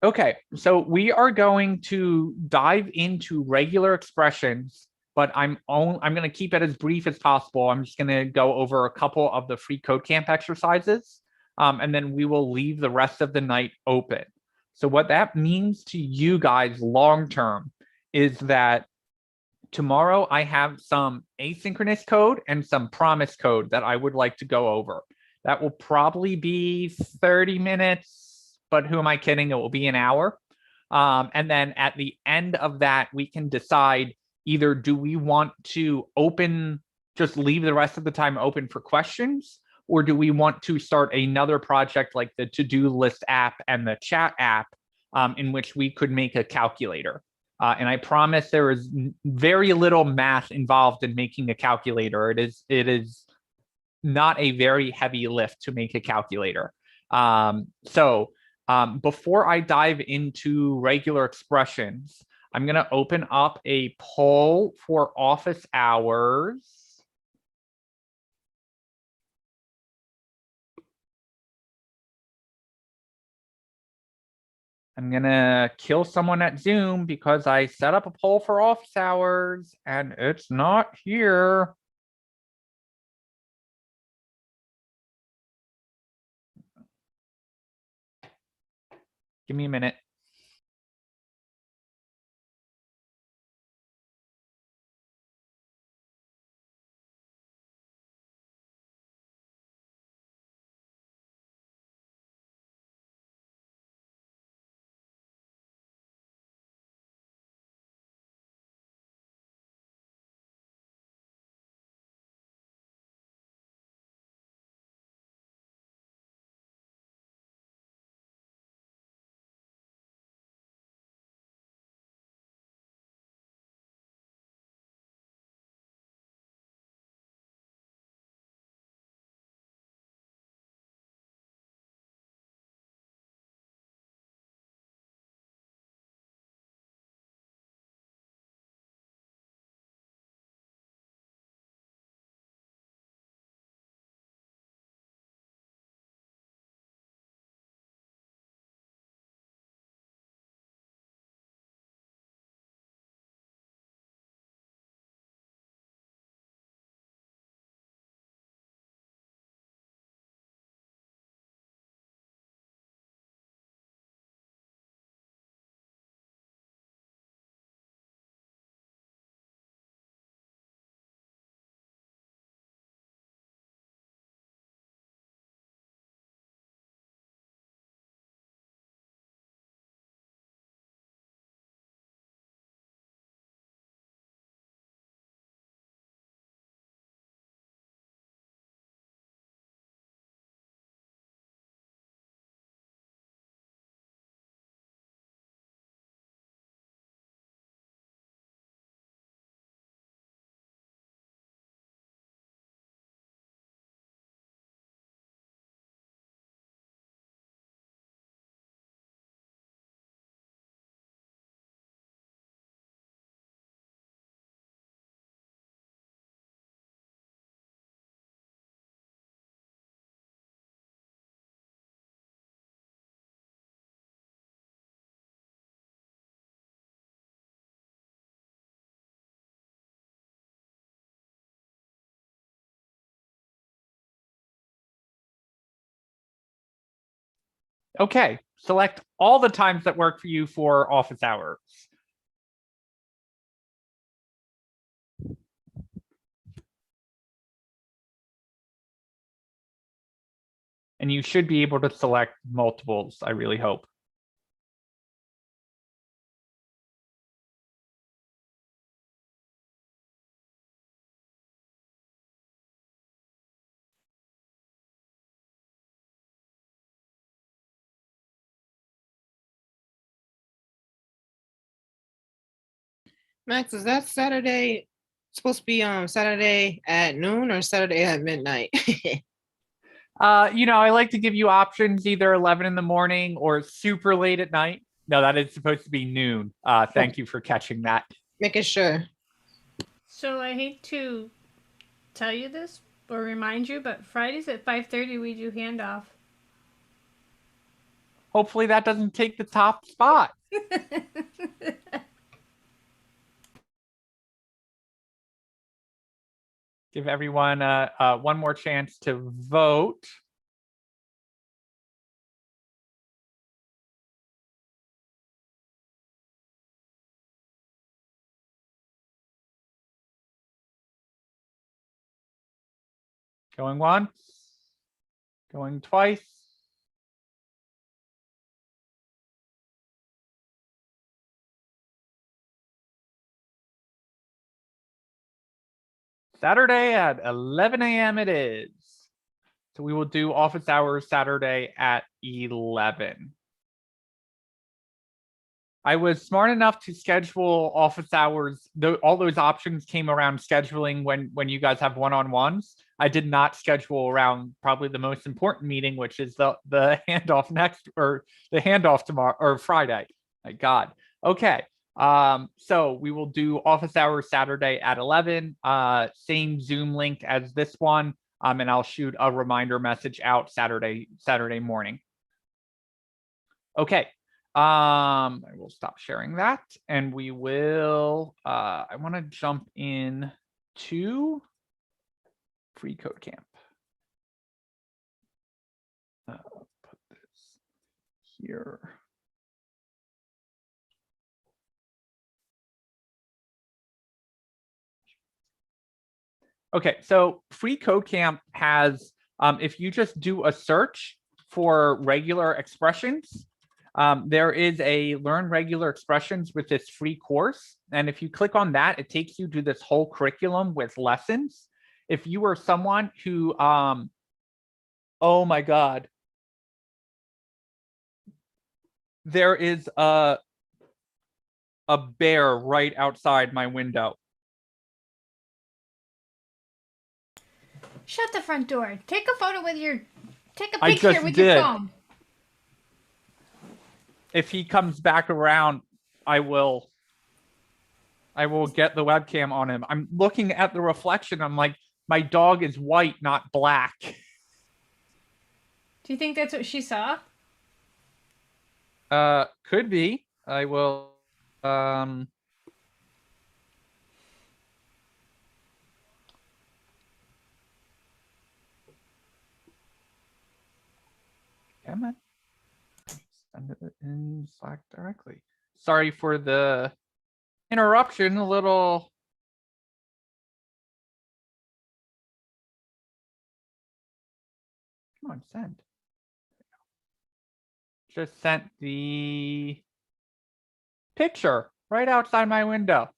Okay, so we are going to dive into regular expressions, but I'm going to keep it as brief as possible. I'm just going to go over a couple of the free code camp exercises, and then we will leave the rest of the night open. So what that means to you guys long term is that tomorrow I have some asynchronous code and some promise code that I would like to go over. That will probably be 30 minutes, but who am I kidding? It will be an hour. And then at the end of that, we can decide either do we want to just leave the rest of the time open for questions, or do we want to start another project like the to-do list app and the chat app, in which we could make a calculator? And I promise there is very little math involved in making a calculator. It is not a very heavy lift to make a calculator. Before I dive into regular expressions, I'm going to open up a poll for office hours. I'm going to kill someone at Zoom because I set up a poll for office hours and it's not here. Give me a minute. Okay, select all the times that work for you for office hours. And you should be able to select multiples, I really hope. Max, is that Saturday supposed to be Saturday at noon or Saturday at midnight? I like to give you options, either 11 in the morning or super late at night. No, that is supposed to be noon. Thank you for catching that. Making sure. So I hate to tell you this or remind you, but Fridays at 5:30 we do handoff. Hopefully that doesn't take the top spot. Give everyone one more chance to vote. Going once, going twice. Saturday at 11 a.m. it is. So we will do office hours Saturday at 11. I was smart enough to schedule office hours. All those options came around scheduling when you guys have one-on-ones. I did not schedule around probably the most important meeting, which is the handoff the handoff tomorrow or Friday. My God. Okay. So we will do office hours Saturday at 11. Same Zoom link as this one. And I'll shoot a reminder message out Saturday morning. Okay. I will stop sharing that, and we will. I want to jump in to Free Code Camp. Put this here. Okay, so Free Code Camp has, if you just do a search for regular expressions, there is a Learn Regular Expressions with this free course. And if you click on that, it takes you to this whole curriculum with lessons. If you are someone who, oh my God, there is a bear right outside my window. Shut the front door. Take a photo with your. Take a I picture just with did. your phone. If he comes back around, I will get the webcam on him. I'm looking at the reflection. I'm like, my dog is white, not black. Do you think that's what she saw? Could be. I will. Come on. Send it in Slack directly. Sorry for the interruption. A little. Come on, send. Just sent the picture right outside my window.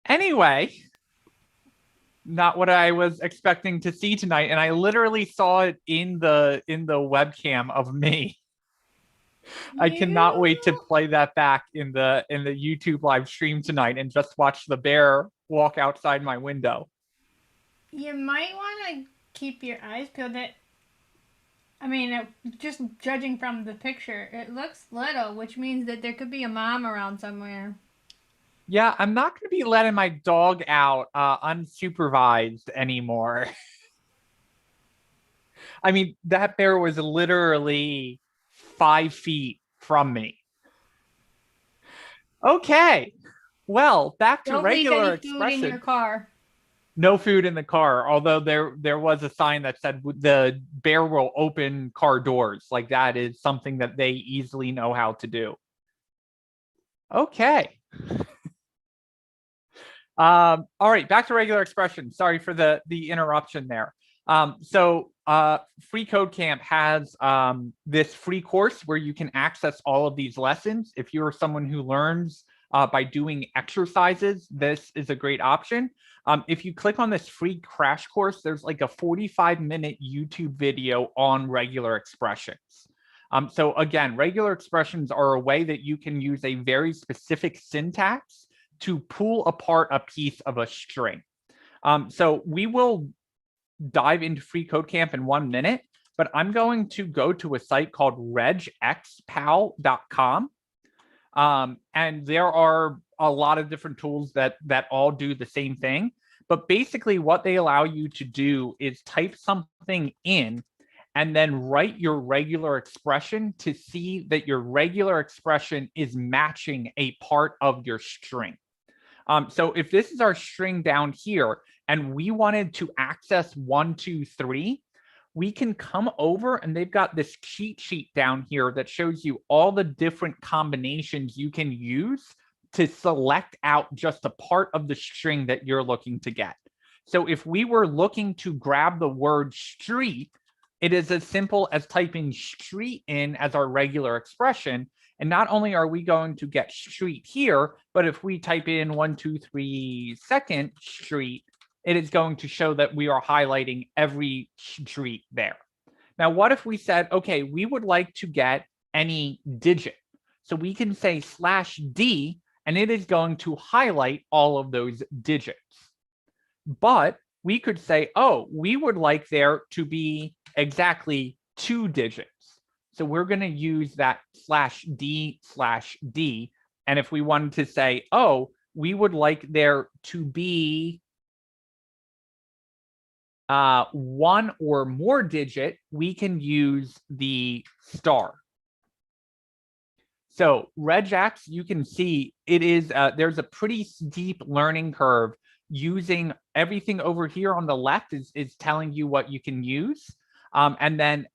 Anyway, not what I was expecting to see tonight, and I literally saw it in the webcam of me. I cannot wait to play that back in the YouTube live stream tonight and just watch the bear walk outside my window. You might want to keep your eyes peeled. I mean, just judging from the picture, it looks little, which means that there could be a mom around somewhere. Yeah, I'm not going to be letting my dog out unsupervised anymore. I mean, that bear was literally 5 feet from me. Okay, well, back to regular expression. Don't leave any food in your car. No food in the car, although there was a sign that said the bear will open car doors. Like, that is something that they easily know how to do. Okay. All right, back to regular expression. Sorry for the interruption there. So Free Code Camp has this free course where you can access all of these lessons. If you're someone who learns by doing exercises, this is a great option. If you click on this free crash course, there's like a 45-minute YouTube video on regular expressions. So again, regular expressions are a way that you can use a very specific syntax to pull apart a piece of a string. So we will dive into Free Code Camp in 1 minute, but I'm going to go to a site called regexpal.com. And there are a lot of different tools that all do the same thing. But basically what they allow you to do is type something in and then write your regular expression to see that your regular expression is matching a part of your string. So if this is our string down here and we wanted to access 1, 2, 3, we can come over and they've got this cheat sheet down here that shows you all the different combinations you can use to select out just a part of the string that you're looking to get. So if we were looking to grab the word street, it is as simple as typing street in as our regular expression, And not only are we going to get street here, but if we type in 123 2nd Street, it is going to show that we are highlighting every street there. Now, what if we said, okay, we would like to get any digit? So we can say /D, and it is going to highlight all of those digits. But we could say, oh, we would like there to be exactly 2 digits. So we're going to use that /D/D. And if we wanted to say, oh, we would like there to be 1 or more digit, we can use the star. So regex, you can see it is there's a pretty steep learning curve. Using everything over here on the left is telling you what you can use. And then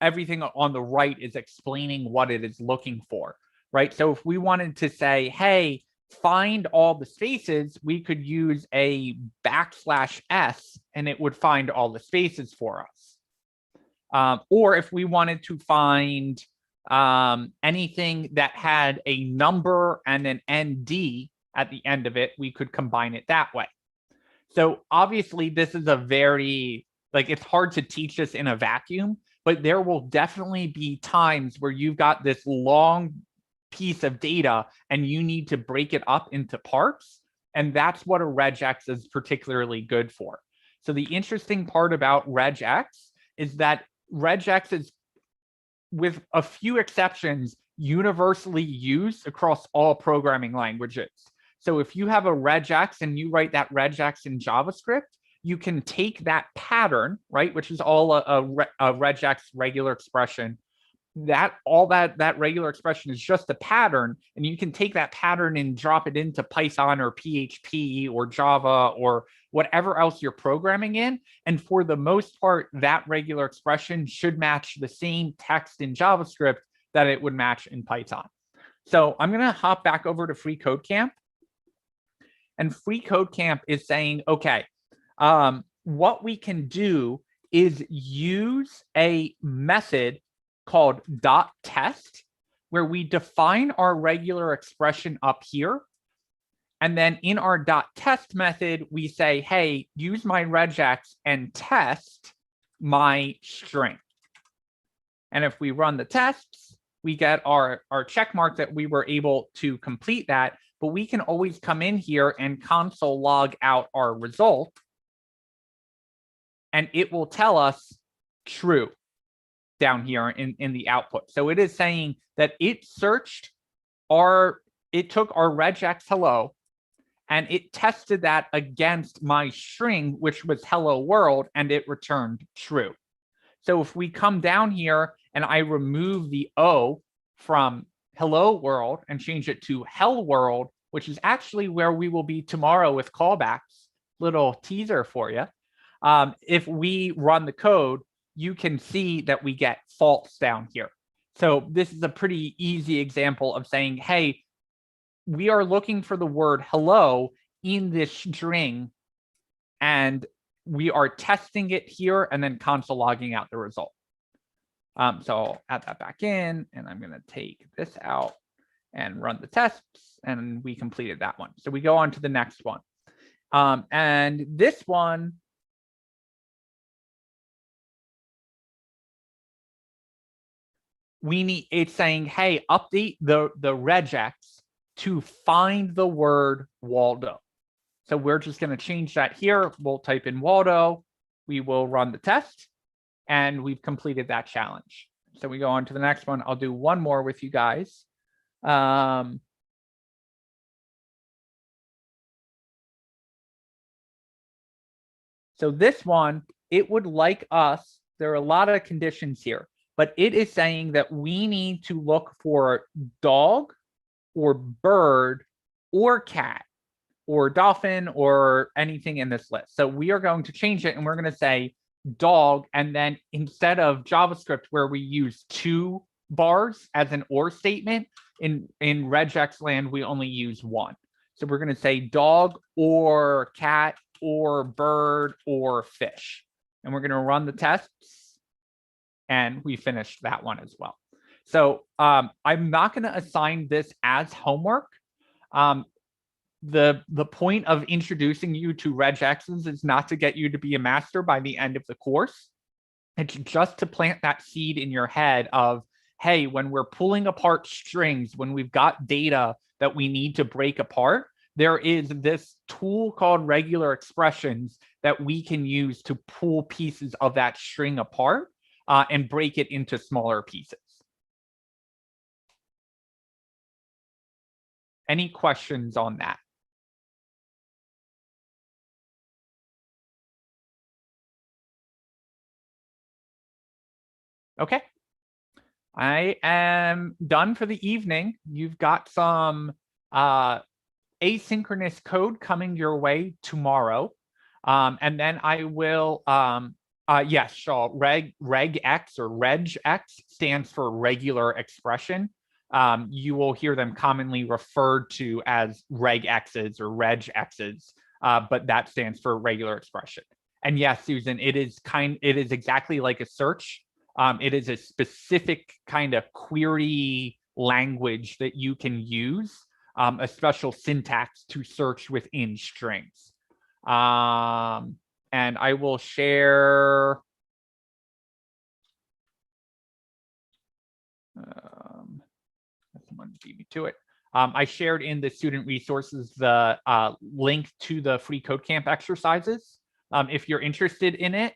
everything on the right is explaining what it is looking for, right? So if we wanted to say, hey, find all the spaces, we could use a \S and it would find all the spaces for us. Or if we wanted to find anything that had a number and an ND at the end of it, we could combine it that way. So obviously this is a very, like, it's hard to teach this in a vacuum, but there will definitely be times where you've got this long piece of data and you need to break it up into parts. And that's what a regex is particularly good for. So the interesting part about regex is that regex is, with a few exceptions, universally used across all programming languages. So if you have a regex and you write that regex in JavaScript, you can take that pattern, right, which is all a regex regular expression. That regular expression is just a pattern, and you can take that pattern and drop it into Python or PHP or Java or whatever else you're programming in. And for the most part, that regular expression should match the same text in JavaScript that it would match in Python. So I'm going to hop back over to Free Code Camp. And Free Code Camp is saying, okay, what we can do is use a method called .test, where we define our regular expression up here. And then in our .test method, we say, hey, use my regex and test my string. And if we run the tests, we get our check mark that we were able to complete that. But we can always come in here and console log out our result. And it will tell us true down here in the output. So it is saying that it searched it took our regex hello, and it tested that against my string, which was hello world, and it returned true. So if we come down here and I remove the O from hello world and change it to hell world, which is actually where we will be tomorrow with callbacks, little teaser for you. If we run the code, you can see that we get false down here. So this is a pretty easy example of saying, hey, we are looking for the word hello in this string, and we are testing it here and then console logging out the result. So I'll add that back in, and I'm going to take this out and run the tests, and we completed that one. So we go on to the next one. And this one, it's saying, hey, update the regex to find the word Waldo. So we're just going to change that here. We'll type in Waldo. We will run the test, and we've completed that challenge. So we go on to the next one. I'll do one more with you guys. So this one, it would like us, there are a lot of conditions here, but it is saying that we need to look for dog or bird or cat or dolphin or anything in this list. So we are going to change it, and we're going to say dog, and then instead of JavaScript where we use 2 bars as an or statement, in regex land we only use 1. So we're going to say dog or cat or bird or fish, and we're going to run the tests, and we finished that one as well. So I'm not going to assign this as homework. The point of introducing you to regexes is not to get you to be a master by the end of the course. It's just to plant that seed in your head of, hey, when we're pulling apart strings, when we've got data that we need to break apart, there is this tool called regular expressions that we can use to pull pieces of that string apart and break it into smaller pieces. Any questions on that? Okay. I am done for the evening. You've got some asynchronous code coming your way tomorrow. And then I will, yes, Shaw, regex or regex stands for regular expression. You will hear them commonly referred to as regexes or regexes, but that stands for regular expression. And yes, Susan, it is exactly like a search. It is a specific kind of query language that you can use, a special syntax to search within strings. And I will share. Someone beat me to it. I shared in the student resources the link to the free code camp exercises. If you're interested in it,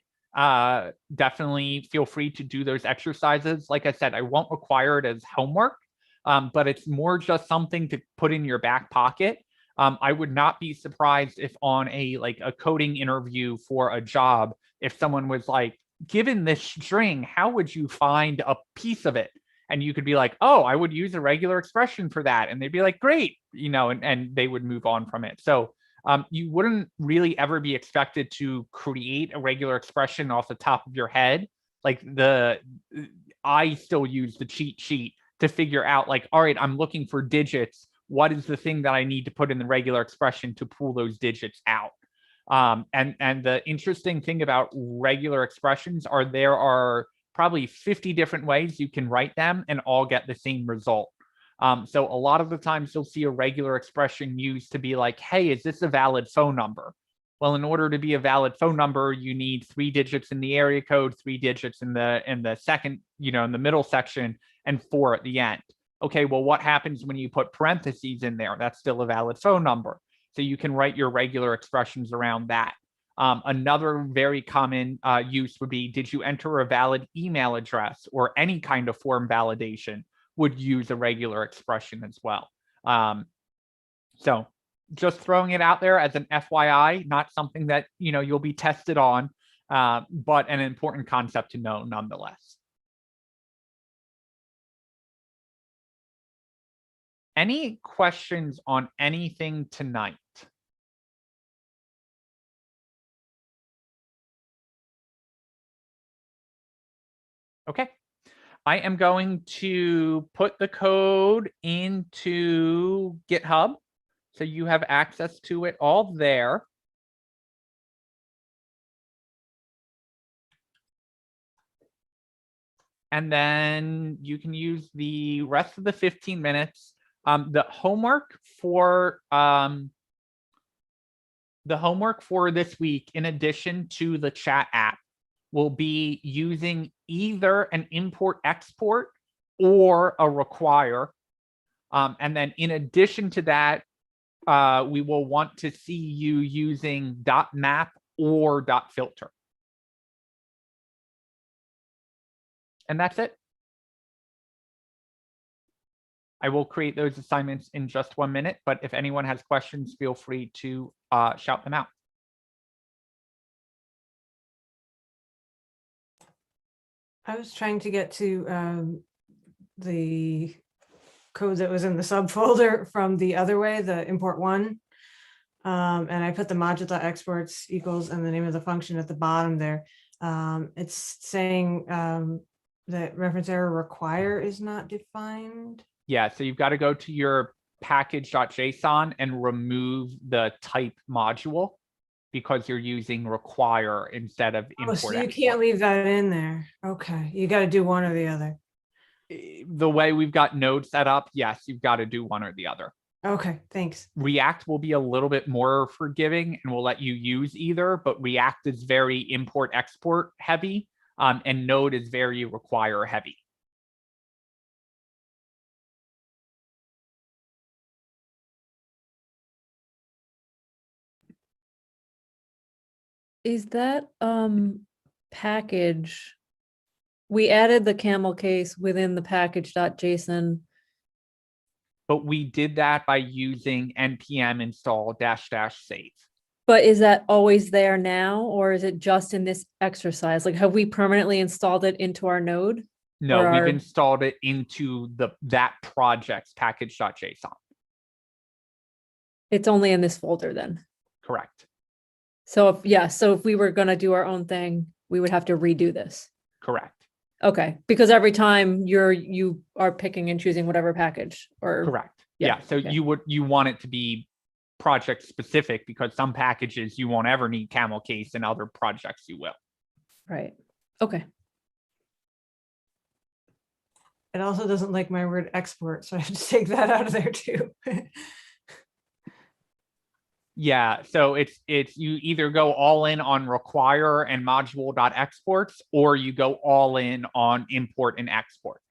definitely feel free to do those exercises. Like I said, I won't require it as homework, but it's more just something to put in your back pocket. I would not be surprised if on a coding interview for a job, if someone was like, given this string, how would you find a piece of it? And you could be like, oh, I would use a regular expression for that. And they'd be like, great, and they would move on from it. So you wouldn't really ever be expected to create a regular expression off the top of your head. I still use the cheat sheet to figure out all right, I'm looking for digits. What is the thing that I need to put in the regular expression to pull those digits out? And the interesting thing about regular expressions are there are probably 50 different ways you can write them and all get the same result. So a lot of the times you'll see a regular expression used to be like, hey, is this a valid phone number? Well, in order to be a valid phone number, you need 3 digits in the area code, 3 digits in the second, in the middle section, and 4 at the end. Okay, well, what happens when you put parentheses in there? That's still a valid phone number. So you can write your regular expressions around that. Another very common use would be, did you enter a valid email address, or any kind of form validation would use a regular expression as well. So just throwing it out there as an FYI, not something that you'll be tested on, but an important concept to know nonetheless. Any questions on anything tonight? Okay. I am going to put the code into GitHub, so you have access to it all there. And then you can use the rest of the 15 minutes. The homework for this week, in addition to the chat app, will be using either an import export or a require. And then in addition to that, we will want to see you using .map or .filter. And that's it. I will create those assignments in just 1 minute, but if anyone has questions, feel free to shout them out. I was trying to get to the code that was in the subfolder from the other way, the import one. And I put the module.exports equals and the name of the function at the bottom there. It's saying that reference error require is not defined. Yeah, so you've got to go to your package.json and remove the type module, because you're using require instead of import. So you can't leave that in there. Okay, you got to do one or the other. the way we've got Node set up, yes, you've got to do one or the other. Okay, thanks. React will be a little bit more forgiving and will let you use either, but React is very import export heavy, and Node is very require heavy. Is that package? We added the camel case within the package.json. But we did that by using npm install -- save. But is that always there now, or is it just in this exercise? Like, have we permanently installed it into our node? No, Or we've our- installed it into that project's package.json. It's only in this folder then. Correct. So if we were gonna do our own thing, we would have to redo this. Correct. Okay, because every time you are picking and choosing whatever package or. Correct. Yeah, Yeah. So okay. you want it to be project specific, because some packages you won't ever need camel case, and other projects you will. Right, okay. It also doesn't like my word export, so I have to take that out of there too. Yeah, so it's you either go all in on require and module.exports, or you go all in on import and export.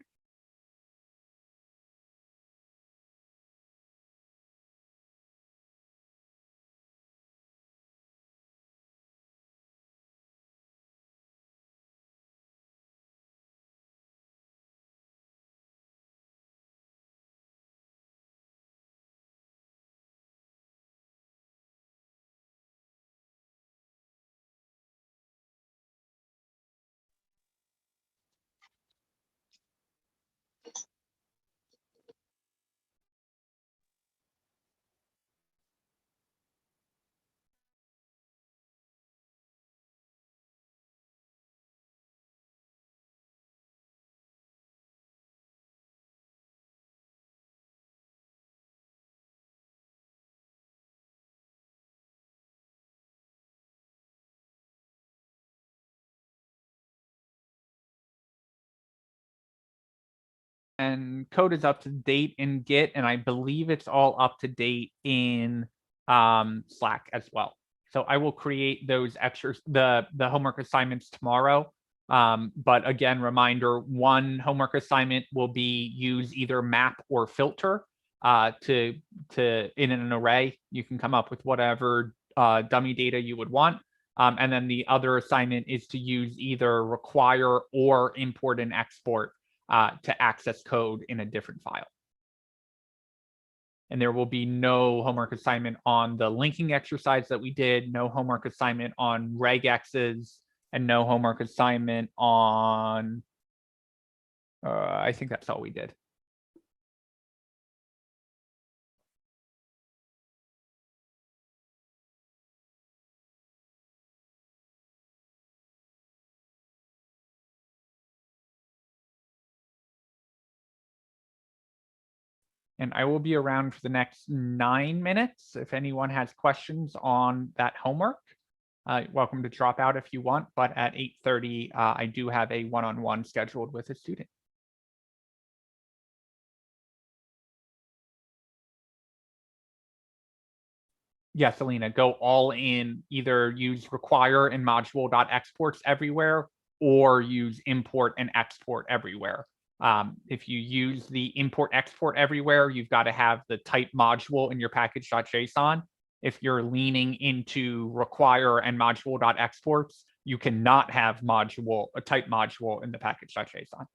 And code is up to date in Git, and I believe it's all up to date in Slack as well. So I will create those extras, the homework assignments tomorrow. But again, reminder, one homework assignment will be use either map or filter to in an array. You can come up with whatever dummy data you would want. And then the other assignment is to use either require or import and export to access code in a different file. And there will be no homework assignment on the linking exercise that we did, no homework assignment on regexes, and no homework assignment on, I think that's all we did. And I will be around for the next 9 minutes. If anyone has questions on that homework, welcome to drop out if you want, but at 8:30, I do have a one-on-one scheduled with a student. Yes, Alina, go all in, either use require and module.exports everywhere, or use import and export everywhere. If you use the import export everywhere, you've got to have the type module in your package.json. If you're leaning into require and module.exports, you cannot have a type module in the package.json.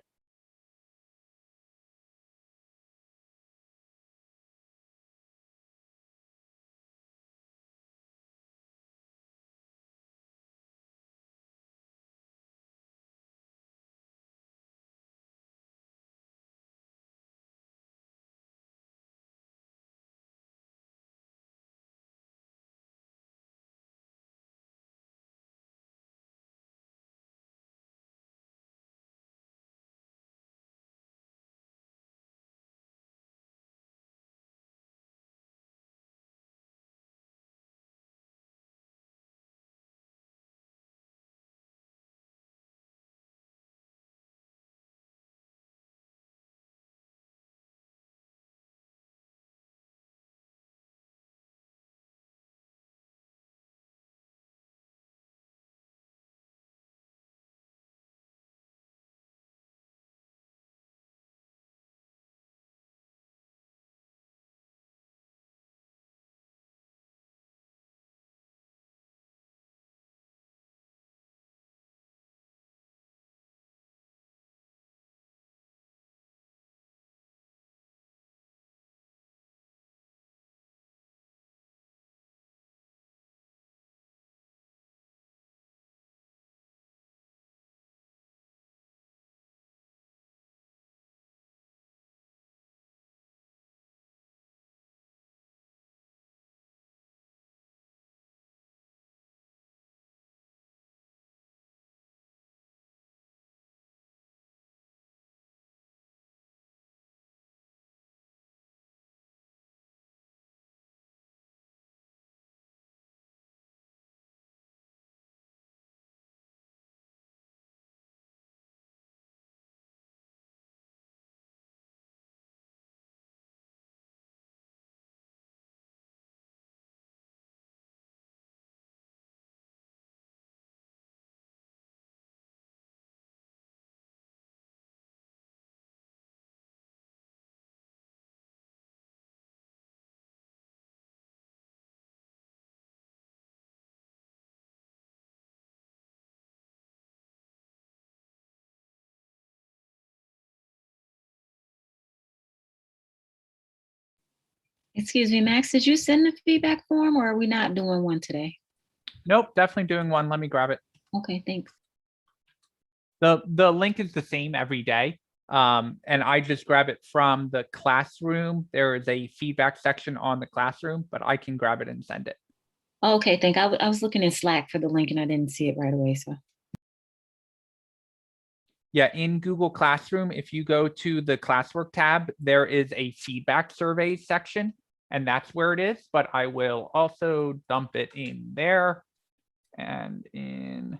Excuse me, Max, did you send the feedback form or are we not doing one today? Nope, definitely doing one. Let me grab it. Okay, thanks. The link is the same every day. And I just grab it from the classroom. There is a feedback section on the classroom, but I can grab it and send it. Okay, thank you. I was looking in Slack for the link and I didn't see it right away, so. Yeah, in Google Classroom, if you go to the classwork tab, there is a feedback surveys section, and that's where it is, but I will also dump it in there and in.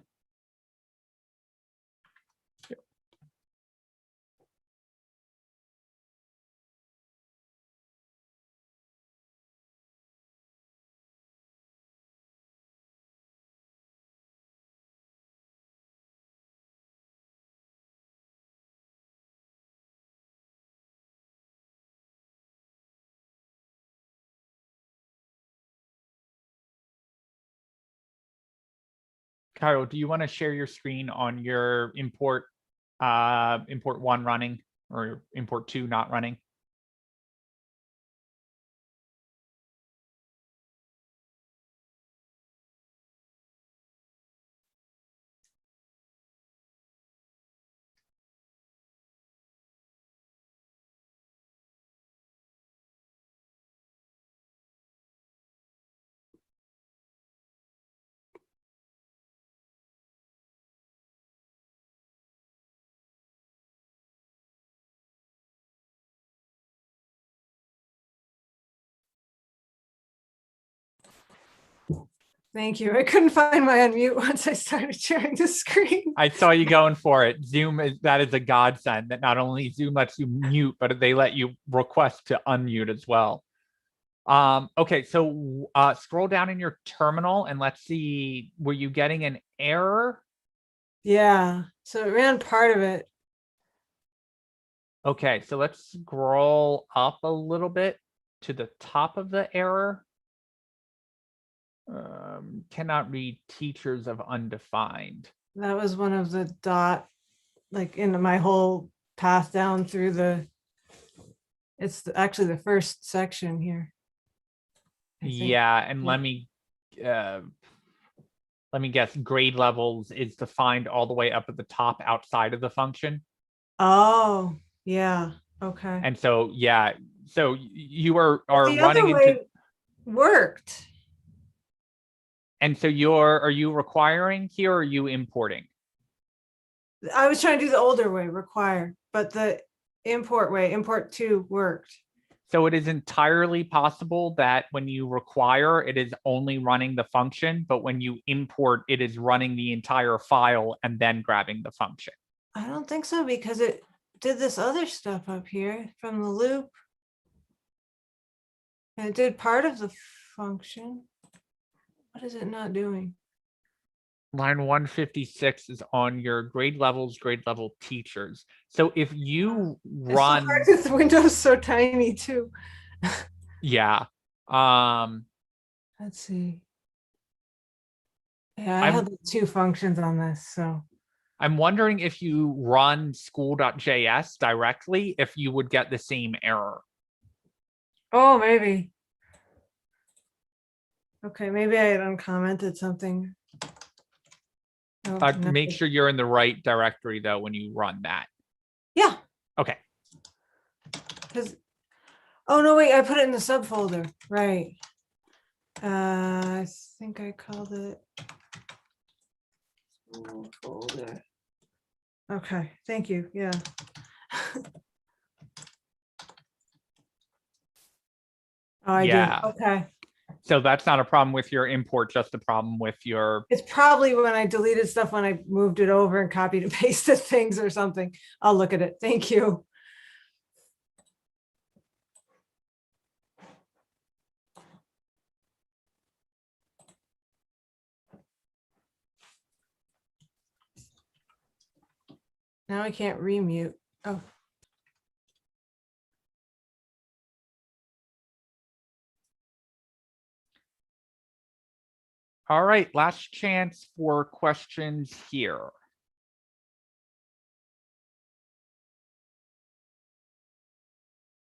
Kyle, do you want to share your screen on your import 1 running or import 2 not running? Thank you. I couldn't find my unmute once I started sharing the screen. I saw you going for it. Zoom that is a godsend that not only Zoom lets you mute, but they let you request to unmute as well. Okay, so scroll down in your terminal and let's see, were you getting an error? Yeah, so it ran part of it. Okay, so let's scroll up a little bit to the top of the error. Cannot read teachers of undefined. That was one of the like in my whole path down through actually the first section here. I think. Yeah, and let me guess, grade levels is defined all the way up at the top outside of the function. Oh, yeah. Okay. And so, yeah, so you are the running other way into worked. And so are you requiring here or are you importing? I was trying to do the older way, require, but the import way, import 2 worked. So it is entirely possible that when you require, it is only running the function, but when you import, it is running the entire file and then grabbing the function. I don't think so, because it did this other stuff up here from the loop. And it did part of the function. What is it not doing? Line 156 is on your grade levels, grade level teachers. So if you run, It's so hard 'cause the window's so tiny too. yeah. Let's see. Yeah, I had 2 functions on this, so. I'm wondering if you run school.js directly, if you would get the same error. Oh, maybe. Okay, maybe I had uncommented something. Oh, no. Make sure you're in the right directory though when you run that. Yeah. Okay. Oh no, wait, I put it in the subfolder. Right. I think I called it school folder. Okay, thank you. Yeah. Oh, I Yeah. do. Okay. So that's not a problem with your import, just a problem with your. It's probably when I deleted stuff when I moved it over and copied and pasted things or something. I'll look at it. Thank you. Now I can't remute. Oh. All right, last chance for questions here.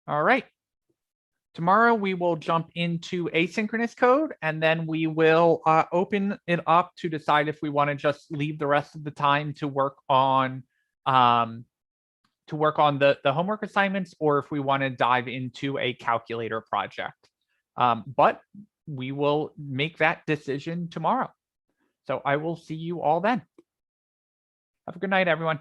All right. Tomorrow we will jump into asynchronous code, and then we will open it up to decide if we want to just leave the rest of the time to work on the homework assignments, or if we want to dive into a calculator project. But we will make that decision tomorrow. So I will see you all then. Have a good night, everyone.